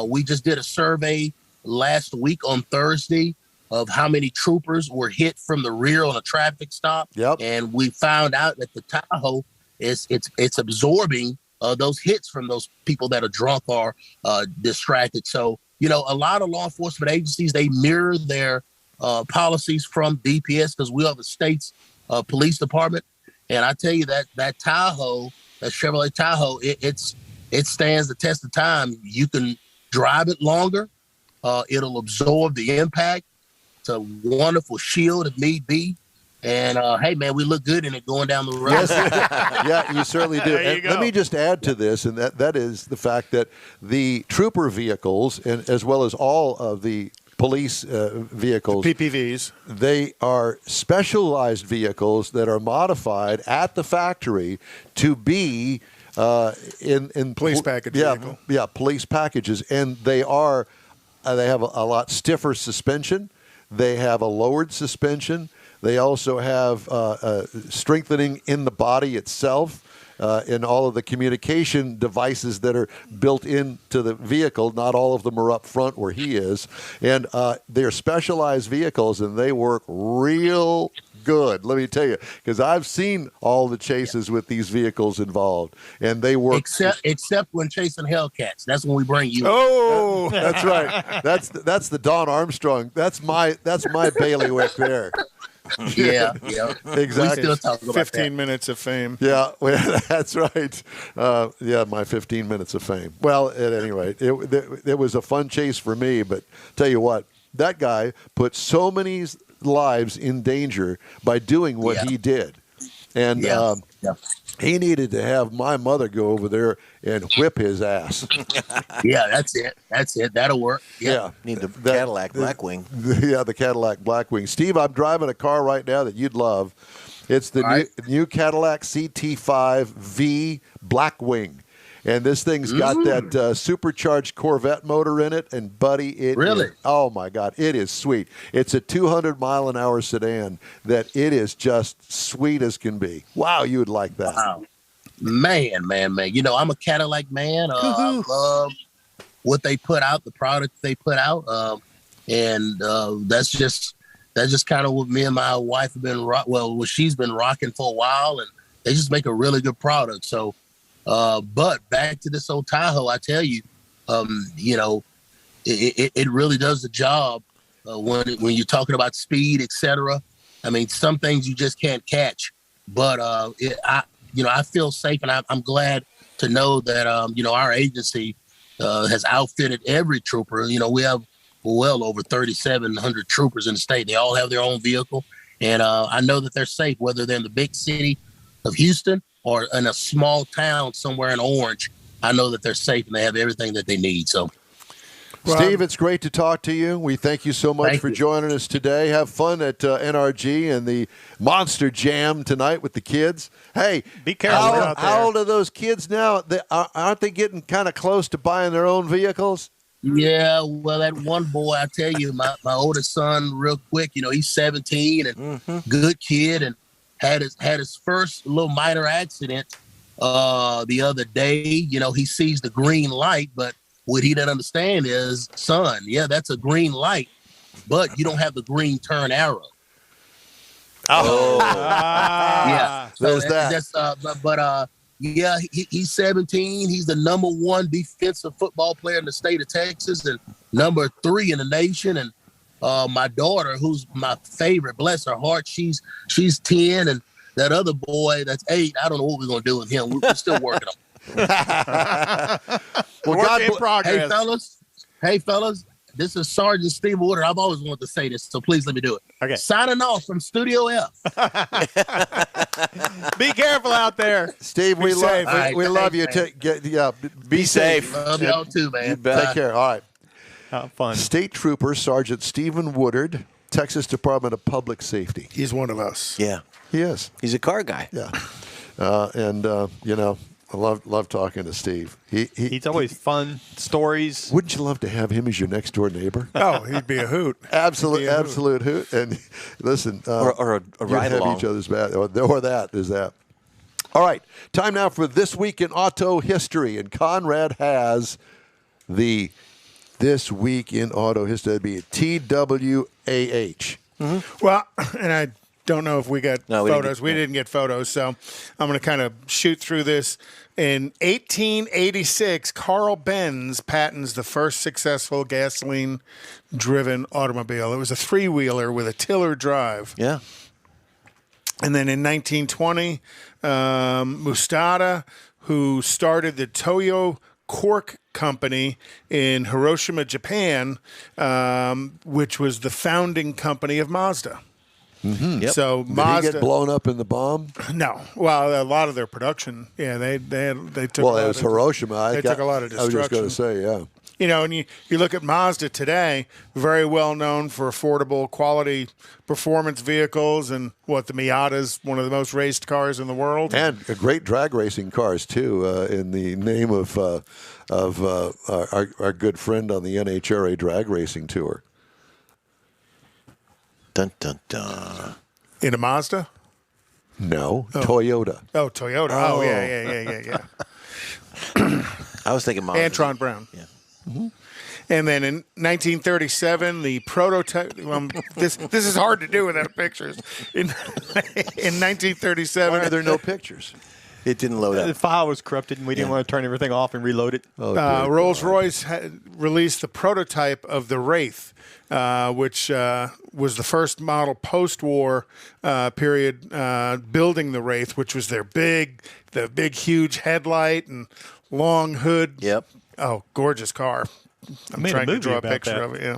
We just did a survey last week on Thursday of how many troopers were hit from the rear on a traffic stop. Yep. And we found out that the Tahoe it's absorbing those hits from those people that are drunk or distracted. So, you know, a lot of law enforcement agencies, they mirror their policies from DPS because we are the state's police department. And I tell you that Tahoe, that Chevrolet Tahoe, it stands the test of time. You can drive it longer. It'll absorb the impact. It's a wonderful shield if need be. And hey, man, we look good in it going down the road. Yes, yeah, you certainly do. There you And let go. me just add to this, and that is the fact that the trooper vehicles, and as well as all of the police vehicles, PPVs. they are specialized vehicles that are modified at the factory to be in Police package yeah, vehicle. Yeah, police packages, and they have a lot stiffer suspension. They have a lowered suspension. They also have strengthening in the body itself. In all of the communication devices that are built into the vehicle. Not all of them are up front where he is. And they're specialized vehicles, and they work real good, let me tell you, because I've seen all the chases with these vehicles involved, and they work. Except when chasing Hellcats. That's when we bring you. Oh, That's right. That's the Don Armstrong. That's my bailiwick there. Yeah. Exactly. We still talk about 15 minutes of fame. Yeah, well, that's right. My 15 minutes of fame. Well, at any rate, it was a fun chase for me, but tell you what, that guy put so many lives in danger by doing what he did. And he needed to have my mother go over there and whip his ass. Yeah, that's it. That'll work. Yeah. Need the Cadillac Blackwing. Yeah, the Cadillac Blackwing. Steve, I'm driving a car right now that you'd love. It's the new Cadillac CT5V Blackwing. And this thing's got that supercharged Corvette motor in it. And, buddy, Really? Oh, my God, it is sweet. It's a 200-mile-an-hour sedan that it is just sweet as can be. Wow, you would like that. Wow. Man. You know, I'm a Cadillac man. I love what they put out, the product they put out. And that's just kind of what me and my wife have been she's been rocking for a while, and they just make a really good product. So, but back to this old Tahoe, I tell you, you know, it really does the job when you're talking about speed, etc. I mean, some things you just can't catch, but I feel safe, and I'm glad to know that you know, our agency has outfitted every trooper. You know, we have well over 3,700 troopers in the state. They all have their own vehicle. And I know that they're safe, whether they're in the big city of Houston or in a small town somewhere in Orange. I know that they're safe and they have everything that they need. So, Steve, it's great to talk to you. We thank you so much for joining us today. Have fun at NRG and the Monster Jam tonight with the kids. Hey, be careful out there. How old are those kids now? Aren't they getting kind of close to buying their own vehicles? Yeah, well, that one boy, I tell you, my oldest son, real quick, you know, he's 17 and good kid, and had his first little minor accident the other day. You know, he sees the green light, but what he didn't understand is, son, yeah, that's a green light, but you don't have the green turn arrow. Oh, yeah. So there's that. Yeah, he's 17. He's the number 1 defensive football player in the state of Texas and number 3 in the nation. And my daughter, who's my favorite, bless her heart, she's 10, and that other boy that's 8. I don't know what we're gonna do with him. We're still working on. Well, Work in progress. Hey fellas, this is Sergeant Steve Woodard. I've always wanted to say this, so please let me do it. Okay. Signing off from Studio F. Be careful out there, Steve. We love you. Be safe. Love y'all too, man. Take care. All right. Have fun. State Trooper Sergeant Stephen Woodard, Texas Department of Public Safety. He's one of us. Yeah. He is. He's a car guy. Yeah. You know, I love talking to Steve. He's always fun stories. Wouldn't you love to have him as your next door neighbor? Oh, he'd be a hoot. Absolute hoot. And listen, or a ride have along. each other's back, or that is that. All right, time now for This Week in Auto History, and Conrad has the This Week in Auto History. That'd be TWAH. Well, and I don't know if we got photos. We didn't get photos, so I'm going to kind of shoot through this. In 1886, Carl Benz patents the first successful gasoline-driven automobile. It was a 3-wheeler with a tiller drive. Yeah. And then in 1920, Mustada, who started the Toyo Cork Company in Hiroshima, Japan, which was the founding company of Mazda. Mm-hmm. Yep. So Did Mazda he get blown up in the bomb? No. Well, a lot of their production, yeah, they took. Well, it was Hiroshima. They took a lot of destruction. I was just going to say, yeah. You know, and you look at Mazda today, very well known for affordable, quality performance vehicles, and the Miata's one of the most raced cars in the world, and great drag racing cars too. In the name of our good friend on the NHRA drag racing tour. Dun dun dun. In a Mazda? No, Toyota. Oh, Toyota. Oh, yeah. I was thinking Mazda. Antron Brown. Yeah. Mm-hmm. And then in 1937, the prototype. This is hard to do without pictures. In 1937, why are there no pictures? It didn't load up. The file was corrupted, and we didn't want to turn everything off and reload it. Rolls-Royce released the prototype of the Wraith, which was the first model post-war period building the Wraith, which was the big, huge headlight and long hood. Yep. Oh, gorgeous car. I'm trying to draw a picture of it. Yeah.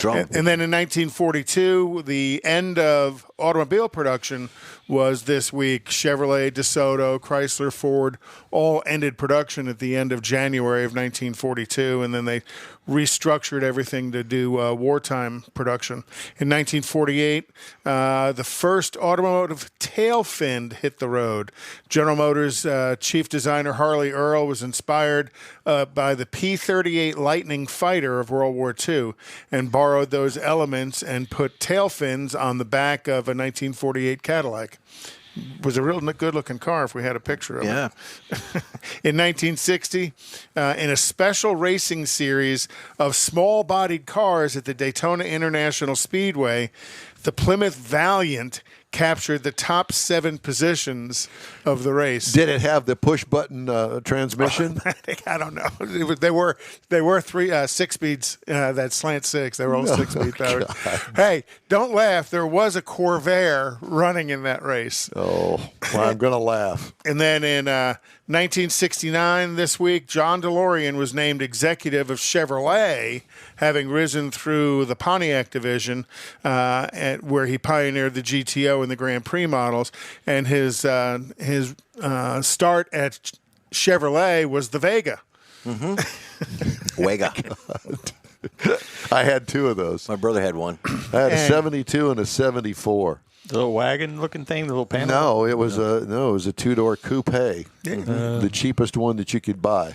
And then in 1942, the end of automobile production was this week. Chevrolet, DeSoto, Chrysler, Ford all ended production at the end of January of 1942, and then they restructured everything to do wartime production. In 1948, the first automotive tail fin hit the road. General Motors chief designer Harley Earl was inspired by the P-38 Lightning fighter of World War II and borrowed those elements and put tail fins on the back of a 1948 Cadillac. It was a real good-looking car if we had a picture of it. In 1960, in a special racing series of small-bodied cars at the Daytona International Speedway, the Plymouth Valiant captured the top 7 positions of the race. Did it have the push button transmission? I don't know. They were 6 speeds. That slant 6. They were all 6 speed powered. Hey, don't laugh. There was a Corvair running in that race. Oh, well, I'm going to laugh. And then in 1969, this week, John DeLorean was named executive of Chevrolet, having risen through the Pontiac division, where he pioneered the GTO and the Grand Prix models. And his start at Chevrolet was the Vega. Mm-hmm. Vega. I had 2 of those. My brother had one. I had a 72 and a 74. The little wagon-looking thing, the little panel. No, it was a 2-door coupe, the cheapest one that you could buy.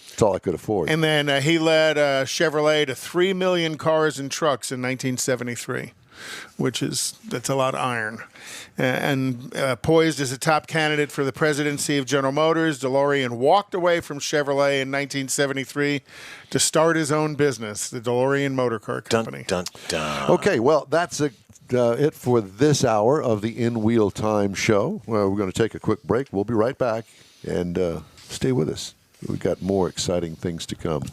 That's all I could afford. And then he led Chevrolet to 3 million cars and trucks in 1973, that's a lot of iron. And poised as a top candidate for the presidency of General Motors, DeLorean walked away from Chevrolet in 1973 to start his own business, the DeLorean Motor Car Company. Dun, dun, dun. Okay, well, that's it for this hour of the In Wheel Time show. Well, we're going to take a quick break. We'll be right back, and stay with us. We've got more exciting things to come.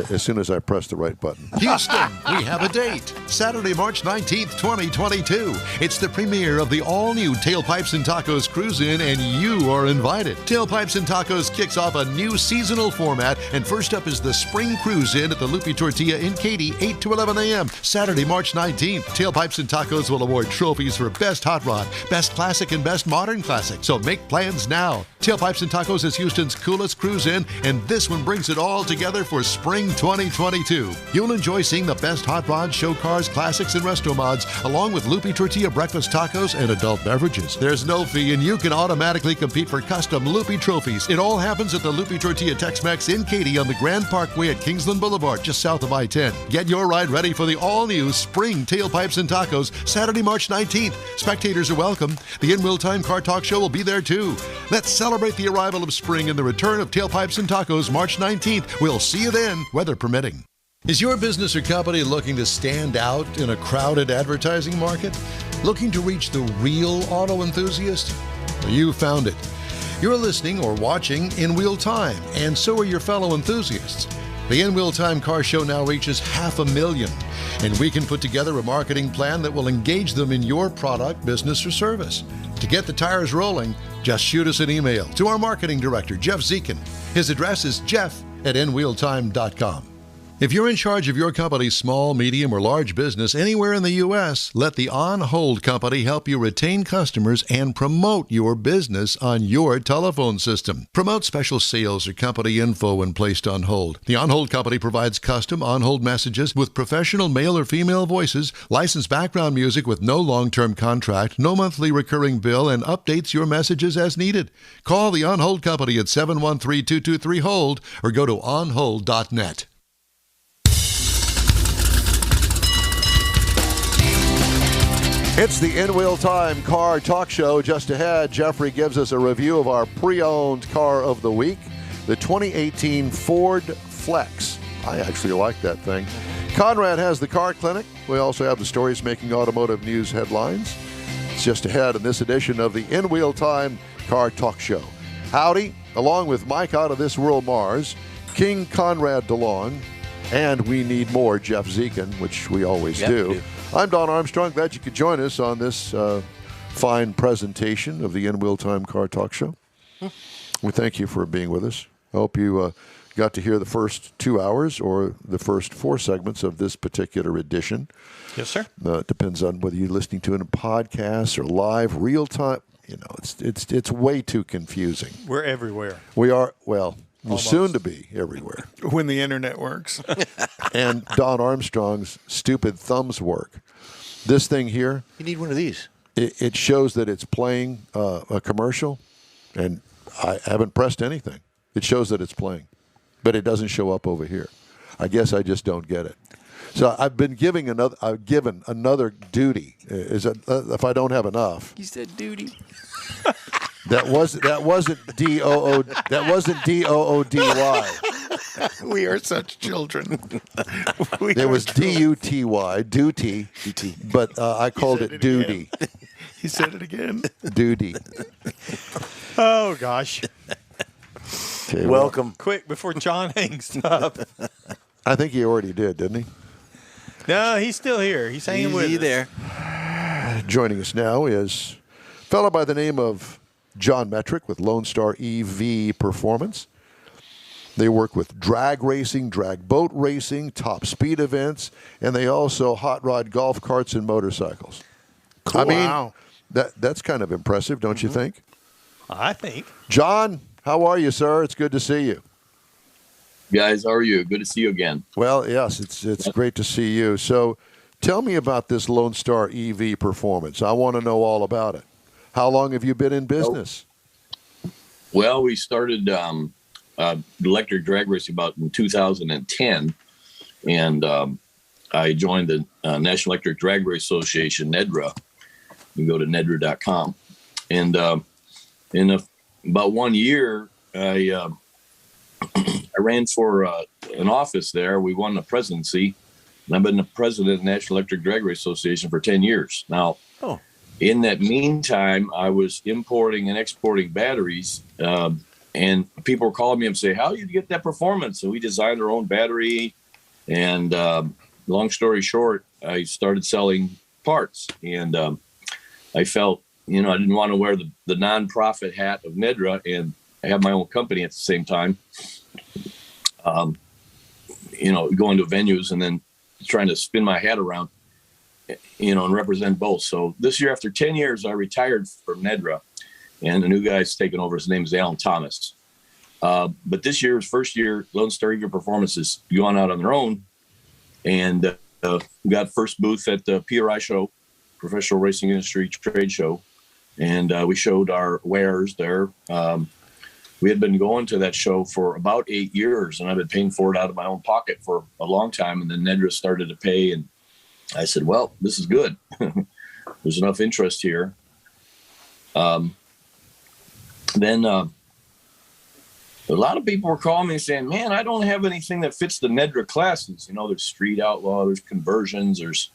As soon as I press the right button. Houston, we have a date. Saturday, March 19th, 2022. It's the premiere of the all-new Tailpipes and Tacos Cruise-In, and you are invited. Tailpipes and Tacos kicks off a new seasonal format, and first up is the Spring Cruise-In at the Lupi Tortilla in Katy, 8 to 11 a.m. Saturday, March 19th. Tailpipes and Tacos will award trophies for Best Hot Rod, Best Classic, and Best Modern Classic, so make plans now. Tailpipes and Tacos is Houston's coolest cruise-in, and this one brings it all together for Spring 2022. You'll enjoy seeing the best hot rods, show cars, classics, and resto mods, along with Lupi Tortilla breakfast tacos and adult beverages. There's no fee, and you can automatically compete for custom Lupi trophies. It all happens at the Lupi Tortilla Tex-Mex in Katy on the Grand Parkway at Kingsland Boulevard, just south of I-10. Get your ride ready for the all-new Spring Tailpipes and Tacos, Saturday, March 19th. Spectators are welcome. The In Wheel Time Car Talk Show will be there, too. Let's celebrate the arrival of spring and the return of Tailpipes and Tacos, March 19th. We'll see you then, weather permitting. Is your business or company looking to stand out in a crowded advertising market? Looking to reach the real auto enthusiast? Well, you found it. You're listening or watching In Wheel Time, and so are your fellow enthusiasts. The In Wheel Time Car Show now reaches 500,000, and we can put together a marketing plan that will engage them in your product, business, or service. To get the tires rolling, just shoot us an email to our marketing director, Jeff Zekin. His address is jeff@inwheeltime.com. If you're in charge of your company's small, medium, or large business anywhere in the U.S., let the On Hold Company help you retain customers and promote your business on your telephone system. Promote special sales or company info when placed on hold. The On Hold Company provides custom on-hold messages with professional male or female voices, licensed background music with no long-term contract, no monthly recurring bill, and updates your messages as needed. Call the On Hold Company at 713-223-HOLD or go to onhold.net. It's the In Wheel Time Car Talk Show. Just ahead, Jeffrey gives us a review of our pre-owned car of the week, the 2018 Ford Flex. I actually like that thing. Conrad has the car clinic. We also have the stories making automotive news headlines. It's just ahead in this edition of the In Wheel Time Car Talk Show. Howdy, along with Mike out of this world Mars, King Conrad DeLong, and we need more Jeff Zekin, which we always do. I'm Don Armstrong. Glad you could join us on this fine presentation of the In Wheel Time Car Talk Show. We thank you for being with us. I hope you got to hear the first 2 hours or the first 4 segments of this particular edition. Yes, sir. It depends on whether you're listening to it in podcast or live, real time. You know, it's way too confusing. We're everywhere. We are, well, we're soon to be everywhere. When the internet works. And Don Armstrong's stupid thumbs work. This thing here. You need one of these. It shows that it's playing a commercial, and I haven't pressed anything. It shows that it's playing, but it doesn't show up over here. I guess I just don't get it. So I've been given another duty. If I don't have enough. You said duty. That wasn't DOODY. We are such children. It was D-U-T-Y, duty, but I called it duty. He said it again. Duty. Oh, gosh. Okay, Welcome. Quick, before John hangs up. I think he already did, didn't he? No, he's still here. He's hanging with us. there. Joining us now is a fellow by the name of John Metrick with Lone Star EV Performance. They work with drag racing, drag boat racing, top speed events, and they also hot rod golf carts and motorcycles. Cool. I mean, Wow. that's kind of impressive, don't you think? I think. John, how are you, sir? It's good to see you. Guys, how are you? Good to see you again. Well, yes, it's great to see you. So tell me about this Lone Star EV Performance. I want to know all about it. How long have you been in business? Well, we started electric drag racing about in 2010, and I joined the National Electric Drag Race Association, NEDRA. You can go to nedra.com. And in about 1 year, I ran for an office there. We won the presidency, and I've been the president of the National Electric Drag Race Association for 10 years. Now, in that meantime, I was importing and exporting batteries, and people were calling me and say, how did you get that performance? So we designed our own battery, and long story short, I started selling parts, and I felt, I didn't want to wear the nonprofit hat of NEDRA, and I have my own company at the same time. Going to venues and then trying to spin my hat around, and represent both. So this year, after 10 years, I retired from NEDRA, and the new guy's taken over. His name is Alan Thomas. But this year's first year, Lone Star EV Performance is going out on their own, and we got first booth at the PRI show, Professional Racing Industry Trade Show, and we showed our wares there. We had been going to that show for about 8 years, and I've been paying for it out of my own pocket for a long time. And then NEDRA started to pay, and I said, well, this is good. There's enough interest here. Then a lot of people were calling me saying, man, I don't have anything that fits the NEDRA classes. There's street outlaw, there's conversions, there's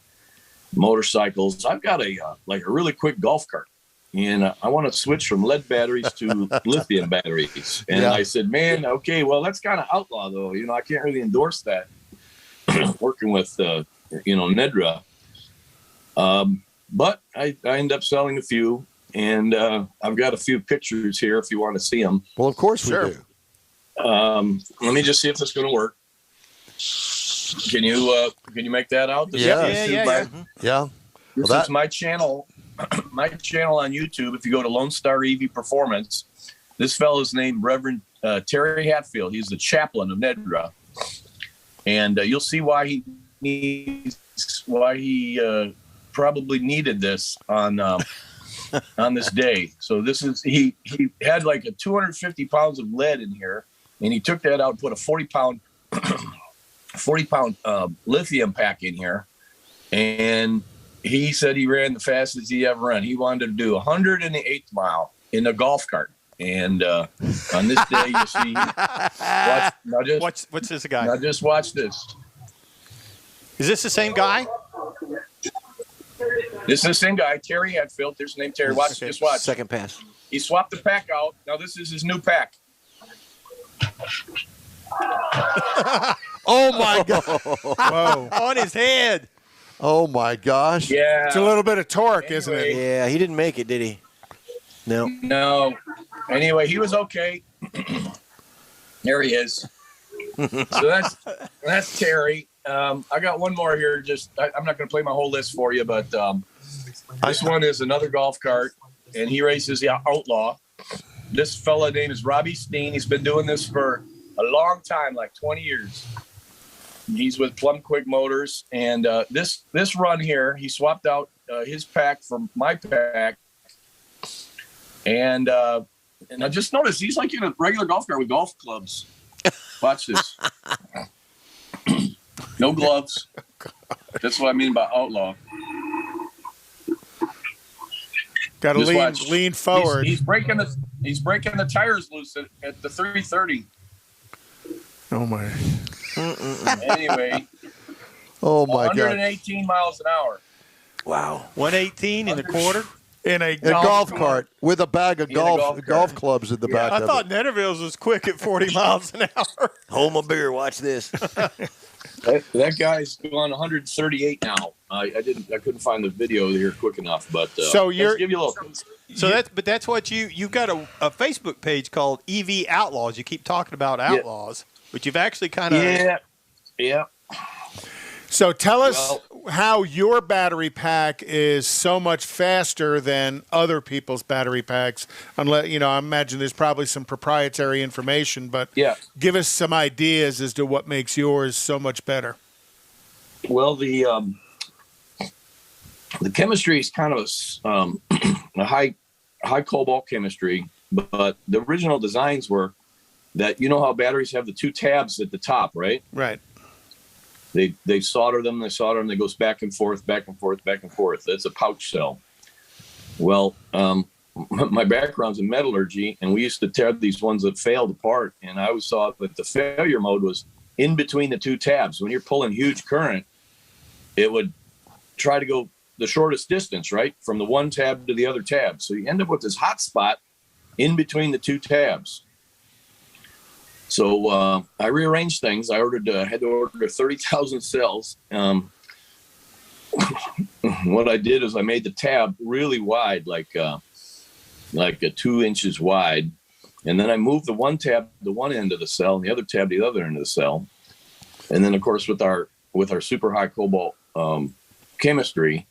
motorcycles. I've got a really quick golf cart. And I want to switch from lead batteries to lithium batteries. And I said, man, okay, well, that's kind of outlaw, though. I can't really endorse that working with, NEDRA. But I ended up selling a few. And I've got a few pictures here if you want to see them. Well, of course we do. Let me just see if this is going to work. Can you make that out? Yeah. This is my channel. My channel on YouTube, if you go to Lone Star EV Performance, this fellow's named Reverend Terry Hatfield. He's the chaplain of NEDRA. And you'll see why he probably needed this on this day. So this is, he had like a 250 pounds of lead in here, and he took that out and put a 40 pound lithium pack in here. And he said he ran the fastest he ever ran. He wanted to do 108th mile in a golf cart. And on this day, you see, What's this guy? Now just watch this. Is this the same guy? This is the same guy, Terry Hatfield. There's the name Terry. Watch, Okay. just watch. Second pass. He swapped the pack out. Now this is his new pack. Oh, my God. Whoa. On his head. Oh, my gosh. Yeah. It's a little bit of torque, isn't it? Yeah, he didn't make it, did he? No. No. Anyway, he was okay. There he is. So that's Terry. I got one more here. I'm not going to play my whole list for you, but this one is another golf cart, and he races the Outlaw. This fella name is Robbie Steen. He's been doing this for a long time, like 20 years. He's with Plum Quick Motors, and this run here, he swapped out his pack for my pack, and I just noticed he's like in a regular golf cart with golf clubs. Watch this. No gloves. That's what I mean by outlaw. Got to lean forward. He's breaking the tires loose at the 330. Oh my. Anyway. Oh my God. 118 miles an hour. Wow. 118 in a quarter. In a golf cart with a bag of golf clubs in the back. I thought Netterville's was quick at 40 miles an hour. Hold my beer. Watch this. That guy's going 138 now. I couldn't find the video here quick enough, but so let's give you a little. So that's what you've got a Facebook page called EV Outlaws. You keep talking about outlaws, but you've actually kind of yeah. So tell us how your battery pack is so much faster than other people's battery packs. Unless I imagine there's probably some proprietary information, but give us some ideas as to what makes yours so much better. Well, the chemistry is kind of a high cobalt chemistry, but the original designs were that how batteries have the two tabs at the top, right? Right. They solder them. They goes back and forth, back and forth, back and forth. That's a pouch cell. Well, my background's in metallurgy, and we used to tear these ones that failed apart. And I always saw that the failure mode was in between the two tabs. When you're pulling huge current, it would try to go the shortest distance, right, from the one tab to the other tab. So you end up with this hot spot in between the two tabs. So I rearranged things. I had to order 30,000 cells. What I did is I made the tab really wide, like 2 inches wide, and then I moved the one tab to one end of the cell and the other tab to the other end of the cell. And then, of course, with our super high cobalt chemistry,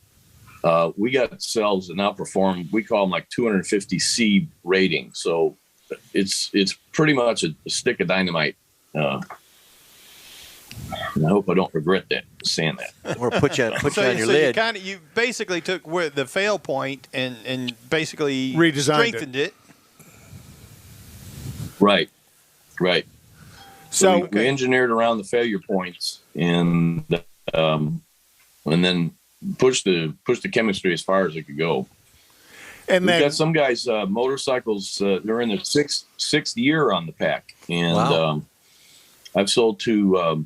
we got cells that now perform. We call them like 250C rating. So it's pretty much a stick of dynamite. And I hope I don't regret saying that. Or put you on your lid. You basically took the fail point and basically redesigned it. Right. So we engineered around the failure points and then pushed the chemistry as far as it could go. And we've got some guys, motorcycles, they're in their sixth year on the pack. And I've sold to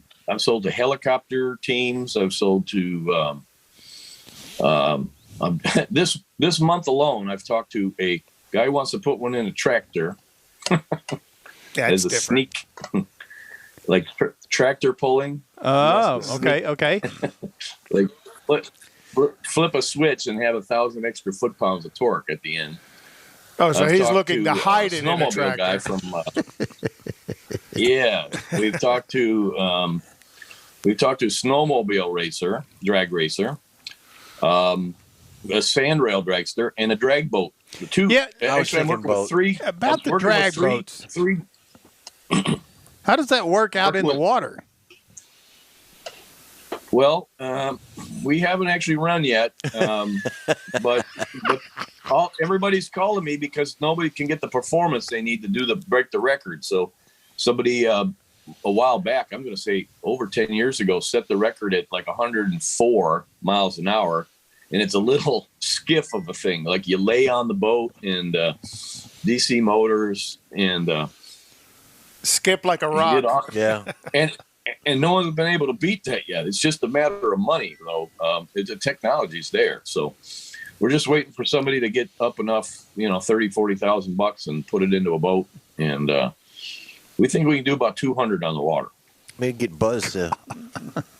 helicopter teams. I've sold to this month alone, I've talked to a guy who wants to put one in a tractor. As a sneak, like tractor pulling. Oh, okay. Like flip a switch and have 1,000 extra foot-pounds of torque at the end. Oh, so he's looking to hide it in a tractor. Guy from, we've talked to snowmobile racer, drag racer, a sandrail dragster, and a drag boat. The two. Yeah, actually, I'm working with three. About the drag boats. How does that work out in the water? Well, we haven't actually run yet, but everybody's calling me because nobody can get the performance they need to break the record. So somebody a while back, I'm going to say over 10 years ago, set the record at like 104 miles an hour, and it's a little skiff of a thing. Like you lay on the boat and DC motors and skip like a rock. Yeah. And no one's been able to beat that yet. It's just a matter of money, though. The technology's there. So we're just waiting for somebody to get up enough, $30,000-$40,000 and put it into a boat. And we think we can do about 200 on the water. Maybe get Buzz to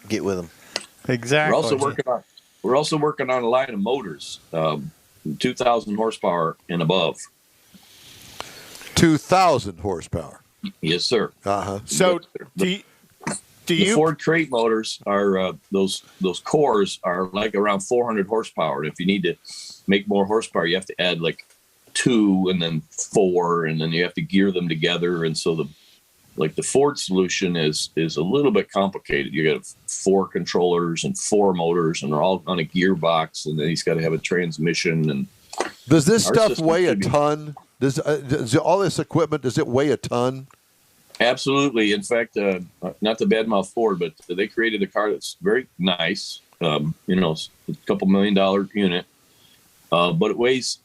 get with them. Exactly. We're also working on a line of motors, 2,000 horsepower and above. 2,000 horsepower. Yes, sir. So the Ford crate motors are those cores are like around 400 horsepower. If you need to make more horsepower, you have to add like 2 and then 4, and then you have to gear them together. And so the Ford solution is a little bit complicated. You got 4 controllers and 4 motors, and they're all on a gearbox, and then he's got to have a transmission. And does this stuff weigh a ton? Does all this equipment, does it weigh a ton? Absolutely. In fact, not to badmouth Ford, but they created a car that's very nice. A couple $1 million unit, but it weighs.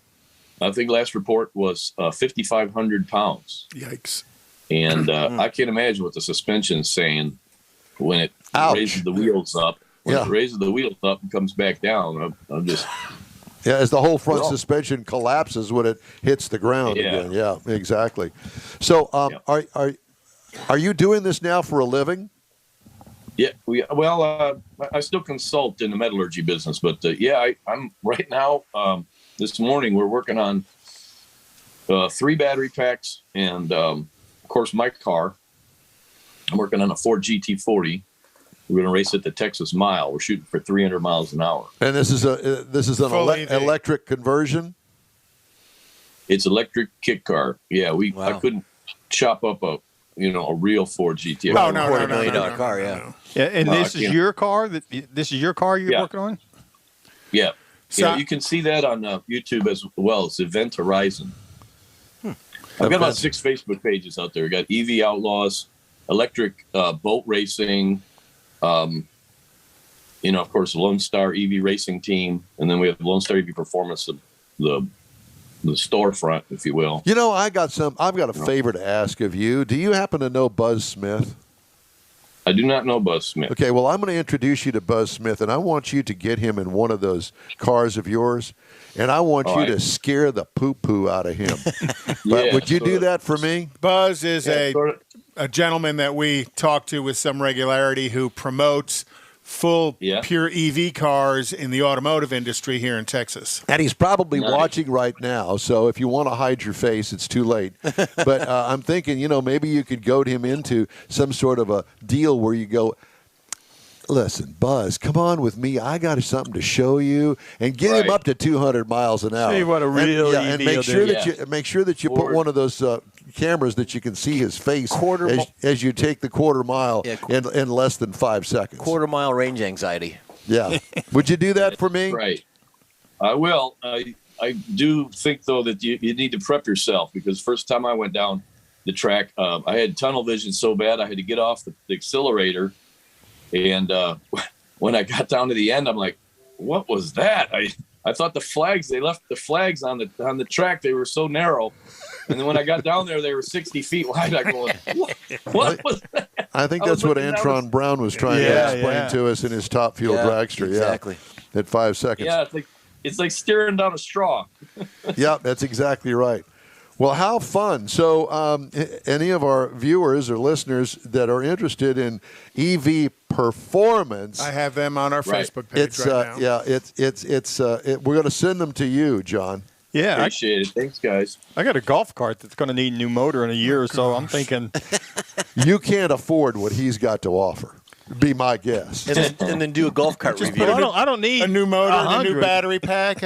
I think last report was 5,500 pounds. Yikes! And I can't imagine what the suspension's saying when it raises the wheels up. When it raises the wheels up and comes back down, I'm just... Yeah, as the whole front suspension collapses when it hits the ground again. Yeah, exactly. So are you doing this now for a living? Yeah, I still consult in the metallurgy business, but I'm right now. This morning we're working on 3 battery packs, and of course my car. I'm working on a Ford GT40. We're going to race at the Texas Mile. We're shooting for 300 miles an hour. And this is an electric conversion. It's electric kit car. Yeah, I couldn't chop up a real Ford GT. No, $250 million car. Yeah. And this is your car. This is your car you're working on. Yeah. So you can see that on YouTube as well. It's Event Horizon. I've got about 6 Facebook pages out there. We got EV Outlaws, electric boat racing. Of course, Lone Star EV Racing Team, and then we have Lone Star EV Performance, the storefront, if you will. I've got a favor to ask of you. Do you happen to know Buzz Smith? I do not know Buzz Smith. Okay, well, I'm going to introduce you to Buzz Smith, and I want you to get him in one of those cars of yours, and I want you to scare the poo-poo out of him. But would you do that for me? Buzz is a gentleman that we talk to with some regularity who promotes full pure EV cars in the automotive industry here in Texas. And he's probably watching right now, so if you want to hide your face, it's too late. But I'm thinking, maybe you could goad him into some sort of a deal where you go, listen, Buzz, come on with me. I got something to show you, and get him up to 200 miles an hour. See what a real EV and make sure that you put one of those cameras that you can see his face as you take the quarter mile in less than 5 seconds. Quarter mile range anxiety. Yeah. Would you do that for me? Right. I will. I do think, though, that you need to prep yourself, because first time I went down the track, I had tunnel vision so bad I had to get off the accelerator. And when I got down to the end, I'm like, what was that? I thought they left the flags on the track. They were so narrow. And then when I got down there, they were 60 feet wide. I go, what was that? I think that's what Antron Brown was trying to explain to us in his Top Fuel dragster. Exactly. At 5 seconds. Yeah, it's like steering down a straw. Yeah, that's exactly right. Well, how fun. So any of our viewers or listeners that are interested in EV performance, I have them on our Facebook page right now. Yeah, we're going to send them to you, John. Yeah, appreciate it. Thanks, guys. I got a golf cart that's going to need a new motor in a year or so. I'm thinking you can't afford what he's got to offer. Be my guess. And then do a golf cart review. I don't need a new motor, a new battery pack.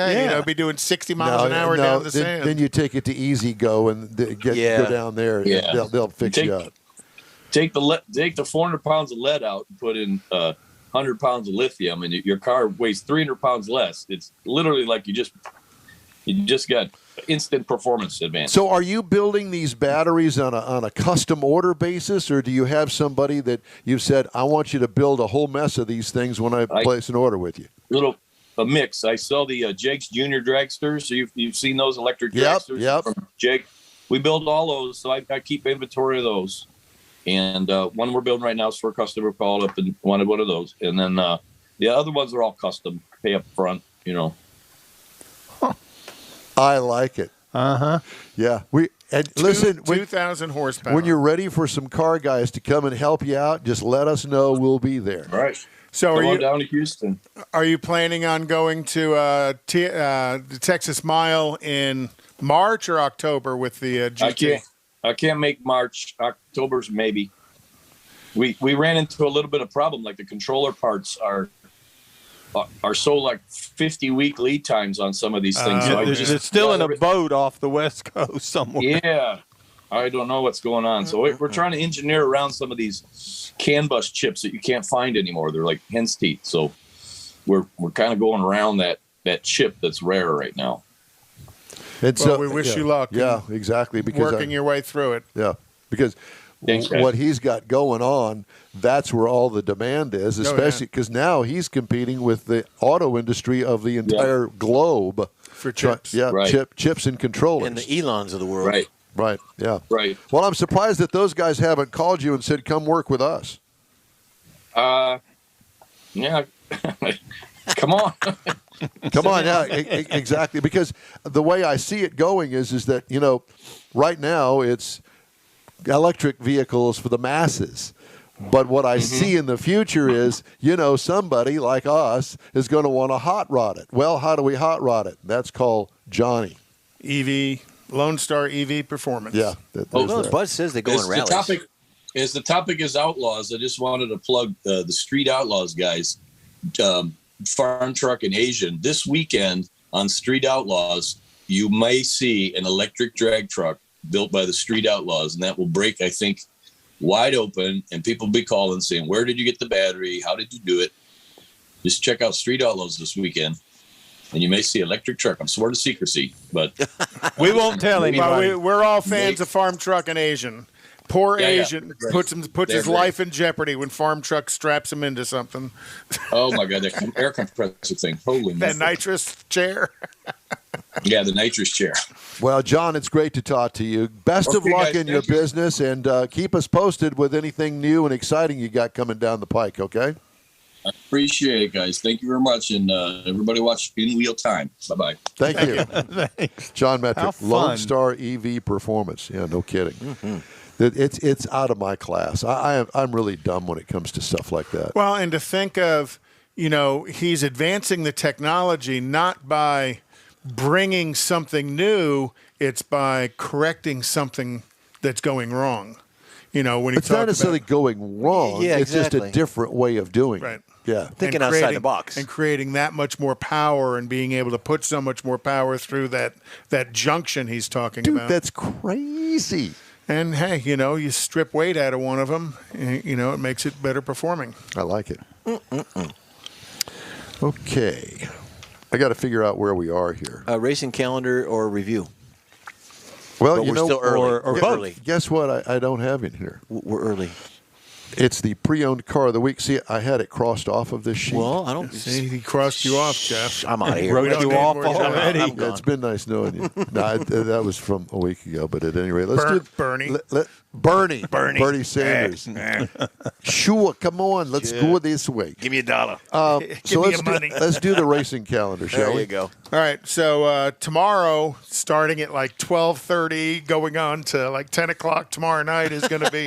Be doing 60 miles an hour down the sand. Then you take it to Easy Go and go down there. Yeah. They'll fix you up. Take the 400 pounds of lead out and put in 100 pounds of lithium, and your car weighs 300 pounds less. It's literally like you just got instant performance advantage. So are you building these batteries on a custom order basis, or do you have somebody that you've said, I want you to build a whole mess of these things when I place an order with you? A mix. I sell the Jake's Junior dragsters. So you've seen those electric dragsters from Jake. We build all those, so I keep inventory of those. And one we're building right now is for a customer called up and wanted one of those. And then the other ones are all custom, pay up front, I like it. Yeah. Listen, 2,000 horsepower. When you're ready for some car guys to come and help you out, just let us know. We'll be there. All right. So Come on down to Houston. Are you planning on going to the Texas Mile in March or October with the GT? I can't make March. October's maybe. We ran into a little bit of problem. Like the controller parts are so like 50-week lead times on some of these things. So it's still in a boat off the West Coast somewhere. Yeah. I don't know what's going on. So we're trying to engineer around some of these CAN bus chips that you can't find anymore. They're like hen's teeth. So we're kind of going around that chip that's rare right now. And so we wish you luck. Yeah, exactly. Because working your way through it. Yeah, because what he's got going on, that's where all the demand is, especially because now he's competing with the auto industry of the entire globe. For chips. Chips and controllers. And the Elons of the world. Right. Right. Yeah. Right. Well, I'm surprised that those guys haven't called you and said, "Come work with us." Yeah. Come on. Come on, yeah, exactly. Because the way I see it going is that, you know, right now it's electric vehicles for the masses. But what I see in the future is, you know, somebody like us is going to want to hot rod it. Well, how do we hot rod it? That's called Johnny. EV, Lone Star EV Performance. Yeah. Buzz says they go on rallies. As the topic is outlaws, I just wanted to plug the Street Outlaws guys, Farm Truck and Asian. This weekend on Street Outlaws, you may see an electric drag truck built by the Street Outlaws, and that will break, I think, wide open, and people will be calling saying, "Where did you get the battery? How did you do it?" Just check out Street Outlaws this weekend, and you may see electric truck. I'm sworn to secrecy, but we won't tell anybody. Well, we're all fans of Farm Truck and Asian. Poor Asian puts his life in jeopardy when Farm Truck straps him into something. Oh my God, that air compressor thing! Holy that nitrous chair. Yeah, the nitrous chair. Well, John, it's great to talk to you. Best of luck in your business, and keep us posted with anything new and exciting you got coming down the pike, okay? I appreciate it, guys. Thank you very much, and everybody watch In Wheel Time. Bye-bye. Thank you. Thanks. John Metric, How fun. Lone Star EV Performance. Yeah, no kidding. It's out of my class. I'm really dumb when it comes to stuff like that. Well, and to think of, you know, he's advancing the technology not by bringing something new, it's by correcting something that's going wrong. You know, when it's not necessarily going wrong. Yeah, it's just a exactly. different way of doing it. Yeah. Thinking And outside creating- the box. and creating that much more power and being able to put so much more power through that junction he's talking Dude, about. that's crazy. And hey, you know, you strip weight out of one of them, you know, it makes it better performing. I like it. Okay. I got to figure out where we are here. Racing calendar or review? Well, But you we're know, still early. or We're both. early. Guess what? I don't have in here. We're early. It's the pre-owned car of the week. See, I had it crossed off of this sheet. Well, I don't. See, he crossed you off, Jeff. I'm out of here. We don't need more already. Jeff. I'm gone. It's been nice knowing you. No, that was from a week ago, but at any rate, let's do Bernie. Bernie Sanders. Sure, come on, let's go this way. Give me $1. So me let's your money. let's do the racing calendar, shall There we? you go. All right, so tomorrow, starting at like 12:30, going on to like 10 o'clock tomorrow night, is going to be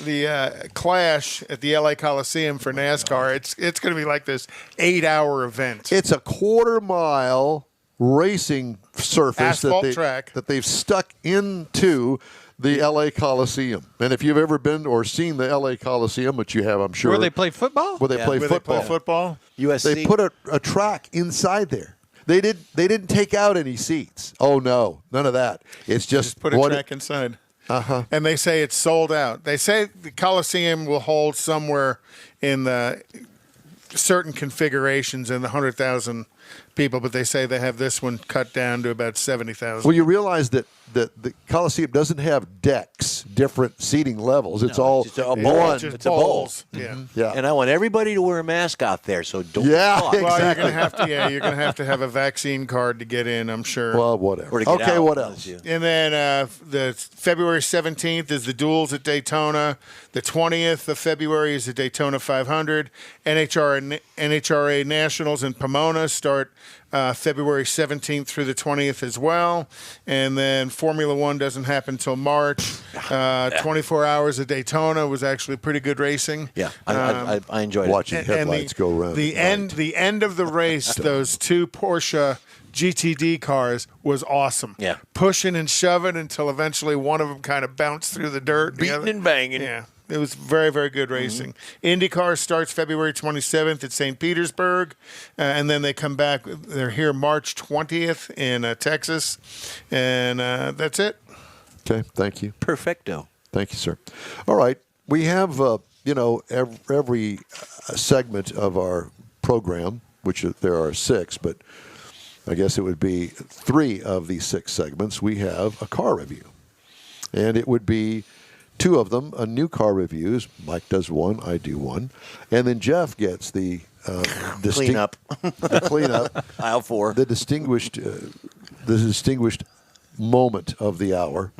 the Clash at the LA Coliseum for NASCAR. It's going to be like this 8-hour event. It's a quarter-mile racing surface Asphalt track. that they've stuck into the LA Coliseum. And if you've ever been or seen the LA Coliseum, which you have, I'm sure. Where they play football? Where they play Where they football. play football. USC. They put a track inside there. They didn't take out any seats. Oh no, none of that. It's just Put a track inside. Uh-huh. And they say it's sold out. They say the Coliseum will hold somewhere in the certain configurations in the 100,000 people, but they say they have this one cut down to about 70,000. Well, you realize that the Coliseum doesn't have decks, different seating levels. It's all it's just a one. bowl. Just It's a bowl. bowls. Yeah. Yeah. And I want everybody to wear a mask out there, so don't Yeah, talk. exactly. Well, you're gonna have to have a vaccine card to get in, I'm sure. Well, whatever. Or to get Okay, out. what else? And then the February 17th is the duels at Daytona. The 20th of February is the Daytona 500. NHRA Nationals in Pomona start February 17th through the 20th as well. And then Formula One doesn't happen until March. 24 hours of Daytona was actually pretty good racing. Yeah, I enjoyed it. Watching headlights go around. The at night. the end of the race, those two Porsche GTD cars was awesome. Yeah. Pushing and shoving until eventually one of them kind of bounced through the dirt. The Beating other- and banging. Yeah. It was very, very good racing. IndyCar starts February 27th at St. Petersburg, and then they come back. They're here March 20th in Texas, and that's it. Okay, thank you. Perfecto. Thank you, sir. All right. We have, every segment of our program, which there are 6, but I guess it would be 3 of these 6 segments, we have a car review. And it would be 2 of them, new car reviews. Mike does 1, I do 1. And then Jeff gets the Clean up. the cleanup, Aisle 4. the distinguished moment of the hour,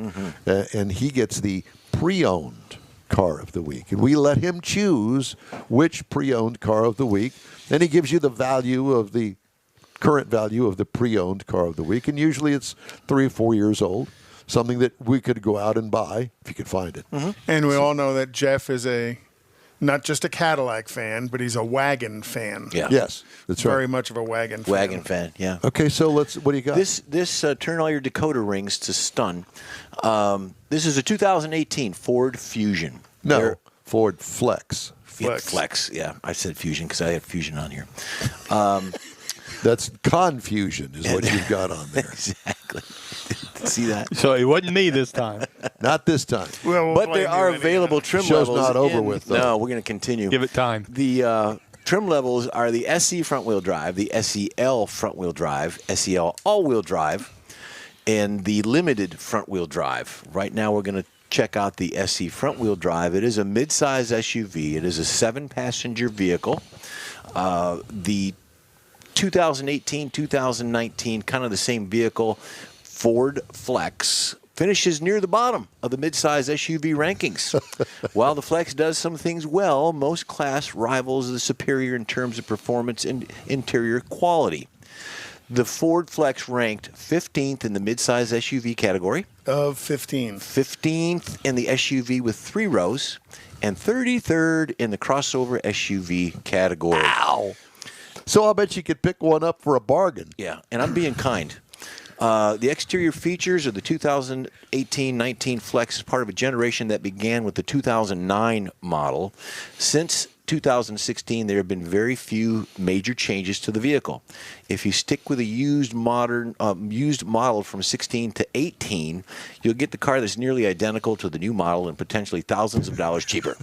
and he gets the pre-owned car of the week. And we let him choose which pre-owned car of the week, and he gives you the value of the current value of the pre-owned car of the week, and usually it's 3 or 4 years old, something that we could go out and buy if you could find it. And we all know that Jeff is not just a Cadillac fan, but he's a wagon fan. Yeah. Yes, that's right. Very much of a wagon fan. Wagon fan, yeah. Okay, so what do you got? This turn all your decoder rings to stun. This is a 2018 Ford Fusion. No, Ford Flex. Flex, yeah. I said Fusion because I had Fusion on here. That's confusion is what you've got on there. Exactly. See that? So it wasn't me this time. Not this time. We'll But blame there are you available anyhow. trim Show's levels. not over with, though. No, we're going to continue. Give it time. The trim levels are the SE front-wheel drive, the SEL front-wheel drive, SEL all-wheel drive, and the limited front-wheel drive. Right now we're going to check out the SE front-wheel drive. It is a mid-size SUV. It is a 7-passenger vehicle. The 2018, 2019, kind of the same vehicle, Ford Flex, finishes near the bottom of the midsize SUV rankings. While the Flex does some things well, most class rivals the superior in terms of performance and interior quality. The Ford Flex ranked 15th in the midsize SUV category. Of 15. 15th in the SUV with 3 rows, and 33rd in the crossover SUV category. Ow! So I'll bet you could pick one up for a bargain. Yeah, and I'm being kind. The exterior features of the 2018-19 Flex is part of a generation that began with the 2009 model. Since 2016, there have been very few major changes to the vehicle. If you stick with a used model from 16 to 18, you'll get the car that's nearly identical to the new model and potentially thousands of dollars cheaper.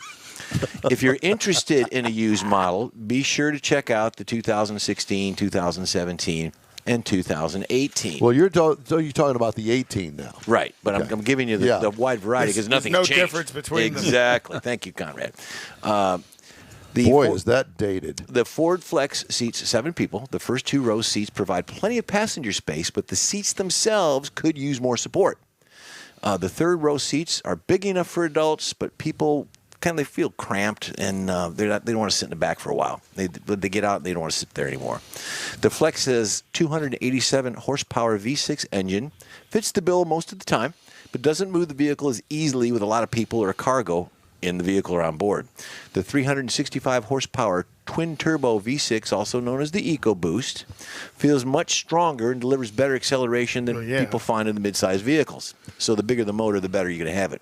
If you're interested in a used model, be sure to check out the 2016, 2017, and 2018. Well, you're talking about the 18 now. Right, but Okay. I'm giving you the wide variety because nothing's no changed. difference between them. Exactly. Thank you, Conrad. Boy, is that dated. The Ford Flex seats 7 people. The first 2 row seats provide plenty of passenger space, but the seats themselves could use more support. The third row seats are big enough for adults, but people they feel cramped, and they don't want to sit in the back for a while. They get out, they don't want to sit there anymore. The Flex has 287 horsepower V6 engine, fits the bill most of the time, but doesn't move the vehicle as easily with a lot of people or cargo in the vehicle or on board. The 365 horsepower twin-turbo V6, also known as the EcoBoost, feels much stronger and delivers better acceleration than people find in the mid-size vehicles. So the bigger the motor, the better you're going to have it.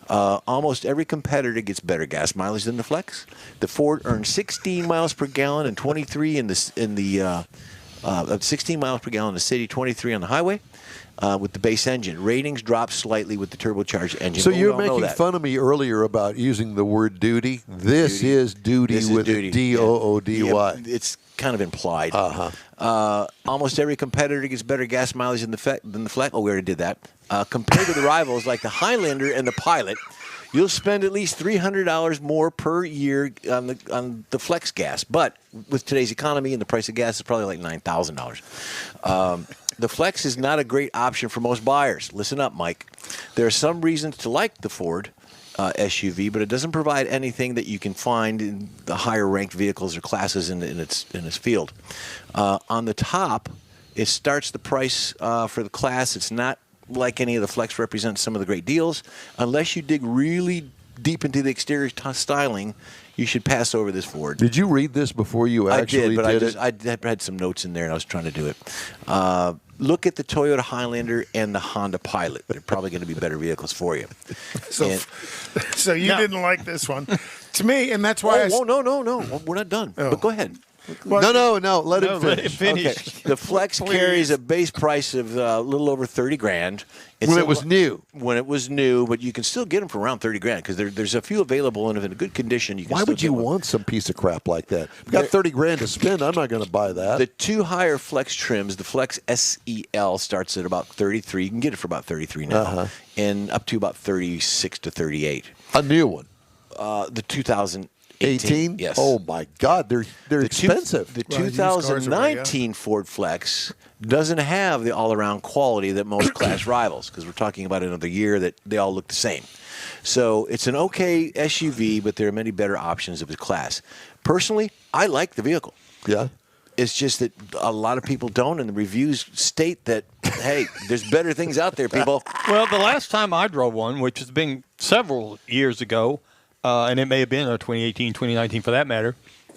Almost every competitor gets better gas mileage than the Flex. The Ford earned 16 miles per gallon and 23 in the 16 miles per gallon in the city, 23 on the highway. With the base engine. Ratings drop slightly with the turbocharged engine. So you're making fun of me earlier about using the word duty. This is duty with a D-O-O-D-Y. Yeah, it's kind of implied. Almost every competitor gets better gas mileage than the Flex. Oh, we already did that. Compared to the rivals like the Highlander and the Pilot, you'll spend at least $300 more per year on the Flex gas. But with today's economy and the price of gas, it's probably like $9,000. The Flex is not a great option for most buyers. Listen up, Mike. There are some reasons to like the Ford SUV, but it doesn't provide anything that you can find in the higher-ranked vehicles or classes in its field. On the top, it starts the price for the class. It's not like any of the Flex represents some of the great deals. Unless you dig really deep into the exterior styling, you should pass over this Ford. Did you read this before you actually did it? I had some notes in there, and I was trying to do it. Look at the Toyota Highlander and the Honda Pilot. They're probably going to be better vehicles for you. So you didn't like this one. To me, and that's why no. We're not done. But go ahead. No. Let him finish. Okay. The Flex carries a base price of a little over $30,000. When it was new. When it was new, but you can still get them for around $30,000 because there's a few available, and if in a good condition, you can. Why would you want some piece of crap like that? We've got $30,000 to spend. I'm not going to buy that. The 2 higher Flex trims, the Flex SEL starts at about $33,000. You can get it for about $33,000 now, and up to about $36,000 to $38,000. A new one. The 2018 18? Yes. Oh my God, they're expensive. The Well, used cars are way up. 2019 Ford Flex doesn't have the all-around quality that most class rivals, because we're talking about another year that they all look the same. So it's an okay SUV, but there are many better options of the class. Personally, I like the vehicle. Yeah. It's just that a lot of people don't, and the reviews state that, hey, there's better things out there, people. Well, the last time I drove one, which has been several years ago, and it may have been 2018, 2019 for that matter,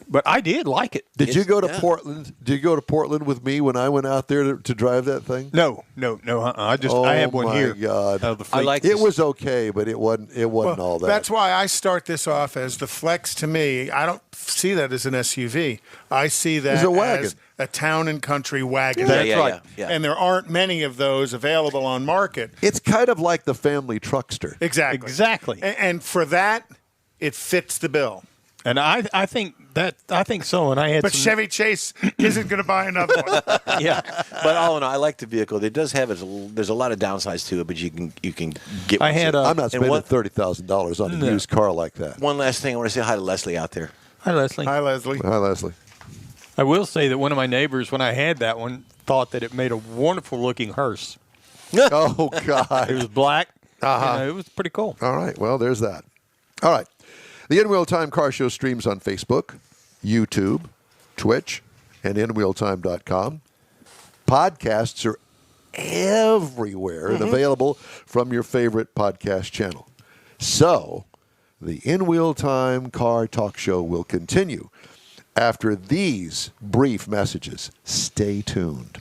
but I did like it. Did you go to Portland? Did you go to Portland with me when I went out there to drive that thing? No. I had one here. Oh, my God. I like it this. was okay, but it wasn't all that. That's why I start this off as the Flex. To me, I don't see that as an SUV. I see that It's a wagon. as a town and country wagon. That's right. Yeah. And there aren't many of those available on market. It's kind of like the family truckster. Exactly. And for that, it fits the bill. And I think so. And I had But some, Chevy Chase isn't going to buy another one. Yeah, but all in all, I like the vehicle. It does have there's a lot of downsides to it, but you can get. I had I'm not spending one- $30,000 on a used car like that. One last thing, I want to say hi to Leslie out there. Hi, Leslie. Hi, Leslie. Hi, Leslie. I will say that one of my neighbors, when I had that one, thought that it made a wonderful looking hearse. Oh, God. It was black. Uh-huh. It was pretty cool. All right. Well, there's that. All right. The In Wheel Time Car Show streams on Facebook, YouTube, Twitch, and InWheelTime.com. Podcasts are everywhere and available from your favorite podcast channel. So, the In Wheel Time Car Talk Show will continue after these brief messages. Stay tuned.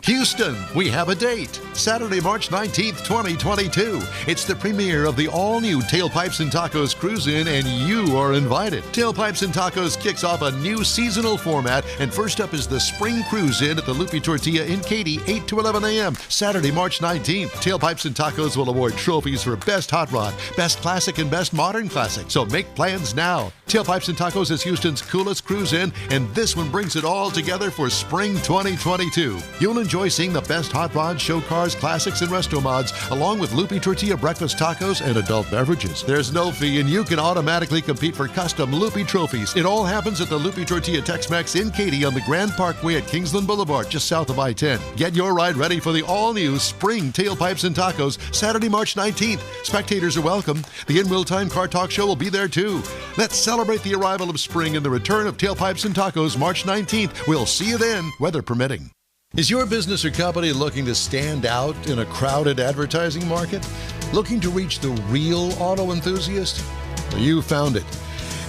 Houston, we have a date. Saturday, March 19th, 2022. It's the premiere of the all-new Tailpipes and Tacos Cruise-In, and you are invited. Tailpipes and Tacos kicks off a new seasonal format, and first up is the Spring Cruise-In at the Lupi Tortilla in Katy, 8 to 11 a.m., Saturday, March 19th. Tailpipes and Tacos will award trophies for Best Hot Rod, Best Classic, and Best Modern Classic, so make plans now. Tailpipes and Tacos is Houston's coolest cruise-in, and this one brings it all together for Spring 2022. You'll enjoy seeing the best hot rods, show cars, classics, and resto mods, along with Lupi Tortilla breakfast tacos and adult beverages. There's no fee, and you can automatically compete for custom Lupi trophies. It all happens at the Lupi Tortilla Tex-Mex in Katy on the Grand Parkway at Kingsland Boulevard, just south of I-10. Get your ride ready for the all-new Spring Tailpipes and Tacos, Saturday, March 19th. Spectators are welcome. The In Wheel Time Car Talk Show will be there, too. Let's celebrate the arrival of spring and the return of Tailpipes and Tacos, March 19th. We'll see you then, weather permitting. Is your business or company looking to stand out in a crowded advertising market? Looking to reach the real auto enthusiast? Well, you found it.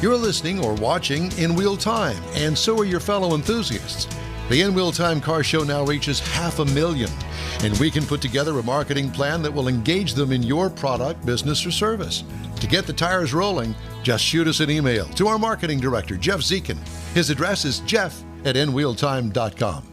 You're listening or watching In Wheel Time, and so are your fellow enthusiasts. The In Wheel Time Car Show now reaches 500,000, and we can put together a marketing plan that will engage them in your product, business, or service. To get the tires rolling, just shoot us an email to our marketing director, Jeff Zekin. His address is jeff@inwheeltime.com.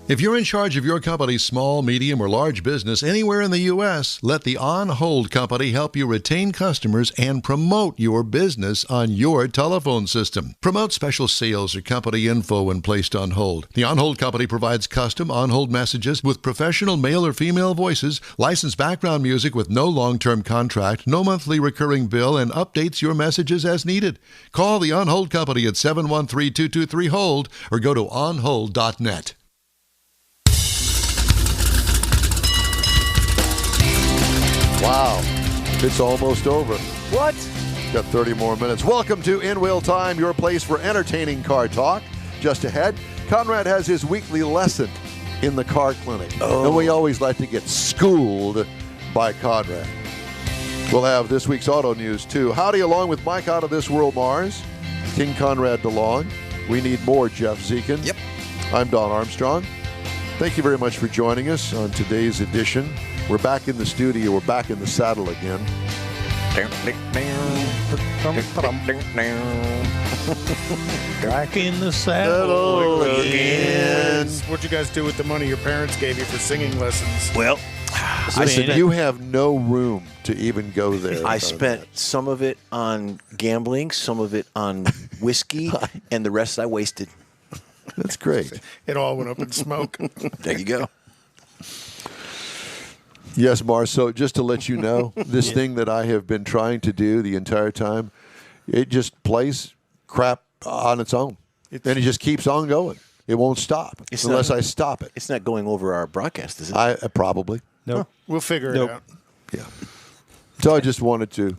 If you're in charge of your company's small, medium, or large business anywhere in the U.S., let the On Hold Company help you retain customers and promote your business on your telephone system. Promote special sales or company info when placed on hold. The On Hold Company provides custom on-hold messages with professional male or female voices, licensed background music with no long-term contract, no monthly recurring bill, and updates your messages as needed. Call the On Hold Company at 713-223-HOLD or go to onhold.net. Wow. It's almost over. What? Got 30 more minutes. Welcome to In Wheel Time, your place for entertaining car talk. Just ahead, Conrad has his weekly lesson in the car clinic. And we always like to get schooled by Conrad. We'll have this week's auto news, too. Howdy, along with Mike out of This World Mars, King Conrad DeLong. We need more Jeff Zekin. Yep. I'm Don Armstrong. Thank you very much for joining us on today's edition. We're back in the studio. We're back in the saddle again. Back in the saddle again. What'd you guys do with the money your parents gave you for singing lessons? Well, You have no room to even go there. I spent some of it on gambling, some of it on whiskey, and the rest I wasted. That's great. It all went up in smoke. There you go. Yes, Mars. So just to let you know, this thing that I have been trying to do the entire time, it just plays crap on its own. And it just keeps on going. It won't stop unless I stop it. It's not going over our broadcast, is it? I probably. No. We'll figure it out. Yeah. So I just wanted to.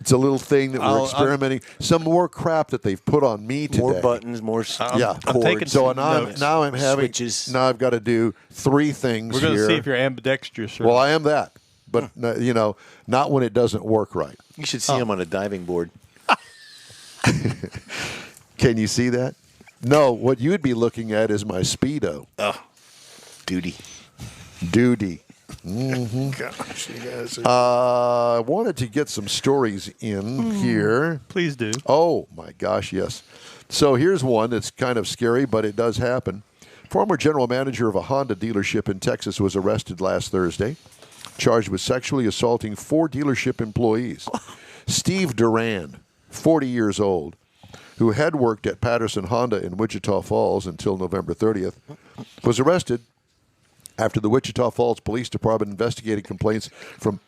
It's a little thing that we're experimenting. Some more crap that they've put on me today. More buttons, more cords. I'm taking so notes. now I'm having switches. Now I've got to do 3 things. We're going to here. see if you're ambidextrous. Well, I am that, but not when it doesn't work right. You should see him on a diving board. Can you see that? No, what you'd be looking at is my Speedo. Oh, duty. Mm-hmm. Gosh, you guys are... I wanted to get some stories in here. Please do. Oh, my gosh, yes. So here's one that's kind of scary, but it does happen. Former general manager of a Honda dealership in Texas was arrested last Thursday, charged with sexually assaulting 4 dealership employees. Steve Duran, 40 years old, who had worked at Patterson Honda in Wichita Falls until November 30th, was arrested after the Wichita Falls Police Department investigated complaints from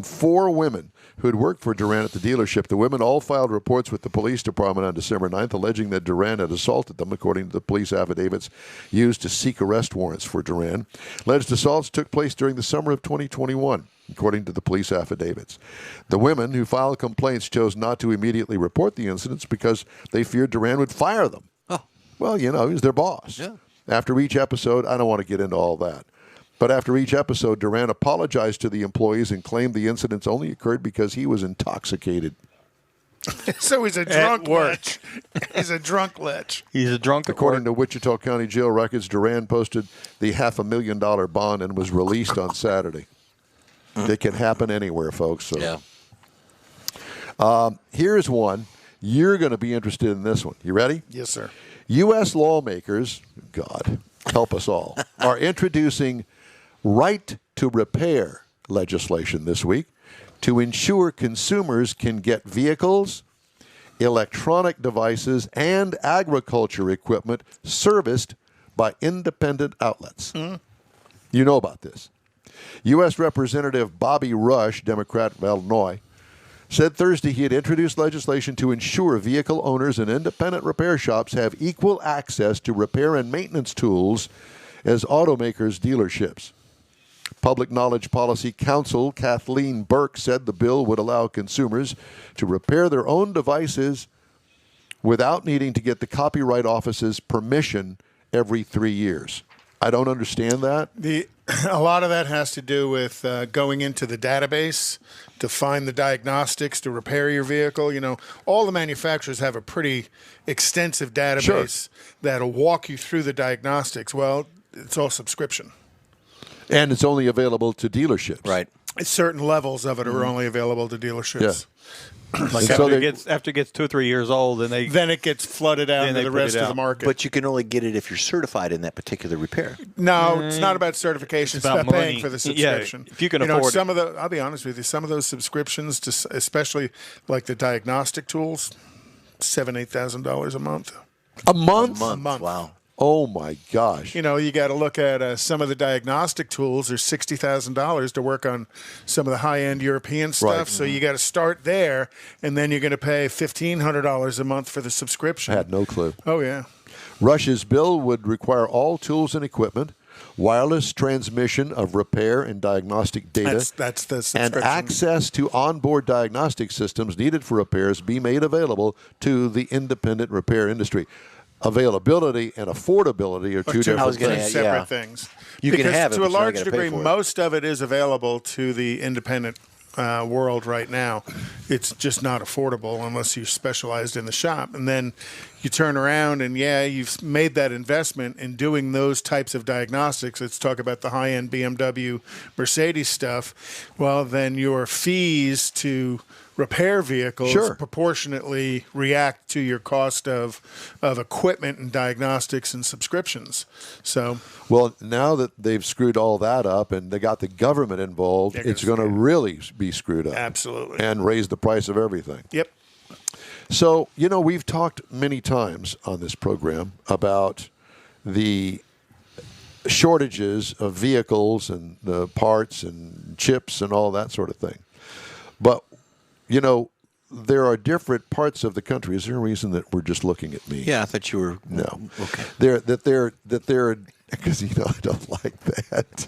4 women who had worked for Duran at the dealership. The women all filed reports with the police department on December 9th, alleging that Duran had assaulted them, according to the police affidavits used to seek arrest warrants for Duran. Alleged assaults took place during the summer of 2021, according to the police affidavits. The women who filed complaints chose not to immediately report the incidents because they feared Duran would fire them. Oh. Well, he was their boss. Yeah. After each episode, I don't want to get into all that, but after each episode, Duran apologized to the employees and claimed the incidents only occurred because he was intoxicated. So he's a drunk lech. He's a drunk lech. He's a drunk. According to Wichita County Jail records, Duran posted the $500,000 bond and was released on Saturday. It can happen anywhere, folks. So. Yeah. Here's one. You're going to be interested in this one. You ready? Yes, sir. U.S. lawmakers, God, help us all, are introducing right to repair legislation this week to ensure consumers can get vehicles, electronic devices, and agriculture equipment serviced by independent outlets. You know about this. U.S. Representative Bobby Rush, Democrat of Illinois, said Thursday he had introduced legislation to ensure vehicle owners and independent repair shops have equal access to repair and maintenance tools as automakers' dealerships. Public Knowledge Policy Counsel Kathleen Burke said the bill would allow consumers to repair their own devices without needing to get the Copyright Office's permission every 3 years. I don't understand that. A lot of that has to do with going into the database to find the diagnostics to repair your vehicle. All the manufacturers have a pretty extensive database that'll walk you through the diagnostics. Well, it's all subscription. And it's only available to dealerships. Right. Certain levels of it are only available to dealerships. Yeah. Like after it gets 2 or 3 years old, then it gets flooded out into the rest of the market. But you can only get it if you're certified in that particular repair. No, it's not about certification. It's about paying for the subscription. Yeah, if you can afford it. I'll be honest with you, some of those subscriptions, especially like the diagnostic tools, $7,000-8,000 a month. A month? A month. Wow. Oh, my gosh. You got to look at some of the diagnostic tools. There's $60,000 to work on some of the high-end European stuff. Right. So you got to start there, and then you're going to pay $1,500 a month for the subscription. I had no clue. Oh, yeah. Rush's bill would require all tools and equipment, wireless transmission of repair and diagnostic data, that's the subscription. and access to onboard diagnostic systems needed for repairs be made available to the independent repair industry. Availability and affordability are two different things. Separate things. You can have it, to but a you're not large gonna pay degree, for it. most of it is available to the independent world right now. It's just not affordable unless you're specialized in the shop. And then you turn around and, you've made that investment in doing those types of diagnostics. Let's talk about the high-end BMW, Mercedes stuff. Well, then your fees to repair vehicles proportionately react to your cost of equipment and diagnostics and subscriptions. So, well, now that they've screwed all that up and they got the government involved, it's going to really be screwed up. Absolutely. And raise the price of everything. Yep. So, we've talked many times on this program about the shortages of vehicles and the parts and chips and all that sort of thing. But there are different parts of the country. Is there a reason that we're just looking at me? Yeah, I thought you were. No. Okay. They're because I don't like that.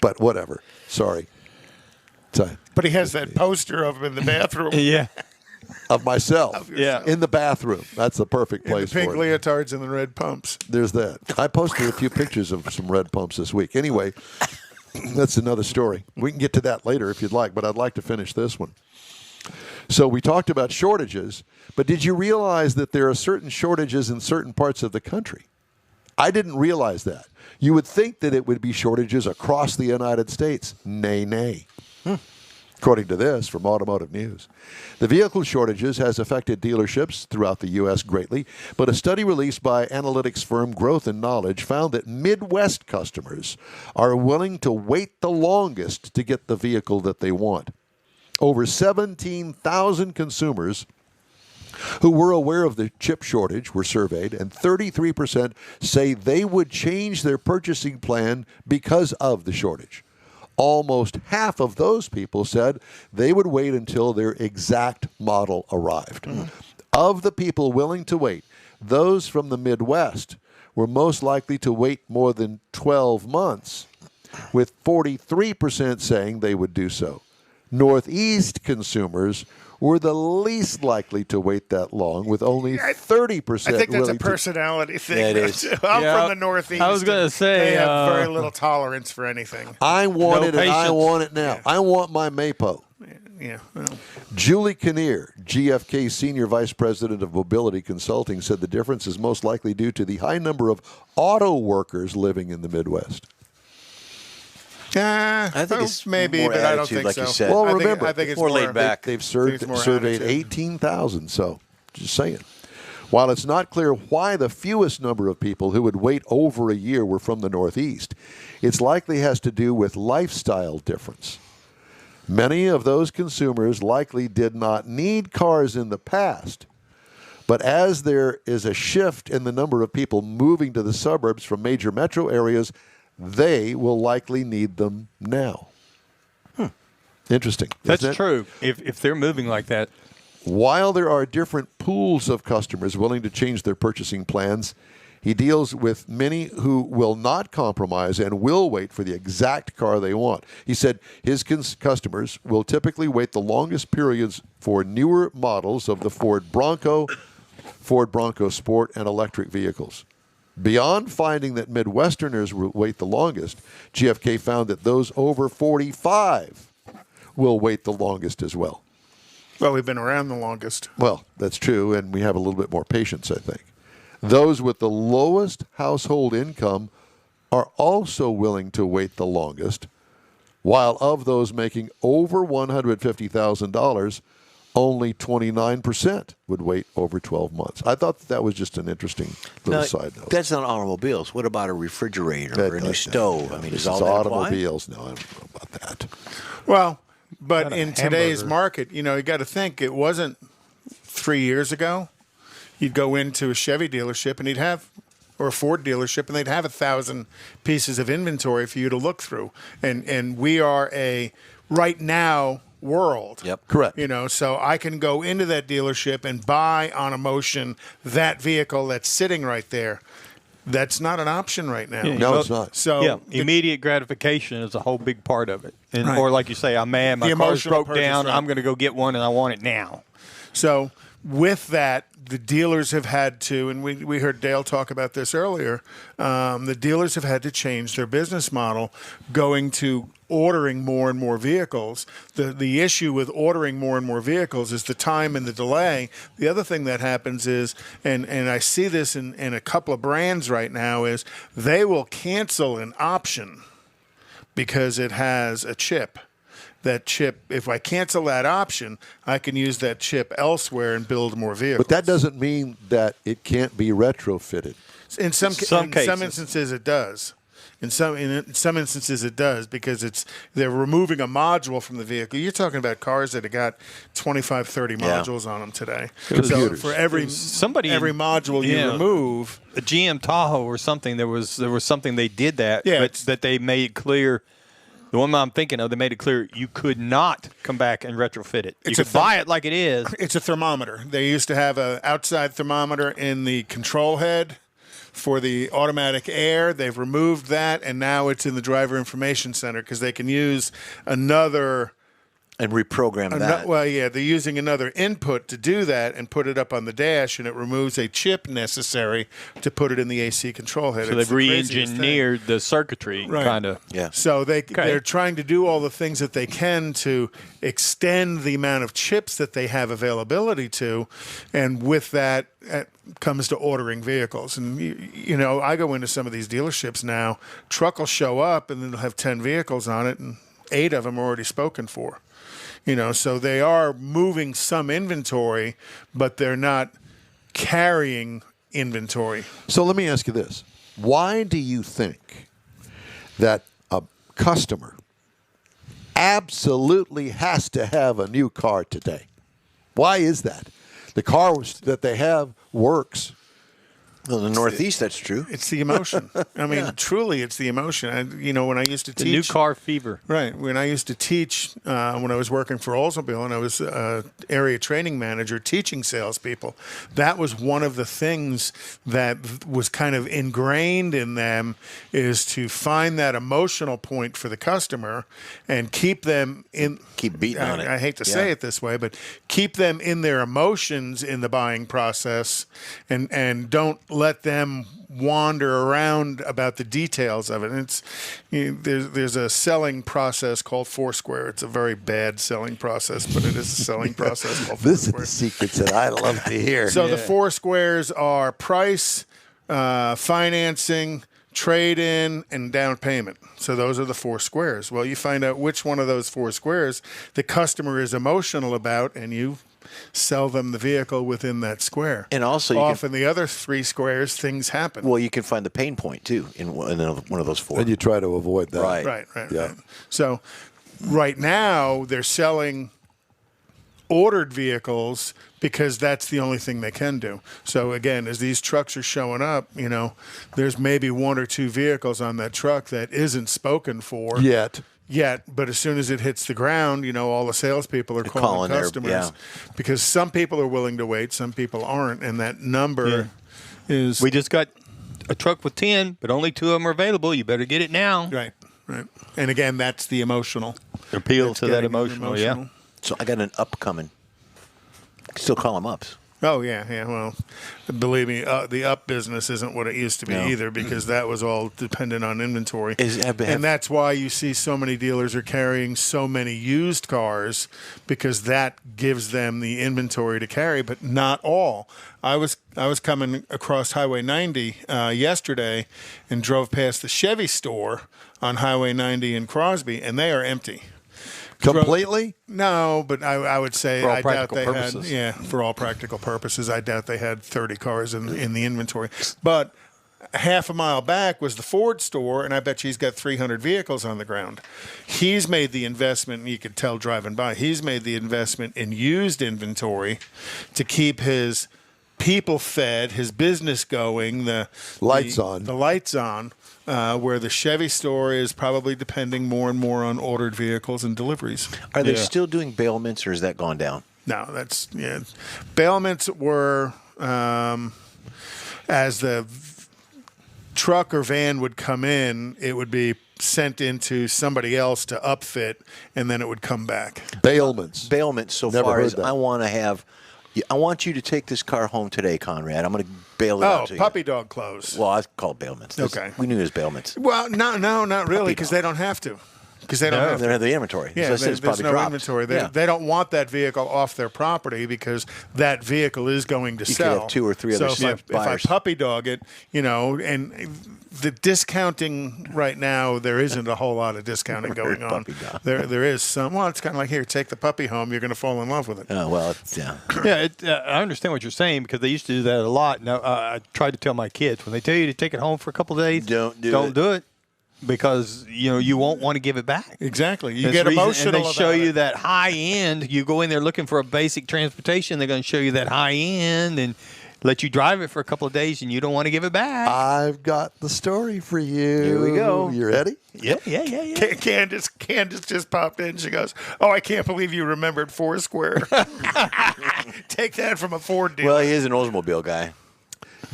But whatever. Sorry. But he has that poster of him in the bathroom. Yeah. Of myself. Yeah. In the bathroom. That's the perfect In the place pink for it. leotards and the red pumps. There's that. I posted a few pictures of some red pumps this week. Anyway, that's another story. We can get to that later if you'd like, but I'd like to finish this one. So we talked about shortages, but did you realize that there are certain shortages in certain parts of the country? I didn't realize that. You would think that it would be shortages across the United States. Nay. According to this from Automotive News. The vehicle shortages has affected dealerships throughout the U.S. greatly, but a study released by analytics firm Growth and Knowledge found that Midwest customers are willing to wait the longest to get the vehicle that they want. Over 17,000 consumers who were aware of the chip shortage were surveyed, and 33% say they would change their purchasing plan because of the shortage. Almost half of those people said they would wait until their exact model arrived. Of the people willing to wait, those from the Midwest were most likely to wait more than 12 months, with 43% saying they would do so. Northeast consumers were the least likely to wait that long, with only 30% I think that's a willing personality thing. Yeah, it is. I'm Yeah, from the Northeast. I was gonna and say, they have very little tolerance for anything. I want it, and I patience. want it now. I want my Mapo. Yeah. Well, Julie Kinnear, GFK Senior Vice President of Mobility Consulting, said the difference is most likely due to the high number of auto workers living in the Midwest. I think it's maybe, more but I don't attitude, think like so. you said. Well, I think- remember, I think it's more laid back. They've it's more surveyed attitude. 18,000, so just saying. While it's not clear why the fewest number of people who would wait over a year were from the Northeast, it's likely has to do with lifestyle difference. Many of those consumers likely did not need cars in the past, but as there is a shift in the number of people moving to the suburbs from major metro areas, they will likely need them now. Interesting. That's isn't it? true. If they're moving like that. While there are different pools of customers willing to change their purchasing plans, he deals with many who will not compromise and will wait for the exact car they want. He said his customers will typically wait the longest periods for newer models of the Ford Bronco Sport, and electric vehicles. Beyond finding that Midwesterners will wait the longest, GFK found that those over 45 will wait the longest as well. Well, we've been around the longest. Well, that's true, and we have a little bit more patience, I think. Those with the lowest household income are also willing to wait the longest, while of those making over $150,000, only 29% would wait over 12 months. I thought that was just an interesting little side note. That's not automobiles. What about a refrigerator or a new stove? I mean, this does all is that automobiles. No, I don't know about that. Well, but Not a in today's hamburger. market, you got to think it wasn't 3 years ago. You'd go into a Chevy dealership and or a Ford dealership, and they'd have 1,000 pieces of inventory for you to look through. And we are a right now world. Yep. Correct. So I can go into that dealership and buy on emotion that vehicle that's sitting right there. That's not an option right now. Yeah, No, it's not. So Yeah, immediate gratification is a whole big part of it. And, Right. Or like you say, I'm mad, my The car's emotional broke down, purchase, right. I'm going to go get one and I want it now. So with that, the dealers have had to, and we heard Dale talk about this earlier, the dealers have had to change their business model going to ordering more and more vehicles. The issue with ordering more and more vehicles is the time and the delay. The other thing that happens is, and I see this in a couple of brands right now, is they will cancel an option because it has a chip. That chip, if I cancel that option, I can use that chip elsewhere and build more vehicles. But that doesn't mean that it can't be retrofitted. In some Some cases. instances, it does. In some instances, it does because they're removing a module from the vehicle. You're talking about cars that have got 25, 30 modules on them today. So Computers. for every module you remove, a GM Tahoe or something, there was something they did that, Yeah, but it's- that they made clear The one I'm thinking of, they made it clear you could not come back and retrofit it. You It's a could buy it like it is. It's a thermometer. They used to have an outside thermometer in the control head for the automatic air. They've removed that, and now it's in the driver information center because they can use another. And reprogram that. Well, yeah, they're using another input to do that and put it up on the dash, and it removes a chip necessary to put it in the AC control head. So It's they've the craziest re-engineered the circuitry, Right. kind of. Yeah. So they're trying to do all the things that they can to extend the amount of chips that they have availability to, and with that comes to ordering vehicles. And you know, I go into some of these dealerships now. Truck will show up, and it'll have 10 vehicles on it, and 8 of them are already spoken for. You know, so they are moving some inventory, but they're not carrying inventory. So let me ask you this. Why do you think that a customer absolutely has to have a new car today? Why is that? The car that they have works. Well, in the Northeast, that's true. It's the emotion. I mean, truly, it's the emotion. You know, when I used to The teach. new car fever. Right. When I used to teach, when I was working for Oldsmobile and I was area training manager teaching salespeople, that was one of the things that was kind of ingrained in them, is to find that emotional point for the customer and keep them in. Keep beating on it. I hate to say it this way, but keep them in their emotions in the buying process, and don't let them wander around about the details of it. And it's there's a selling process called Foursquare. It's a very bad selling process, but it is a selling process called This is Foursquare. the secrets that I love to hear. So the four squares are price, financing, trade-in, and down payment. So those are the 4 squares. Well, you find out which one of those 4 squares the customer is emotional about, and you sell them the vehicle within that square. And also, in the other 3 squares, things happen. Well, you can find the pain point too in one of those 4. And you try to avoid that. Right. Right. So right now they're selling ordered vehicles because that's the only thing they can do. So again, as these trucks are showing up, you know, there's maybe 1 or 2 vehicles on that truck that isn't spoken for Yet. but as soon as it hits the ground, you know, all the salespeople are calling customers because some people are willing to wait, some people aren't, and that number is. We just got a truck with 10, but only 2 of them are available. You better get it now. Right. And again, that's the emotional appeal to that emotional. Yeah. So I got an up coming. Still call them ups. Oh, yeah. Well, believe me, the up business isn't what it used to be either, because that was all dependent on inventory. And that's why you see so many dealers are carrying so many used cars, because that gives them the inventory to carry, but not all. I was coming across Highway 90 yesterday and drove past the Chevy store on Highway 90 in Crosby, and they are empty. Completely? No, but I would say For all I doubt practical they purposes. had. Yeah, for all practical purposes, I doubt they had 30 cars in the inventory. But half a mile back was the Ford store, and I bet you he's got 300 vehicles on the ground. He's made the investment, and you could tell driving by, he's made the investment in used inventory to keep his people fed, his business going, the lights on. Where the Chevy store is probably depending more and more on ordered vehicles and deliveries. Are they still doing bailments, or has that gone down? No, bailments were as the truck or van would come in, it would be sent into somebody else to upfit, and then it would come back. Bailments. So Never far heard as that. I want you to take this car home today, Conrad. I'm going to bail it out to you. Puppy dog clothes. Well, I call it bailments. Okay. We knew it was bailments. Well, no, not really, because they don't have to. Because they don't have They don't have the inventory. Yeah, So it's there's probably no dropped. inventory. Yeah. They don't want that vehicle off their property because that vehicle is going to You could sell. have 2 or 3 so other if I buyers. puppy dog it, you know, and the discounting right now, there isn't a whole lot of discounting going on. There is some. Well, it's kind of like, here, take the puppy home. You're going to fall in love with it. Oh, well, I understand what you're saying, because they used to do that a lot. Now, I tried to tell my kids, when they tell you to take it home for a couple of days, don't do it. Because you won't want to give it back. Exactly, you get emotional. And they show about you it. that high end. You go in there looking for a basic transportation. They're going to show you that high end, and let you drive it for a couple of days, and you don't want to give it back. I've got the story for you. Here we go. You ready? Yeah. Candace just popped in. She goes, "Oh, I can't believe you remembered Foursquare." Take that from a Ford dealer. Well, he is an Oldsmobile guy.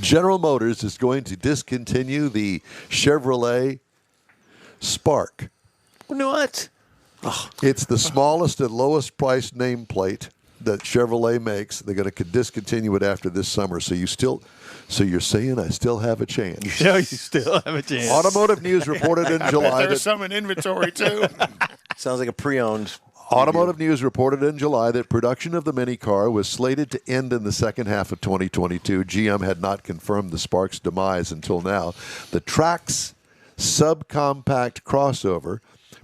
General Motors is going to discontinue the Chevrolet Spark. What? It's the smallest and lowest priced nameplate that Chevrolet makes. They're going to discontinue it after this summer. So you're saying I still have a chance? Yeah, you still have a chance. Automotive News reported in July. There's some in inventory too. Sounds like a pre-owned. Automotive News reported in July that production of the Mini car was slated to end in the second half of 2022. GM had not confirmed the Spark's demise until now. The Trax subcompact crossover,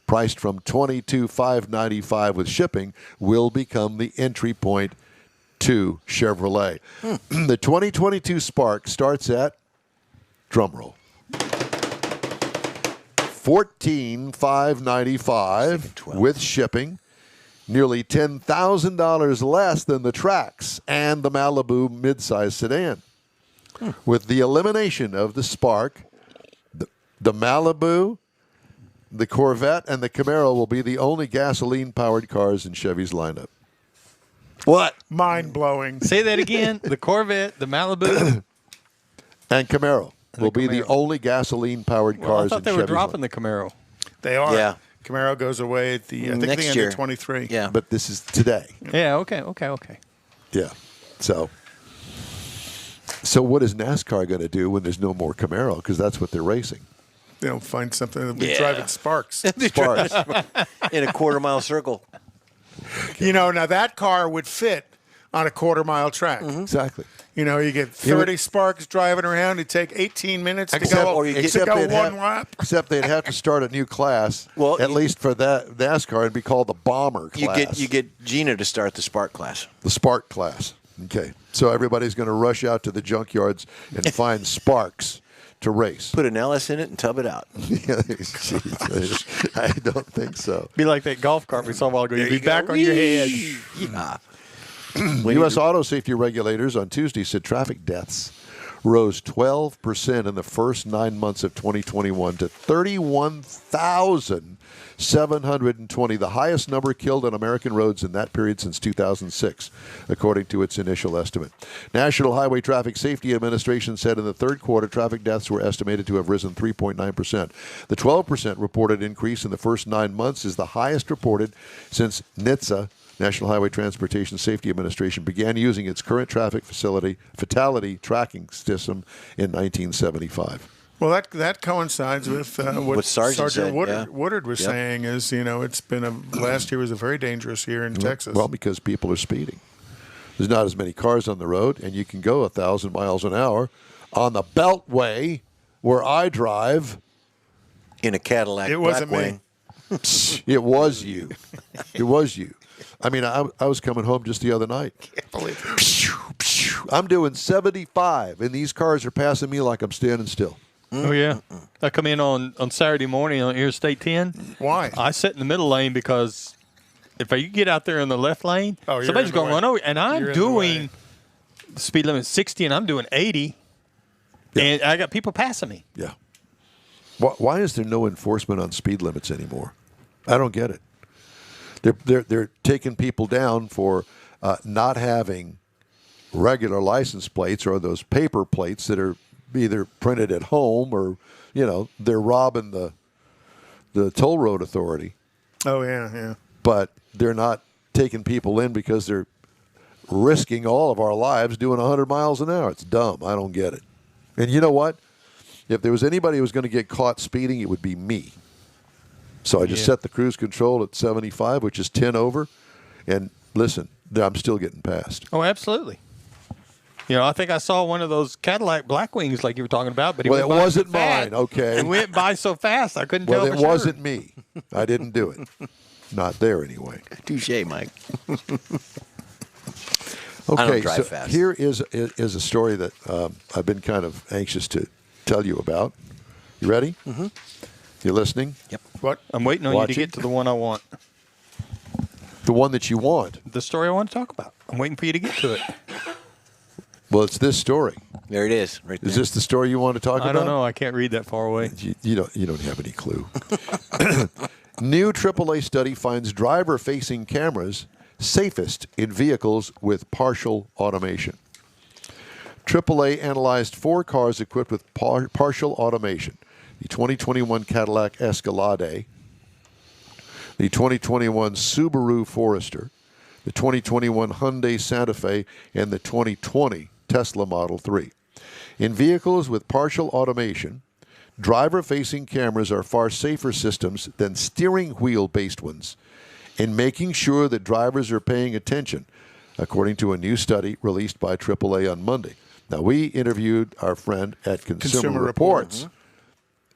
priced from $22,595 with shipping, will become the entry point to Chevrolet. The 2022 Spark starts at, drumroll, $14,595 with shipping, nearly $10,000 less than the Trax and the Malibu midsize sedan. With the elimination of the Spark, the Malibu, the Corvette, and the Camaro will be the only gasoline-powered cars in Chevy's lineup. What? Mind blowing. Say that again. The Corvette, the Malibu, and Camaro will be the only gasoline-powered I cars thought in they were Chevy's dropping lineup. the Camaro. They are. Yeah. Camaro goes away at the I think Next the end year. of 23. Yeah. But this is today. Yeah. Okay. Yeah. So what is NASCAR going to do when there's no more Camaro? Because that's what they're racing. They'll find something. They'll be Yeah. driving Sparks. Sparks. In a quarter-mile circle. Now that car would fit on a quarter-mile track. Exactly. You get 30 Sparks driving around. It'd take 18 minutes to go one lap. Except they'd have to start a new class, at least for that NASCAR, and be called the Bomber class. You get Gina to start the Spark class. The Spark class. Okay. So everybody's going to rush out to the junkyards and find Sparks to race. Put an LS in it and tub it out. Jeez, I don't think so. Be like that golf cart we saw a while ago. You'd be back on your head. Yeah. U.S. auto safety regulators on Tuesday said traffic deaths rose 12% in the first 9 months of 2021 to 31,720, the highest number killed on American roads in that period since 2006, according to its initial estimate. National Highway Traffic Safety Administration said in the third quarter, traffic deaths were estimated to have risen 3.9%. The 12% reported increase in the first 9 months is the highest reported since NHTSA, National Highway Transportation Safety Administration, began using its current traffic fatality tracking system in 1975. Well, that coincides with what Sergeant said, Woodard was saying. Is it's been last year was a very dangerous year in Texas. Well, because people are speeding. There's not as many cars on the road, and you can go 1,000 miles an hour on the Beltway where I drive. In a Cadillac. It wasn't Blackwing. me. It was you. It was you. I mean, I was coming home just the other night. Can't believe it. I'm doing 75, and these cars are passing me like I'm standing still. Oh, yeah. I come in on Saturday morning on Interstate 10. Why? I sit in the middle lane because if you get out there in the left lane, you're somebody's in the going to way. run over. And I'm You're in the doing way. the speed limit 60, and I'm doing 80. Yeah. And I got people passing me. Yeah. Why is there no enforcement on speed limits anymore? I don't get it. They're taking people down for not having regular license plates or those paper plates that are either printed at home or they're robbing the toll road authority. Oh yeah. But they're not taking people in because they're risking all of our lives doing 100 miles an hour. It's dumb. I don't get it. And you know what? If there was anybody who was going to get caught speeding, it would be me. So I just set the cruise control at 75, which is 10 over. And listen, I'm still getting passed. Oh, absolutely. I think I saw one of those Cadillac Blackwings like you were talking about, but Well, it wasn't mine, okay. It went by so fast I couldn't tell Well, for it sure. wasn't me. I didn't do it. Not there anyway. Touche, Mike. Okay, I don't drive so fast. here is a story that I've been kind of anxious to tell you about. You ready? Mm-hmm. You listening? Yep. What? I'm waiting on you to Watching? get to the one I want. The one that you want. The story I want to talk about. I'm waiting for you to get to it. Well, it's this story. There it is. Right there. Is this the story you want to talk about? I don't know. I can't read that far away. You don't have any clue. New AAA study finds driver-facing cameras safest in vehicles with partial automation. AAA analyzed 4 cars equipped with partial automation: the 2021 Cadillac Escalade, the 2021 Subaru Forester, the 2021 Hyundai Santa Fe, and the 2020 Tesla Model 3. In vehicles with partial automation, driver-facing cameras are far safer systems than steering wheel-based ones in making sure that drivers are paying attention, according to a new study released by AAA on Monday. Now, we interviewed our friend at Consumer Reports,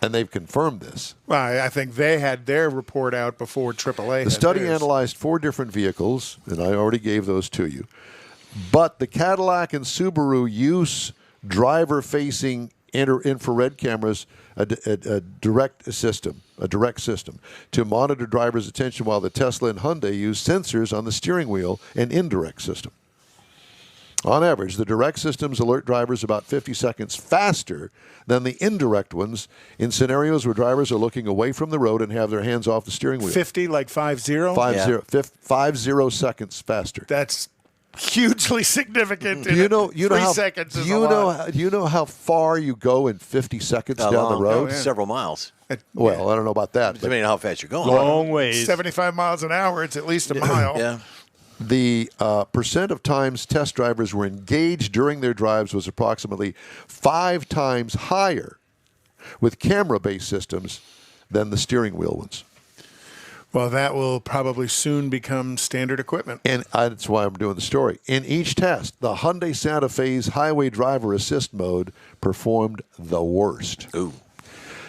and they've confirmed this. Well, I think they had their report out before AAA. The study analyzed 4 different vehicles, and I already gave those to you. But the Cadillac and Subaru use driver-facing infrared cameras, a direct system to monitor drivers' attention, while the Tesla and Hyundai use sensors on the steering wheel and indirect system. On average, the direct systems alert drivers about 50 seconds faster than the indirect ones in scenarios where drivers are looking away from the road and have their hands off the steering wheel. 50, like 50? 50 seconds faster. That's hugely significant. Do you know 3 seconds is a lot. Do you know how far you go in 50 seconds down the road? Several miles. Well, I don't know about that. Depending on how fast you're going. Long ways. 75 miles an hour, it's at least a mile. Yeah. The percent of times test drivers were engaged during their drives was approximately 5 times higher with camera-based systems than the steering wheel ones. Well, that will probably soon become standard equipment. And that's why I'm doing the story. In each test, the Hyundai Santa Fe's highway driver assist mode performed the worst. Ooh.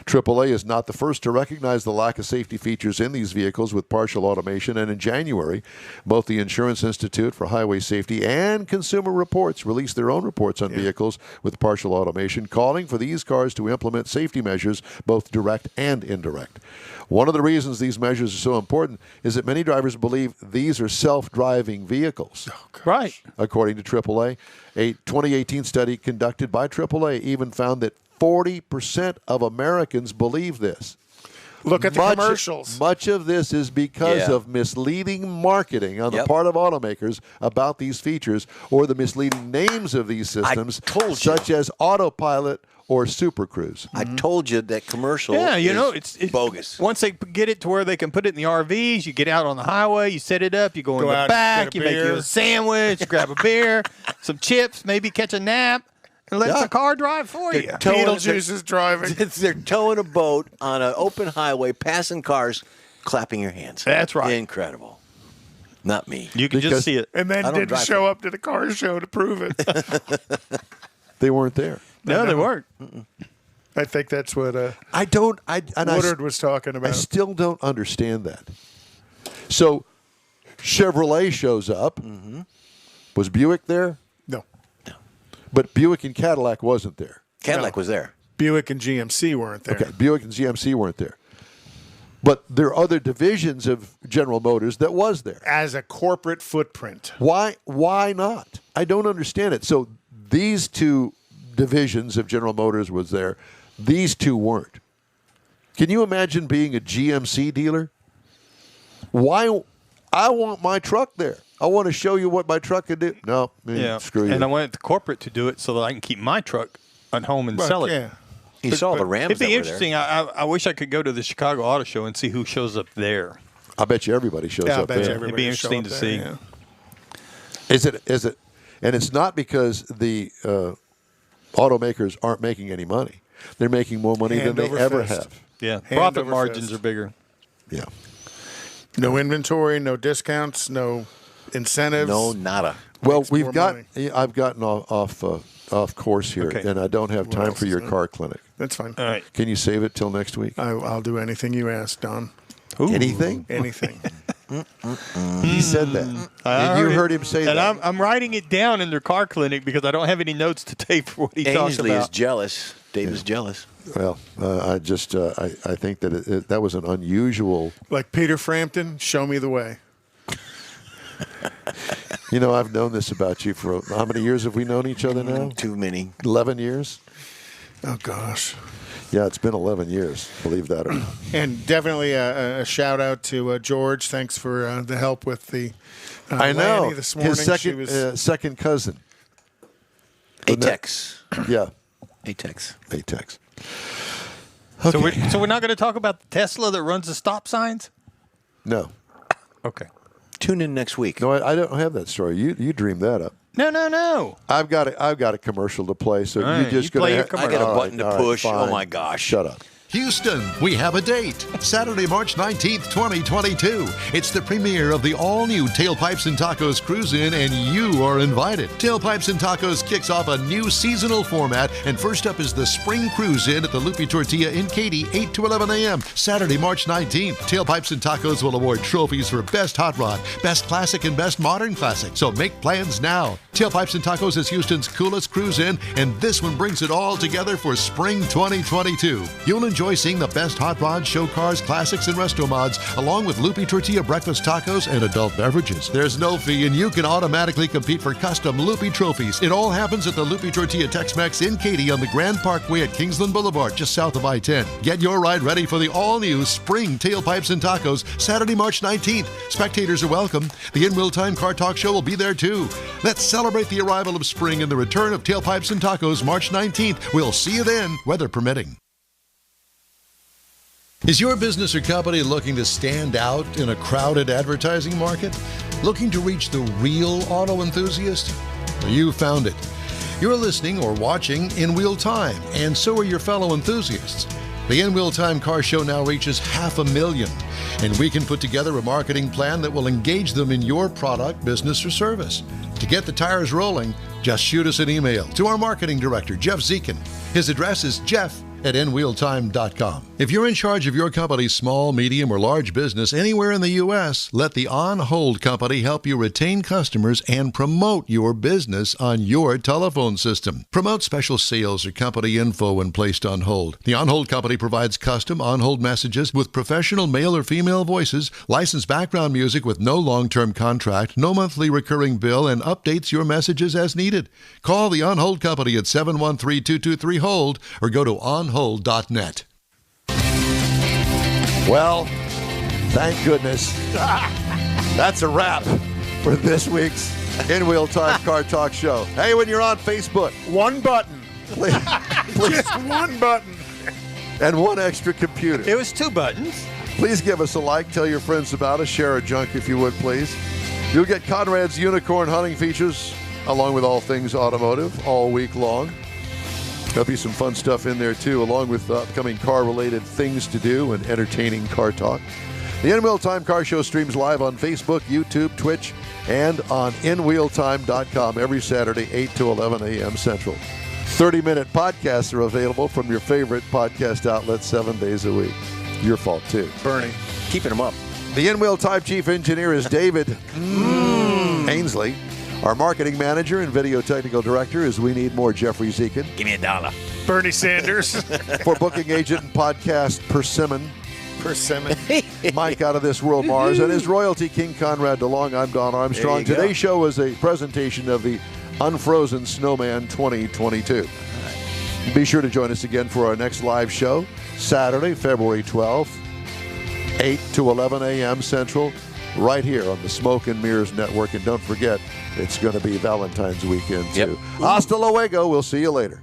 AAA is not the first to recognize the lack of safety features in these vehicles with partial automation, and in January, both the Insurance Institute for Highway Safety and Consumer Reports released their own reports on vehicles with partial automation, calling for these cars to implement safety measures, both direct and indirect. One of the reasons these measures are so important is that many drivers believe these are self-driving vehicles. Right. According to AAA, a 2018 study conducted by AAA even found that 40% of Americans believe this. Look at the commercials. Much of this is because of misleading marketing on the part of automakers about these features, or the misleading names of these systems, such as Autopilot or Super Cruise. I told you that commercial it's bogus. Once they get it to where they can put it in the RVs, you get out on the highway, you set it up, you go in the back, you make you a sandwich, grab a beer, some chips, maybe catch a nap, and let the car drive for you. Beetlejuice is driving. They're towing a boat on an open highway, passing cars, clapping your hands. That's right. Incredible. Not me. You can just see it. And then didn't show up to the car show to prove it. They weren't there. No, they weren't. I think that's what Woodard was talking about. I still don't understand that. So Chevrolet shows up. Mm-hmm. Was Buick there? No. But Buick and Cadillac wasn't there. Cadillac was there. Buick and GMC weren't there. Okay, Buick and GMC weren't there. But there are other divisions of General Motors that was there. As a corporate footprint. Why not? I don't understand it. So these 2 divisions of General Motors was there. These 2 weren't. Can you imagine being a GMC dealer? Why? I want my truck there. I want to show you what my truck can do. No, screw you. And I wanted the corporate to do it so that I can keep my truck at home and sell it. Yeah. You saw the Rams. It'd be interesting. I wish I could go to the Chicago Auto Show and see who shows up there. I bet you everybody shows up there. It'd be interesting to see. Yeah. Is it? And it's not because the automakers aren't making any money. They're making more money than they ever have. Yeah, profit margins are bigger. Yeah. No inventory, no discounts, no incentives. No, nada. Well, I've gotten off course here, and I don't have time for your car clinic. That's fine. All right. Can you save it till next week? I'll do anything you ask, Don. Ooh. Anything? Anything. He said that. And you heard him say that. And I'm writing it down in their car clinic because I don't have any notes to take for what he talks about. Ainsley is jealous. Dave is jealous. Well, I think that that was an unusual. Like Peter Frampton, show me the way. You know, I've known this about you for how many years have we known each other now? Too many. 11 years? Oh, gosh. Yeah, it's been 11 years, believe that or not. And definitely a shout out to George. Thanks for the help with the I know. Lainey this morning. His second cousin. ATX. Yeah. ATX. Okay. So we're not going to talk about the Tesla that runs the stop signs? No. Okay. Tune in next week. No, I don't have that story. You dreamed that up. No. I've got a commercial to play, so All you right, just you play gonna your commercial. I got a all button right, to all push. right, Oh, fine. my gosh. Shut up. Houston, we have a date. Saturday, March 19th, 2022. It's the premiere of the all-new Tailpipes and Tacos Cruise-In, and you are invited. Tailpipes and Tacos kicks off a new seasonal format, and first up is the Spring Cruise-In at the Lupi Tortilla in Katy, 8 to 11 a.m. Saturday, March 19th. Tailpipes and Tacos will award trophies for Best Hot Rod, Best Classic, and Best Modern Classic, so make plans now. Tailpipes and Tacos is Houston's coolest cruise-in, and this one brings it all together for Spring 2022. You'll enjoy seeing the best hot rods, show cars, classics, and resto mods, along with Lupi Tortilla breakfast tacos and adult beverages. There's no fee, and you can automatically compete for custom Lupi trophies. It all happens at the Lupi Tortilla Tex-Mex in Katy on the Grand Parkway at Kingsland Boulevard, just south of I-10. Get your ride ready for the all-new Spring Tailpipes and Tacos, Saturday, March 19th. Spectators are welcome. The In Real Time Car Talk Show will be there, too. Let's celebrate the arrival of spring and the return of Tailpipes and Tacos, March 19th. We'll see you then, weather permitting. Is your business or company looking to stand out in a crowded advertising market? Looking to reach the real auto enthusiast? Well, you found it. You're listening or watching in real time, and so are your fellow enthusiasts. The In Real Time Car Show now reaches 500,000, and we can put together a marketing plan that will engage them in your product, business, or service. To get the tires rolling, just shoot us an email to our marketing director, Jeff Zekin. His address is jeff@nwheeltime.com. If you're in charge of your company's small, medium, or large business anywhere in the U.S., let the On Hold Company help you retain customers and promote your business on your telephone system. Promote special sales or company info when placed on hold. The On Hold Company provides custom on-hold messages with professional male or female voices, licensed background music with no long-term contract, no monthly recurring bill, and updates your messages as needed. Call the On Hold Company at 713-223-HOLD or go to onhold.net. Well, thank goodness. That's a wrap for this week's In Real Time Car Talk Show. Hey, when you're on Facebook, One button. please, Just one button. and one extra computer. It was 2 buttons. Please give us a like, tell your friends about us, share a junk if you would, please. You'll get Conrad's unicorn hunting features, along with all things automotive, all week long. There'll be some fun stuff in there, too, along with upcoming car-related things to do and entertaining car talk. The In Real Time Car Show streams live on Facebook, YouTube, Twitch, and on InWheelTime.com every Saturday, 8 to 11 a.m. Central. 30-minute podcasts are available from your favorite podcast outlets 7 days a week. Your fault, too. Bernie. Keeping them up. The In Real Time Chief Engineer is David Ainsley. Our marketing manager and video technical director is We Need More Jeffrey Zekin. Give me $1. Bernie Sanders. For booking agent and podcast Persimmon, Mike out of this world Mars, and his royalty King Conrad DeLong, I'm Don Armstrong. There you go. Today's show is a presentation of the Unfrozen Snowman 2022. Be sure to join us again for our next live show, Saturday, February 12th, 8 to 11 a.m. Central, right here on the Smoke and Mirrors Network. And don't forget, it's going to be Valentine's weekend, too. Yep. Hasta luego. We'll see you later.